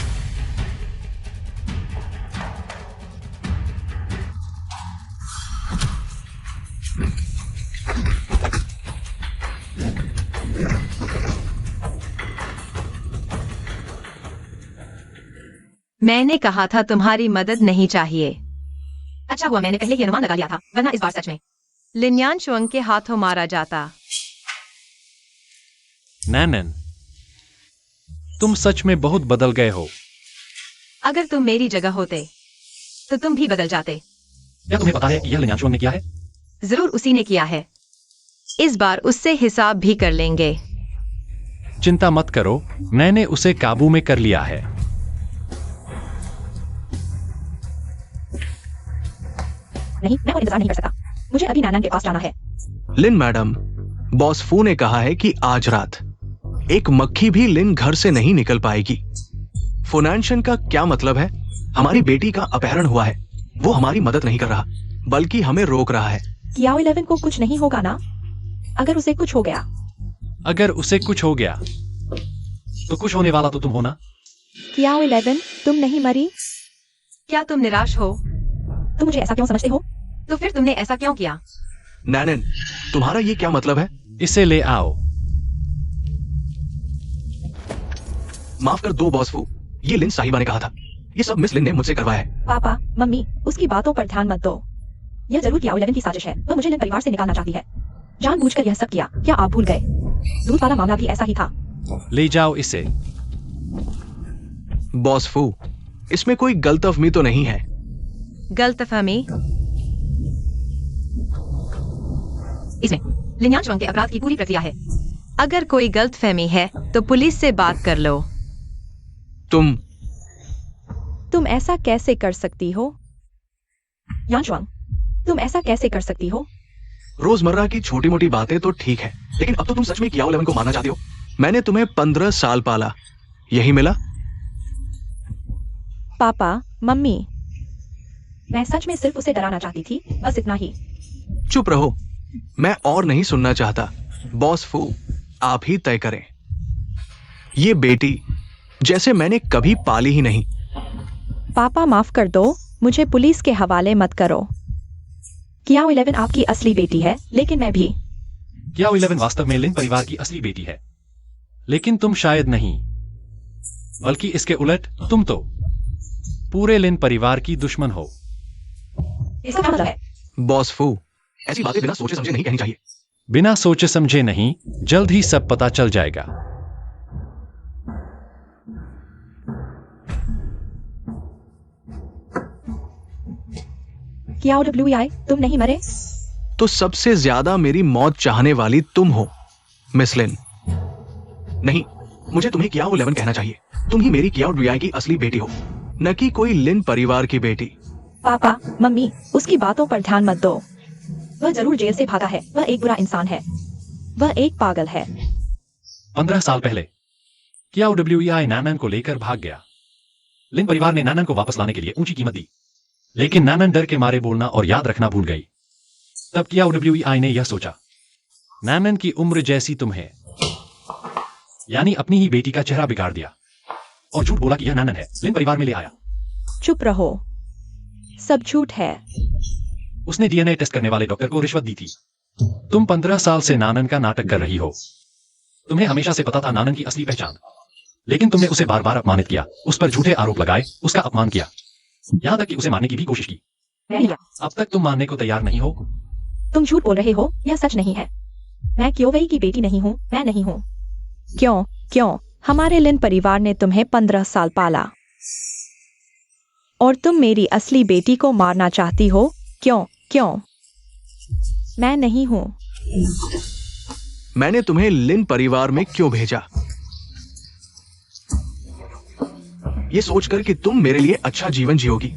मैंने कहा था तुम्हारी मदद नहीं चाहिए। अच्छा हुआ मैंने पहले ही अनुमान लगा लिया था, वरना इस बार सच में लिन्यान शुआंग के हाथों मारा जाता। नैनन, तुम सच में बहुत बदल गए हो। अगर तुम मेरी जगह होते तो तुम भी बदल जाते। क्या तुम्हें पता है कि यह लिन्यान शुआंग ने किया है? जरूर उसी ने किया है। इस बार उससे हिसाब भी कर लेंगे। चिंता मत करो, मैंने उसे काबू में कर लिया है। नहीं, मैं और इंतजार नहीं कर सकता। मुझे अभी नाना के पास जाना है। लिन मैडम, बॉस फू ने कहा है कि आज रात एक मक्खी भी लिन घर से नहीं निकल पाएगी। फुनैंशन का क्या मतलब है? हमारी बेटी का अपहरण हुआ है। वो हमारी मदद नहीं कर रहा, बल्कि हमें रोक रहा है। कियाओ 11 को कुछ नहीं होगा ना? अगर उसे कुछ हो गया? अगर उसे कुछ हो गया तो कुछ होने वाला तो तुम हो ना? कियाओ 11, तुम नहीं मरी? क्या तुम निराश हो? तुम मुझे ऐसा क्यों समझते हो? तो फिर तुमने ऐसा क्यों किया? नैनन, तुम्हारा ये क्या मतलब है? इसे ले आओ। माफ कर दो बॉस फू, ये लिन साहिबा ने कहा था। ये सब मिस लिन ने मुझसे करवाया है। पापा, मम्मी, उसकी बातों पर ध्यान मत दो। यह जरूर कियाओ 11 की साजिश है। वह मुझे लिन परिवार से निकालना चाहती है। जानबूझकर यह सब किया। क्या आप भूल गए? दूध वाला मामला भी ऐसा ही था। ले जाओ इसे। बॉस फू, इसमें कोई गलतफहमी तो नहीं है? गलतफहमी? इसमें लिन्यान शुआंग के अपराध की पूरी प्रक्रिया है। अगर कोई गलतफहमी है तो पुलिस से बात कर लो। तुम ऐसा कैसे कर सकती हो? यान शुआंग, तुम ऐसा कैसे कर सकती हो? रोजमर्रा की छोटी मोटी बातें तो ठीक है, लेकिन अब तो तुम सच में कियाओ 11 को मारना चाहते हो। मैंने तुम्हें 15 साल पाला, यही मिला? पापा, मम्मी, मैं सच में सिर्फ उसे डराना चाहती थी, बस इतना ही। चुप रहो, मैं और नहीं सुनना चाहता। बॉस फू, आप ही तय करें। ये बेटी जैसे मैंने कभी पाली ही नहीं। पापा माफ कर दो, मुझे पुलिस के हवाले मत करो। कियाओ 11 आपकी असली बेटी है, लेकिन मैं भी। कियाओ 11 वास्तव में लिन परिवार की असली बेटी है, लेकिन तुम शायद नहीं, बल्कि इसके उलट तुम तो पूरे लिन परिवार की दुश्मन हो। इसका क्या मतलब है? बॉस फू, ऐसी बातें बिना सोचे समझे नहीं कहनी चाहिए। बिना सोचे समझे नहीं, जल्द ही सब पता चल जाएगा। कियाओ WEI, तुम नहीं मरे? तो सबसे ज्यादा मेरी मौत चाहने वाली तुम हो, मिस लिन। नहीं, मुझे तुम्हें कियाओ 11 कहना चाहिए। तुम ही मेरी कियाओ WEI की असली बेटी हो, न कि कोई लिन परिवार की बेटी। पापा, मम्मी, उसकी बातों पर ध्यान मत दो। वह जरूर जेल से भागा है। वह एक बुरा इंसान है। वह एक पागल है। 15 साल पहले कियाओ WEI नानन को लेकर भाग गया। लिन परिवार ने नानन को वापस लाने के लिए ऊंची कीमत दी, लेकिन नानन डर के मारे बोलना और याद रखना भूल गई। तब कियाओ WEI ने यह सोचा, नानन की उम्र जैसी तुम है, यानी अपनी ही बेटी का चेहरा बिगाड़ दिया और झूठ बोला कि यह नानन है। लिन परिवार में ले आया। चुप रहो, सब झूठ है। उसने DNA टेस्ट करने वाले डॉक्टर को रिश्वत दी थी। तुम 15 साल से नानन का नाटक कर रही हो। तुम्हें हमेशा से पता था नानन की असली पहचान, लेकिन तुमने उसे बार बार अपमानित किया, उस पर झूठे आरोप लगाए, उसका अपमान किया, यहां तक कि उसे मारने की भी कोशिश की। अब तक तुम मानने को तैयार नहीं हो। तुम झूठ बोल रहे हो, यह सच नहीं है। मैं क्योवेई की बेटी नहीं हूँ, मैं नहीं हूँ। क्यों? क्यों? हमारे लिन परिवार ने तुम्हें 15 साल पाला और तुम मेरी असली बेटी को मारना चाहती हो। क्यों? क्यों? मैं नहीं हूँ। मैंने तुम्हें लिन परिवार में क्यों भेजा? ये सोचकर कि तुम मेरे लिए अच्छा जीवन जियोगी,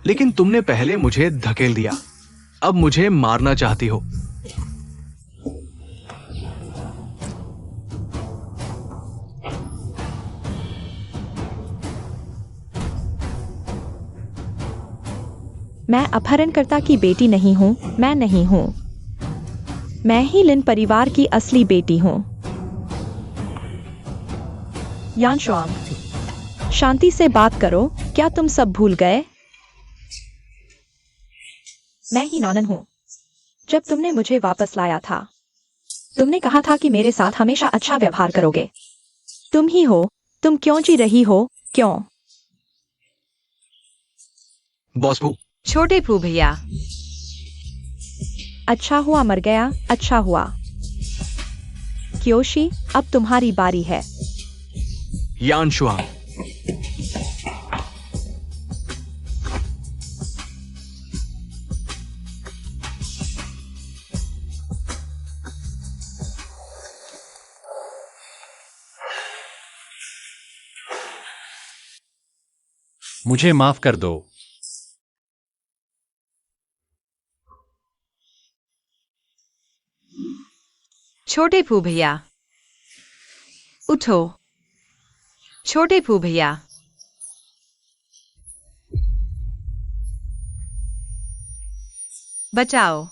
लेकिन तुमने पहले मुझे धकेल दिया। अब मुझे मारना चाहती हो। मैं अपहरणकर्ता की बेटी नहीं हूँ। मैं नहीं हूँ। मैं ही लिन परिवार की असली बेटी हूँ। यान शुआंग, शांति से बात करो। क्या तुम सब भूल गए? मैं ही नानन हूँ। जब तुमने मुझे वापस लाया था, तुमने कहा था कि मेरे साथ हमेशा अच्छा व्यवहार करोगे। तुम ही हो। तुम क्यों जी रही हो? क्यों? बॉस फू, छोटे फू भैया, अच्छा हुआ मर गया। अच्छा हुआ। क्योशी, अब तुम्हारी बारी है। यान शुआंग, मुझे माफ कर दो। छोटे फू भैया, उठो। छोटे फू भैया, बचाओ।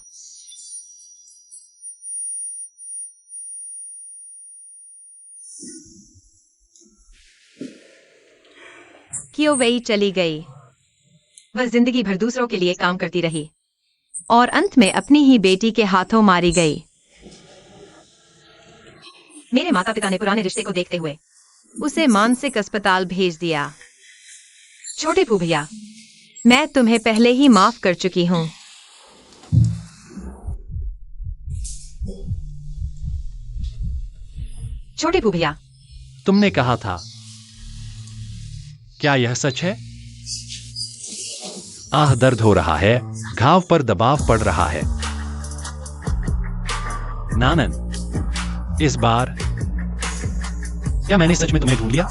क्योवेई चली गई। वह जिंदगी भर दूसरों के लिए काम करती रही और अंत में अपनी ही बेटी के हाथों मारी गई। मेरे माता पिता ने पुराने रिश्ते को देखते हुए उसे मानसिक अस्पताल भेज दिया। छोटे फू भैया, मैं तुम्हें पहले ही माफ कर चुकी हूं। छोटे फू भैया, तुमने कहा था, क्या यह सच है? आह, दर्द हो रहा है, घाव पर दबाव पड़ रहा है। नानन, इस बार क्या मैंने सच में तुम्हें ढूंढ लिया?